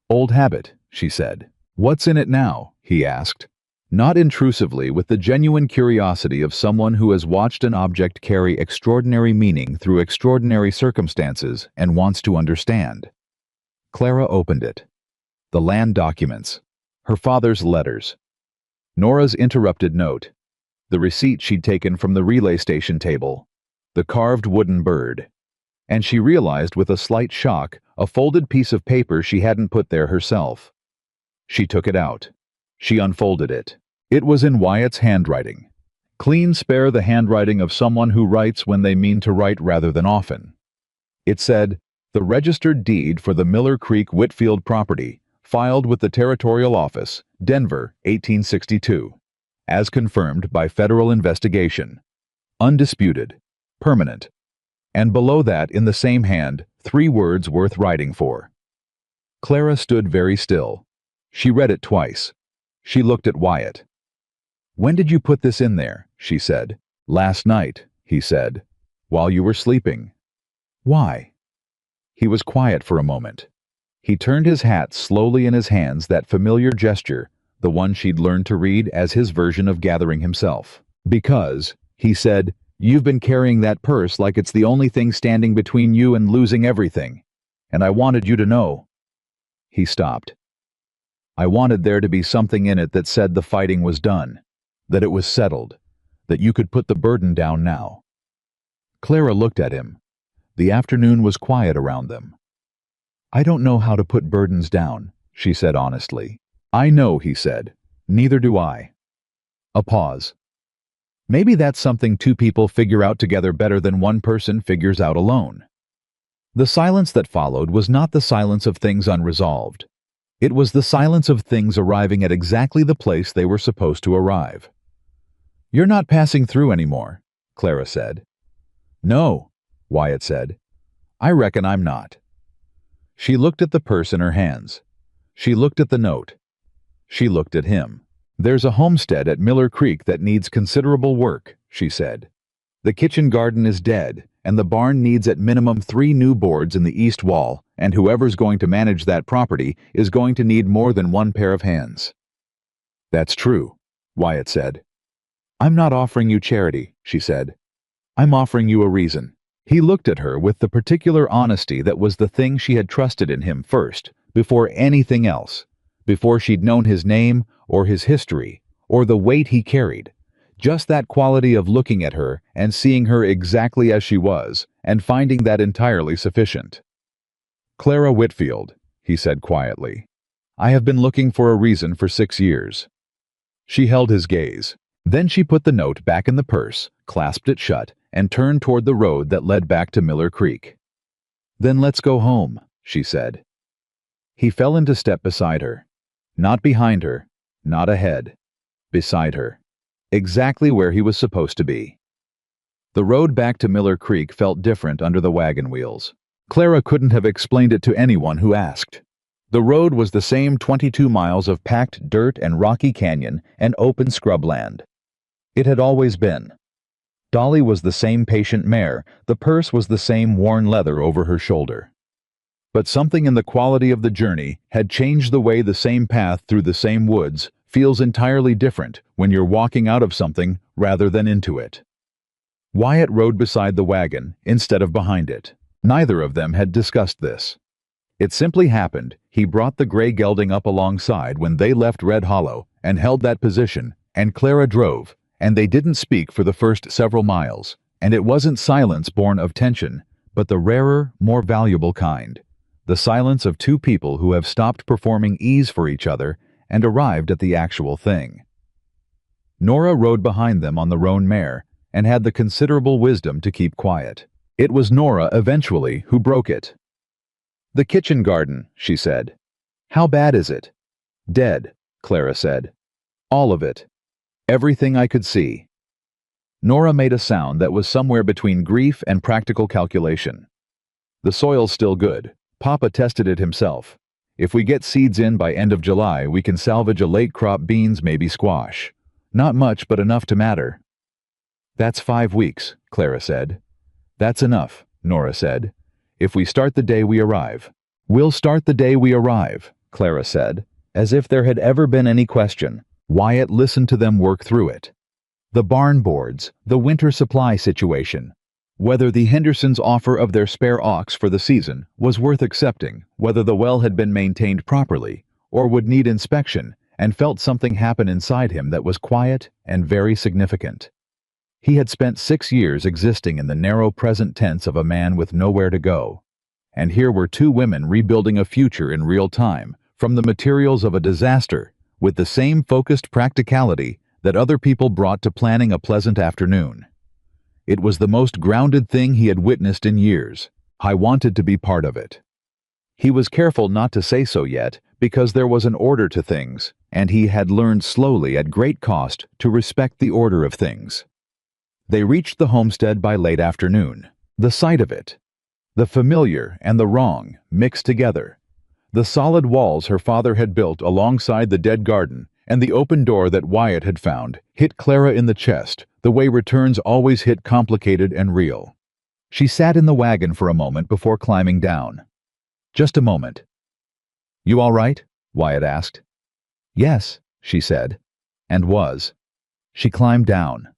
"Old habit," she said. "What's in it now?" he asked, not intrusively, with the genuine curiosity of someone who has watched an object carry extraordinary meaning through extraordinary circumstances and wants to understand. Clara opened it. The land documents. Her father's letters. Nora's interrupted note. The receipt she'd taken from the relay station table. The carved wooden bird. And she realized with a slight shock a folded piece of paper she hadn't put there herself. She took it out. She unfolded it. It was in Wyatt's handwriting. Clean, spare, the handwriting of someone who writes when they mean to write rather than often. It said, "The registered deed for the Miller Creek Whitfield property, filed with the Territorial Office, Denver, 1862. As confirmed by federal investigation. Undisputed. Permanent." And below that, in the same hand, 3 words worth writing for. Clara stood very still. She read it twice. She looked at Wyatt. "When did you put this in there?" she said. "Last night," he said. "While you were sleeping." "Why?" He was quiet for a moment. He turned his hat slowly in his hands, that familiar gesture, the one she'd learned to read as his version of gathering himself. "Because," he said, "you've been carrying that purse like it's the only thing standing between you and losing everything. And I wanted you to know." He stopped. "I wanted there to be something in it that said the fighting was done, that it was settled, that you could put the burden down now." Clara looked at him. The afternoon was quiet around them. "I don't know how to put burdens down," she said honestly. "I know," he said. "Neither do I." A pause. "Maybe that's something 2 people figure out together better than 1 person figures out alone." The silence that followed was not the silence of things unresolved. It was the silence of things arriving at exactly the place they were supposed to arrive. "You're not passing through anymore," Clara said. "No," Wyatt said. "I reckon I'm not." She looked at the purse in her hands. She looked at the note. She looked at him. "There's a homestead at Miller Creek that needs considerable work," she said. "The kitchen garden is dead, and the barn needs at minimum 3 new boards in the east wall, and whoever's going to manage that property is going to need more than 1 pair of hands." "That's true," Wyatt said. "I'm not offering you charity," she said. "I'm offering you a reason." He looked at her with the particular honesty that was the thing she had trusted in him first, before anything else, before she'd known his name, or his history, or the weight he carried. Just that quality of looking at her and seeing her exactly as she was, and finding that entirely sufficient. "Clara Whitfield," he said quietly. "I have been looking for a reason for 6 years." She held his gaze. Then she put the note back in the purse, clasped it shut, and turned toward the road that led back to Miller Creek. "Then let's go home," she said. He fell into step beside her. Not behind her, not ahead. Beside her. Exactly where he was supposed to be. The road back to Miller Creek felt different under the wagon wheels. Clara couldn't have explained it to anyone who asked. The road was the same 22 miles of packed dirt and rocky canyon and open scrubland. It had always been. Dolly was the same patient mare, the purse was the same worn leather over her shoulder. But something in the quality of the journey had changed the way the same path through the same woods feels entirely different when you're walking out of something rather than into it. Wyatt rode beside the wagon instead of behind it. Neither of them had discussed this. It simply happened. He brought the gray gelding up alongside when they left Red Hollow and held that position, and Clara drove, and they didn't speak for the first several miles, and it wasn't silence born of tension, but the rarer, more valuable kind. The silence of two people who have stopped performing ease for each other and arrived at the actual thing. Nora rode behind them on the roan mare and had the considerable wisdom to keep quiet. It was Nora, eventually, who broke it. "The kitchen garden," she said. "How bad is it?" "Dead," Clara said. "All of it. Everything I could see." Nora made a sound that was somewhere between grief and practical calculation. "The soil's still good. Papa tested it himself. If we get seeds in by end of July, we can salvage a late crop beans, maybe squash. Not much, but enough to matter." "That's 5 weeks," Clara said. "That's enough," Nora said. "If we start the day we arrive." "We'll start the day we arrive," Clara said, as if there had ever been any question. Wyatt listened to them work through it. The barn boards, the winter supply situation, whether the Hendersons' offer of their spare ox for the season was worth accepting, whether the well had been maintained properly, or would need inspection, and felt something happen inside him that was quiet and very significant. He had spent 6 years existing in the narrow present tense of a man with nowhere to go. And here were two women rebuilding a future in real time, from the materials of a disaster, with the same focused practicality that other people brought to planning a pleasant afternoon. It was the most grounded thing he had witnessed in years. I wanted to be part of it. He was careful not to say so yet, because there was an order to things, and he had learned slowly at great cost to respect the order of things. They reached the homestead by late afternoon. The sight of it, the familiar and the wrong, mixed together. The solid walls her father had built alongside the dead garden, and the open door that Wyatt had found, hit Clara in the chest, the way returns always hit complicated and real. She sat in the wagon for a moment before climbing down. "Just a moment." "You all right?" Wyatt asked. "Yes," she said, and was. She climbed down.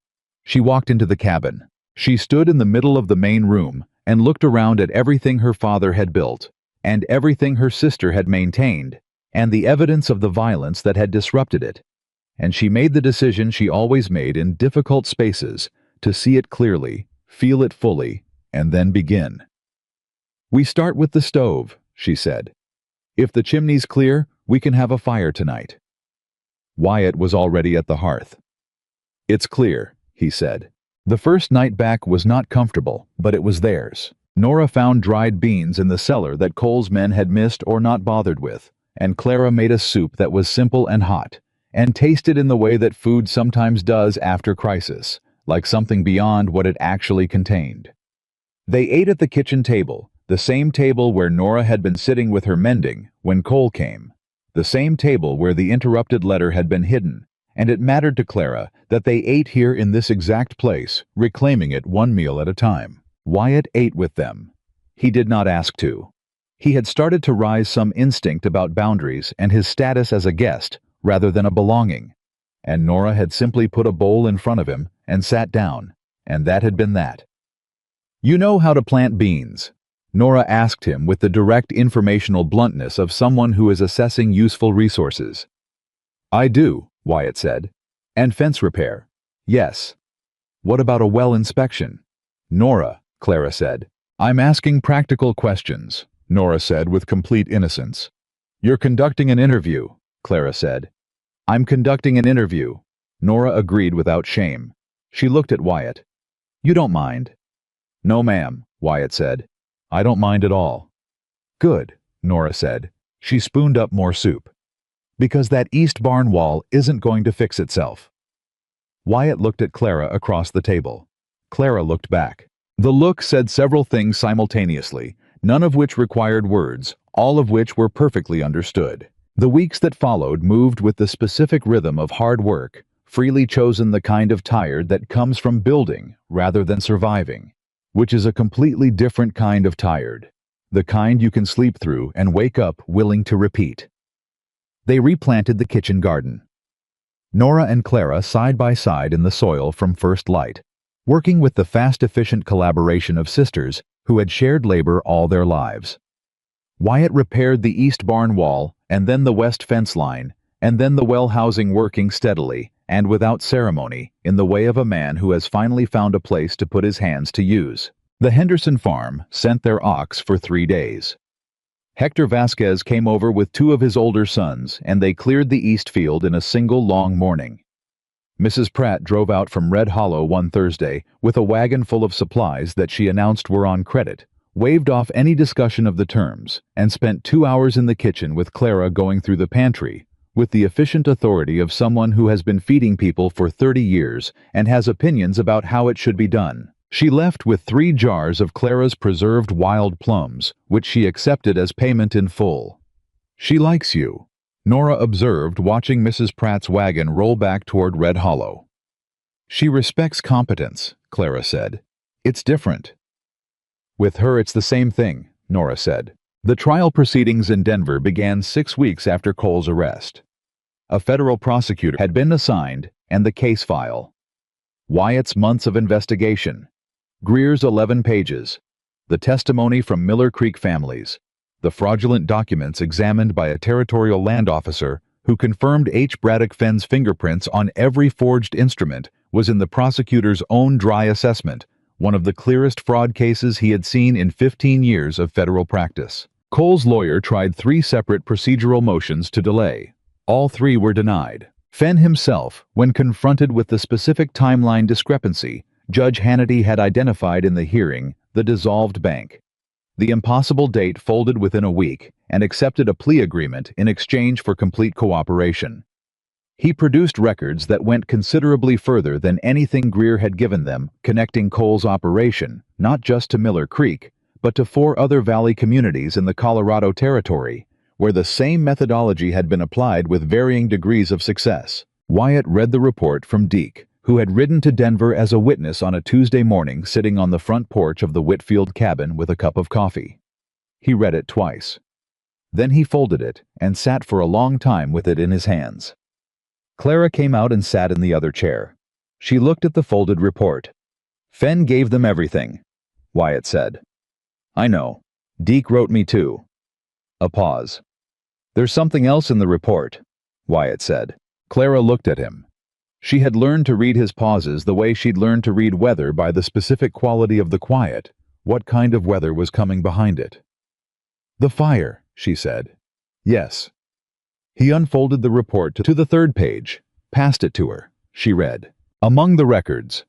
She walked into the cabin. She stood in the middle of the main room and looked around at everything her father had built, and everything her sister had maintained, and the evidence of the violence that had disrupted it. And she made the decision she always made in difficult spaces, to see it clearly, feel it fully, and then begin. "We start with the stove," she said. "If the chimney's clear, we can have a fire tonight." Wyatt was already at the hearth. "It's clear," he said. The first night back was not comfortable, but it was theirs. Nora found dried beans in the cellar that Cole's men had missed or not bothered with, and Clara made a soup that was simple and hot, and tasted in the way that food sometimes does after crisis, like something beyond what it actually contained. They ate at the kitchen table, the same table where Nora had been sitting with her mending when Cole came, the same table where the interrupted letter had been hidden, and it mattered to Clara that they ate here in this exact place, reclaiming it one meal at a time. Wyatt ate with them. He did not ask to. He had started to rise some instinct about boundaries and his status as a guest rather than a belonging, and Nora had simply put a bowl in front of him and sat down, and that had been that. "You know how to plant beans?" Nora asked him with the direct informational bluntness of someone who is assessing useful resources. "I do," Wyatt said. "And fence repair?" "Yes." "What about a well inspection?" "Nora," Clara said. "I'm asking practical questions," Nora said with complete innocence. "You're conducting an interview," Clara said. "I'm conducting an interview," Nora agreed without shame. She looked at Wyatt. "You don't mind?" "No, ma'am," Wyatt said. "I don't mind at all." "Good," Nora said. She spooned up more soup. "Because that east barn wall isn't going to fix itself." Wyatt looked at Clara across the table. Clara looked back. The look said several things simultaneously, none of which required words, all of which were perfectly understood. The weeks that followed moved with the specific rhythm of hard work, freely chosen the kind of tired that comes from building rather than surviving, which is a completely different kind of tired, the kind you can sleep through and wake up willing to repeat. They replanted the kitchen garden. Nora and Clara side by side in the soil from first light, working with the fast, efficient collaboration of sisters who had shared labor all their lives. Wyatt repaired the east barn wall, and then the west fence line, and then the well housing, working steadily and without ceremony in the way of a man who has finally found a place to put his hands to use. The Henderson farm sent their ox for 3 days. Hector Vasquez came over with 2 of his older sons, and they cleared the east field in a single long morning. Mrs. Pratt drove out from Red Hollow one Thursday with a wagon full of supplies that she announced were on credit, waved off any discussion of the terms, and spent 2 hours in the kitchen with Clara going through the pantry, with the efficient authority of someone who has been feeding people for 30 years and has opinions about how it should be done. She left with 3 jars of Clara's preserved wild plums, which she accepted as payment in full. "She likes you," Nora observed, watching Mrs. Pratt's wagon roll back toward Red Hollow. "She respects competence," Clara said. "It's different." "With her it's the same thing," Nora said. The trial proceedings in Denver began 6 weeks after Cole's arrest. A federal prosecutor had been assigned, and the case file. Wyatt's months of investigation. Greer's 11 pages. The testimony from Miller Creek families. The fraudulent documents examined by a territorial land officer who confirmed H. Braddock Fenn's fingerprints on every forged instrument was in the prosecutor's own dry assessment, one of the clearest fraud cases he had seen in 15 years of federal practice. Cole's lawyer tried 3 separate procedural motions to delay. All 3 were denied. Fenn himself, when confronted with the specific timeline discrepancy Judge Hannity had identified in the hearing, the dissolved bank. The impossible date folded within a week and accepted a plea agreement in exchange for complete cooperation. He produced records that went considerably further than anything Greer had given them, connecting Cole's operation, not just to Miller Creek, but to 4 other valley communities in the Colorado Territory, where the same methodology had been applied with varying degrees of success. Wyatt read the report from Deke, who had ridden to Denver as a witness on a Tuesday morning, sitting on the front porch of the Whitfield cabin with a cup of coffee. He read it twice. Then he folded it and sat for a long time with it in his hands. Clara came out and sat in the other chair. She looked at the folded report. "Fenn gave them everything," Wyatt said. "I know. Deke wrote me too." A pause. "There's something else in the report," Wyatt said. Clara looked at him. She had learned to read his pauses the way she'd learned to read weather, by the specific quality of the quiet. What kind of weather was coming behind it? "The fire," she said. "Yes." He unfolded the report to the 3rd page, passed it to her. She read, "Among the records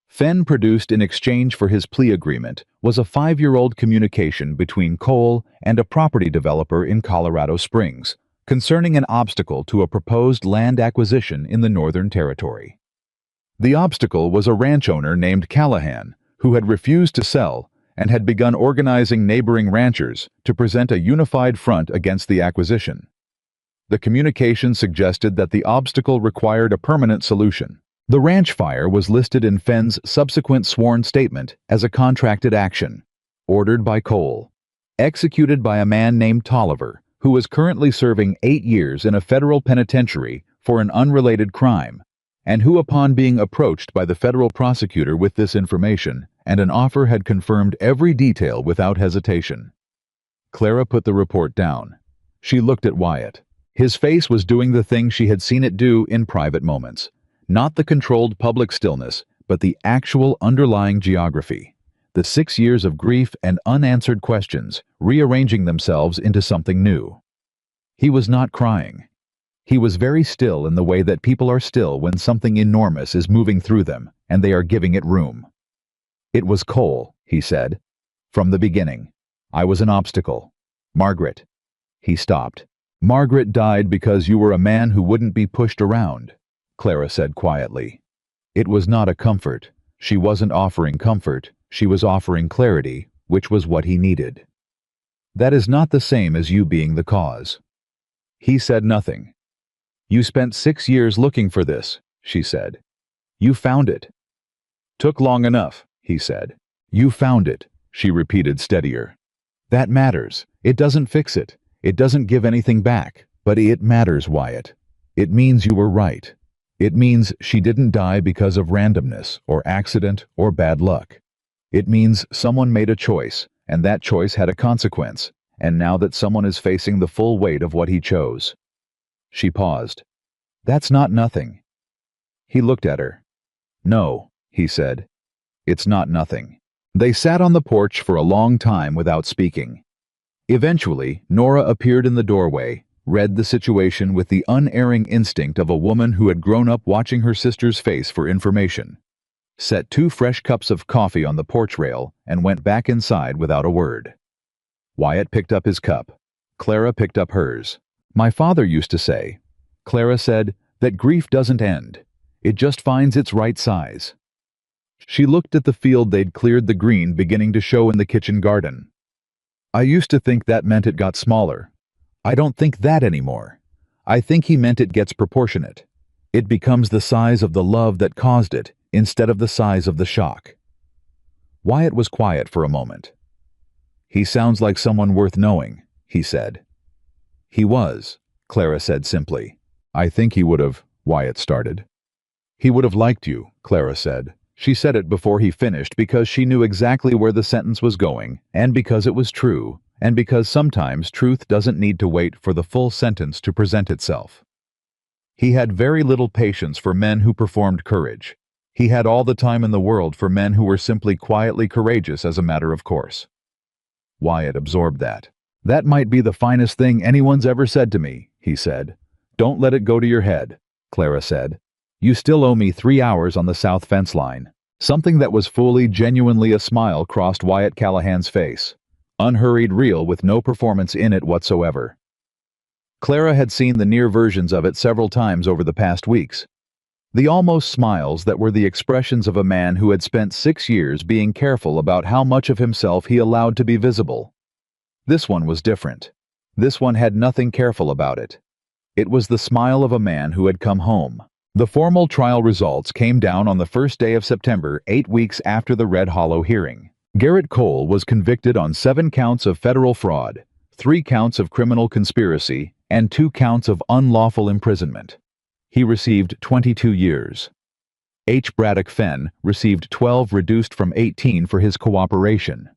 Fenn produced in exchange for his plea agreement was a 5-year-old communication between Cole and a property developer in Colorado Springs concerning an obstacle to a proposed land acquisition in the Northern Territory. The obstacle was a ranch owner named Callahan, who had refused to sell and had begun organizing neighboring ranchers to present a unified front against the acquisition. The communication suggested that the obstacle required a permanent solution. The ranch fire was listed in Fenn's subsequent sworn statement as a contracted action, ordered by Cole, executed by a man named Tolliver, who is currently serving 8 years in a federal penitentiary for an unrelated crime, and who, upon being approached by the federal prosecutor with this information and an offer, had confirmed every detail without hesitation. Clara put the report down. She looked at Wyatt. His face was doing the thing she had seen it do in private moments. Not the controlled public stillness, but the actual underlying geography. The 6 years of grief and unanswered questions rearranging themselves into something new. He was not crying. He was very still in the way that people are still when something enormous is moving through them and they are giving it room. "It was Cole," he said. "From the beginning. I was an obstacle. Margaret." He stopped. "Margaret died because you were a man who wouldn't be pushed around," Clara said quietly. It was not a comfort. She wasn't offering comfort. She was offering clarity, which was what he needed. "That is not the same as you being the cause." He said nothing. "You spent 6 years looking for this," she said. "You found it." "Took long enough," he said. "You found it," she repeated steadier. "That matters. It doesn't fix it. It doesn't give anything back. But it matters, Wyatt. It means you were right. It means she didn't die because of randomness or accident or bad luck. It means someone made a choice, and that choice had a consequence, and now that someone is facing the full weight of what he chose." She paused. "That's not nothing." He looked at her. "No," he said. "It's not nothing." They sat on the porch for a long time without speaking. Eventually, Nora appeared in the doorway, read the situation with the unerring instinct of a woman who had grown up watching her sister's face for information, set 2 fresh cups of coffee on the porch rail, and went back inside without a word. Wyatt picked up his cup. Clara picked up hers. "My father used to say," Clara said, "that grief doesn't end. It just finds its right size." She looked at the field they'd cleared, the green beginning to show in the kitchen garden. "I used to think that meant it got smaller. I don't think that anymore. I think he meant it gets proportionate. It becomes the size of the love that caused it, instead of the size of the shock." Wyatt was quiet for a moment. "He sounds like someone worth knowing," he said. "He was," Clara said simply. "I think he would have," Wyatt started. "He would have liked you," Clara said. She said it before he finished because she knew exactly where the sentence was going, and because it was true, and because sometimes truth doesn't need to wait for the full sentence to present itself. He had very little patience for men who performed courage. He had all the time in the world for men who were simply quietly courageous as a matter of course. Wyatt absorbed that. "That might be the finest thing anyone's ever said to me," he said. "Don't let it go to your head," Clara said. "You still owe me 3 hours on the south fence line." Something that was fully, genuinely a smile crossed Wyatt Callahan's face. Unhurried, real, with no performance in it whatsoever. Clara had seen the near versions of it several times over the past weeks. The almost smiles that were the expressions of a man who had spent 6 years being careful about how much of himself he allowed to be visible. This one was different. This one had nothing careful about it. It was the smile of a man who had come home. The formal trial results came down on the first day of September, 8 weeks after the Red Hollow hearing. Garrett Cole was convicted on 7 counts of federal fraud, 3 counts of criminal conspiracy, and 2 counts of unlawful imprisonment. He received 22 years. H. Braddock Fenn received 12, reduced from 18 for his cooperation.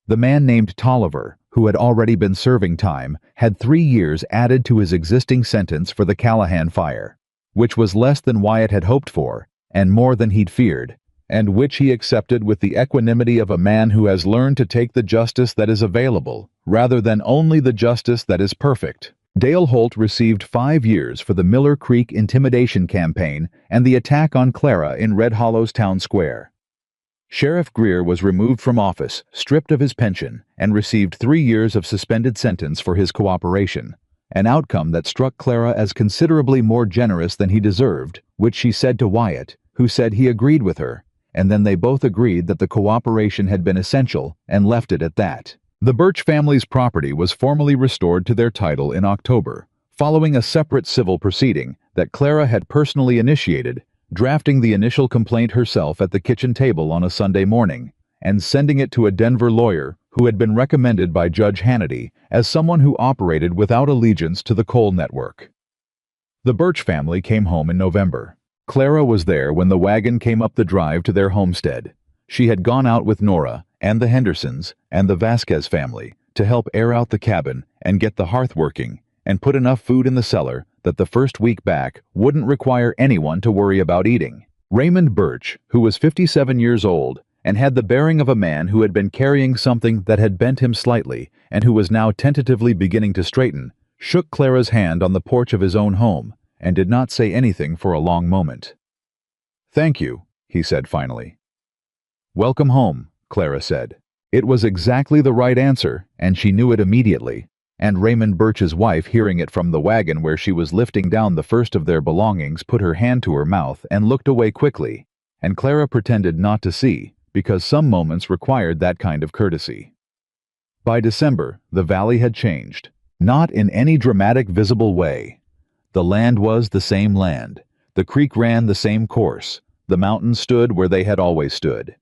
The man named Tolliver, who had already been serving time, had 3 years added to his existing sentence for the Callahan fire, which was less than Wyatt had hoped for, and more than he'd feared, and which he accepted with the equanimity of a man who has learned to take the justice that is available, rather than only the justice that is perfect. Dale Holt received 5 years for the Miller Creek intimidation campaign and the attack on Clara in Red Hollow's town square. Sheriff Greer was removed from office, stripped of his pension, and received 3 years of suspended sentence for his cooperation, an outcome that struck Clara as considerably more generous than he deserved, which she said to Wyatt, who said he agreed with her, and then they both agreed that the cooperation had been essential and left it at that. The Birch family's property was formally restored to their title in October, following a separate civil proceeding that Clara had personally initiated, drafting the initial complaint herself at the kitchen table on a Sunday morning, and sending it to a Denver lawyer who had been recommended by Judge Hannity as someone who operated without allegiance to the Cole network. The Birch family came home in November. Clara was there when the wagon came up the drive to their homestead. She had gone out with Nora and the Hendersons and the Vasquez family to help air out the cabin and get the hearth working and put enough food in the cellar that the first week back wouldn't require anyone to worry about eating. Raymond Birch, who was 57 years old and had the bearing of a man who had been carrying something that had bent him slightly and who was now tentatively beginning to straighten, shook Clara's hand on the porch of his own home and did not say anything for a long moment. "Thank you," he said finally. "Welcome home," Clara said. It was exactly the right answer, and she knew it immediately, and Raymond Birch's wife, hearing it from the wagon where she was lifting down the first of their belongings, put her hand to her mouth and looked away quickly, and Clara pretended not to see, because some moments required that kind of courtesy. By December, the valley had changed. Not in any dramatic, visible way. The land was the same land. The creek ran the same course. The mountains stood where they had always stood.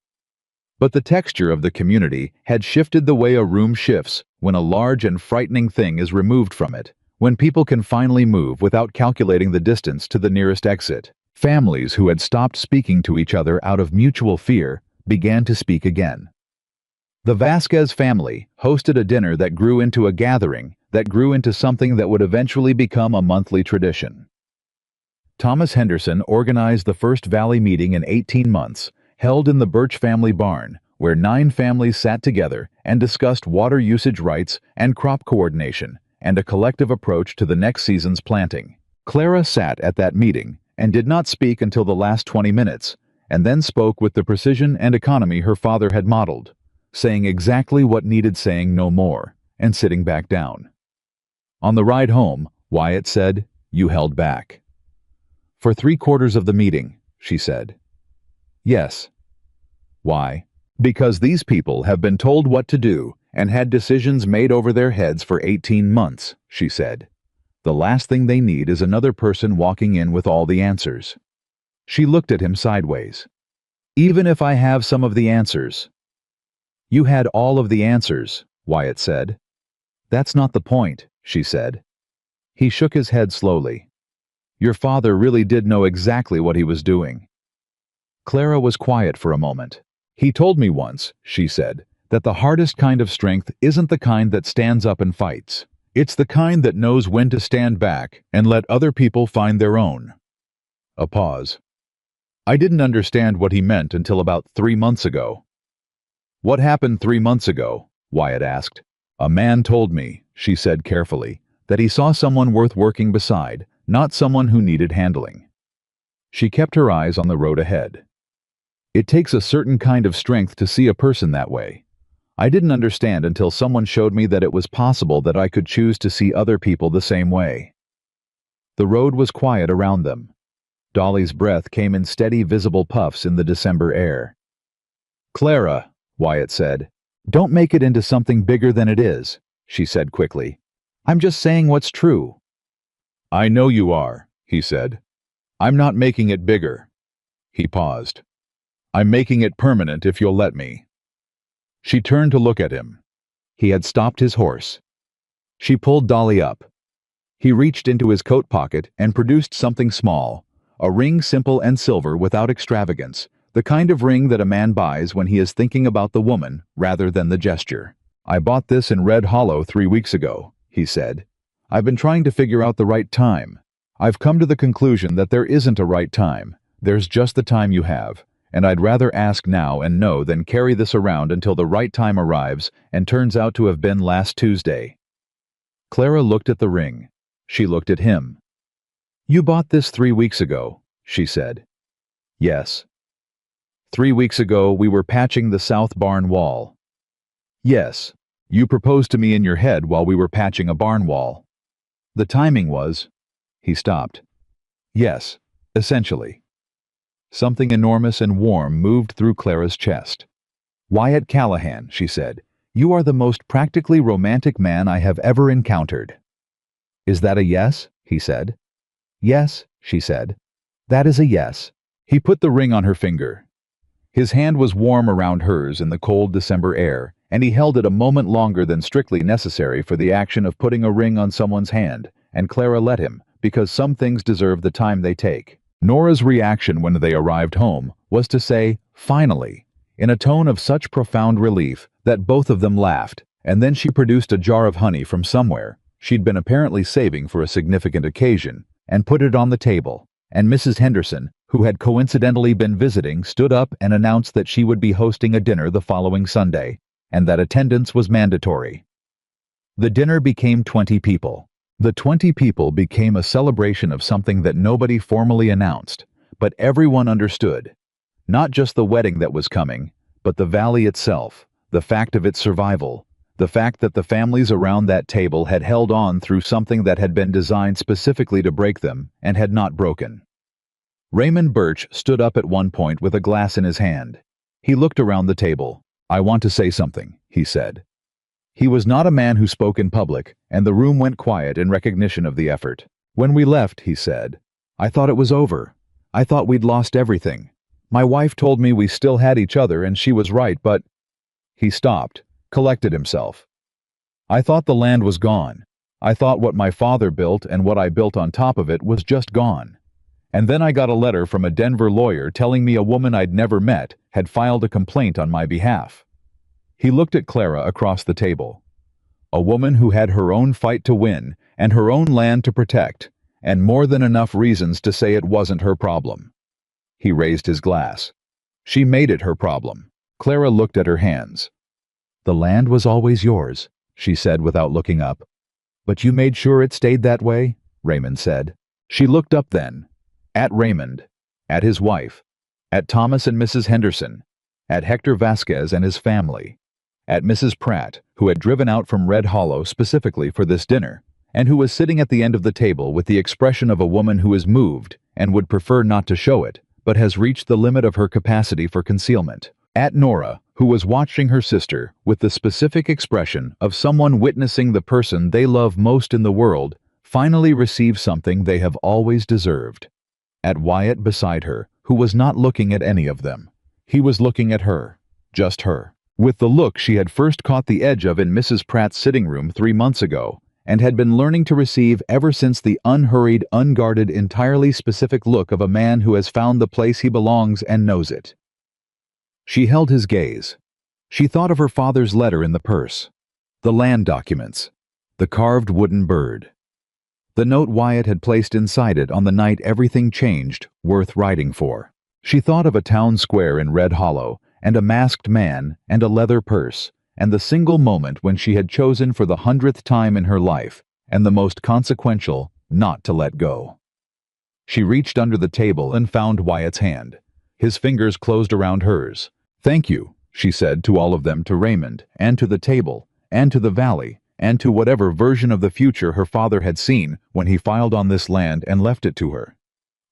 But the texture of the community had shifted the way a room shifts when a large and frightening thing is removed from it, when people can finally move without calculating the distance to the nearest exit. Families who had stopped speaking to each other out of mutual fear began to speak again. The Vasquez family hosted a dinner that grew into a gathering, that grew into something that would eventually become a monthly tradition. Thomas Henderson organized the first Valley meeting in 18 months, held in the Birch family barn, where 9 families sat together and discussed water usage rights and crop coordination, and a collective approach to the next season's planting. Clara sat at that meeting and did not speak until the last 20 minutes, and then spoke with the precision and economy her father had modeled, saying exactly what needed saying, no more, and sitting back down. On the ride home, Wyatt said, "You held back." "For 3/4 of the meeting," she said. "Yes." "Why?" "Because these people have been told what to do and had decisions made over their heads for 18 months, she said. "The last thing they need is another person walking in with all the answers." She looked at him sideways. "Even if I have some of the answers." "You had all of the answers," Wyatt said. "That's not the point," she said. He shook his head slowly. "Your father really did know exactly what he was doing." Clara was quiet for a moment. "He told me once," she said, "that the hardest kind of strength isn't the kind that stands up and fights. It's the kind that knows when to stand back and let other people find their own." A pause. "I didn't understand what he meant until about 3 months ago." "What happened 3 months ago?" Wyatt asked. "A man told me," she said carefully, "that he saw someone worth working beside, not someone who needed handling." She kept her eyes on the road ahead. "It takes a certain kind of strength to see a person that way. I didn't understand until someone showed me that it was possible that I could choose to see other people the same way." The road was quiet around them. Dolly's breath came in steady, visible puffs in the December air. "Clara," Wyatt said, "don't make it into something bigger than it is," she said quickly. "I'm just saying what's true." "I know you are," he said. "I'm not making it bigger." He paused. "I'm making it permanent if you'll let me." She turned to look at him. He had stopped his horse. She pulled Dolly up. He reached into his coat pocket and produced something small, a ring simple and silver without extravagance, the kind of ring that a man buys when he is thinking about the woman rather than the gesture. "I bought this in Red Hollow 3 weeks ago," he said. "I've been trying to figure out the right time. I've come to the conclusion that there isn't a right time. There's just the time you have. And I'd rather ask now and know than carry this around until the right time arrives and turns out to have been last Tuesday." Clara looked at the ring. She looked at him. "You bought this 3 weeks ago," she said. "Yes." 3 weeks ago we were patching the south barn wall." "Yes. You proposed to me in your head while we were patching a barn wall." "The timing was—" He stopped. "Yes, essentially." Something enormous and warm moved through Clara's chest. "Wyatt Callahan," she said, "you are the most practically romantic man I have ever encountered." "Is that a yes?" he said. "Yes," she said. "That is a yes." He put the ring on her finger. His hand was warm around hers in the cold December air, and he held it a moment longer than strictly necessary for the action of putting a ring on someone's hand, and Clara let him, because some things deserve the time they take. Nora's reaction when they arrived home was to say, "Finally," in a tone of such profound relief that both of them laughed, and then she produced a jar of honey from somewhere she'd been apparently saving for a significant occasion, and put it on the table, and Mrs. Henderson, who had coincidentally been visiting, stood up and announced that she would be hosting a dinner the following Sunday, and that attendance was mandatory. The dinner became 20 people. The 20 people became a celebration of something that nobody formally announced, but everyone understood. Not just the wedding that was coming, but the valley itself, the fact of its survival, the fact that the families around that table had held on through something that had been designed specifically to break them and had not broken. Raymond Birch stood up at one point with a glass in his hand. He looked around the table. "I want to say something," he said. He was not a man who spoke in public, and the room went quiet in recognition of the effort. "When we left," he said, "I thought it was over. I thought we'd lost everything. My wife told me we still had each other and she was right, but—" He stopped, collected himself. "I thought the land was gone. I thought what my father built and what I built on top of it was just gone. And then I got a letter from a Denver lawyer telling me a woman I'd never met had filed a complaint on my behalf." He looked at Clara across the table. A woman who had her own fight to win and her own land to protect, and more than enough reasons to say it wasn't her problem. He raised his glass. She made it her problem. Clara looked at her hands. "The land was always yours," she said without looking up. "But you made sure it stayed that way?" Raymond said. She looked up then. At Raymond. At his wife. At Thomas and Mrs. Henderson. At Hector Vasquez and his family. At Mrs. Pratt, who had driven out from Red Hollow specifically for this dinner, and who was sitting at the end of the table with the expression of a woman who is moved and would prefer not to show it, but has reached the limit of her capacity for concealment. At Nora, who was watching her sister with the specific expression of someone witnessing the person they love most in the world finally receive something they have always deserved. At Wyatt beside her, who was not looking at any of them. He was looking at her. Just her. With the look she had first caught the edge of in Mrs. Pratt's sitting room 3 months ago, and had been learning to receive ever since the unhurried, unguarded, entirely specific look of a man who has found the place he belongs and knows it. She held his gaze. She thought of her father's letter in the purse, the land documents, the carved wooden bird, the note Wyatt had placed inside it on the night everything changed, worth writing for. She thought of a town square in Red Hollow, and a masked man, and a leather purse, and the single moment when she had chosen for the 100th time in her life, and the most consequential, not to let go. She reached under the table and found Wyatt's hand. His fingers closed around hers. "Thank you," she said to all of them, to Raymond, and to the table, and to the valley, and to whatever version of the future her father had seen when he filed on this land and left it to her.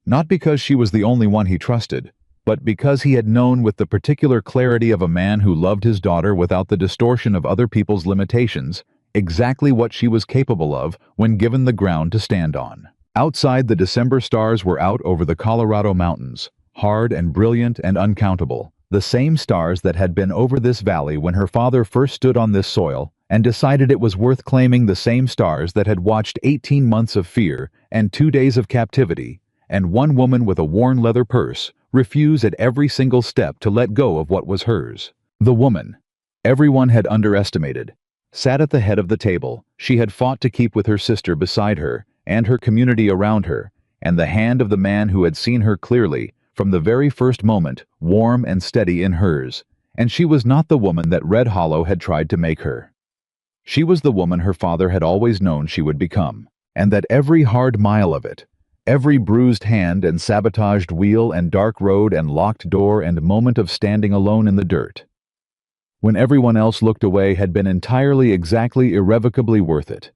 Not because she was the only one he trusted, but because he had known with the particular clarity of a man who loved his daughter without the distortion of other people's limitations, exactly what she was capable of when given the ground to stand on. Outside, the December stars were out over the Colorado mountains, hard and brilliant and uncountable, the same stars that had been over this valley when her father first stood on this soil and decided it was worth claiming, the same stars that had watched 18 months of fear and 2 days of captivity, and one woman with a worn leather purse refuse at every single step to let go of what was hers. The woman everyone had underestimated sat at the head of the table she had fought to keep with her sister beside her and her community around her, and the hand of the man who had seen her clearly from the very first moment, warm and steady in hers, and she was not the woman that Red Hollow had tried to make her. She was the woman her father had always known she would become, and that every hard mile of it, every bruised hand and sabotaged wheel and dark road and locked door and moment of standing alone in the dirt, when everyone else looked away, had been entirely, exactly, irrevocably worth it.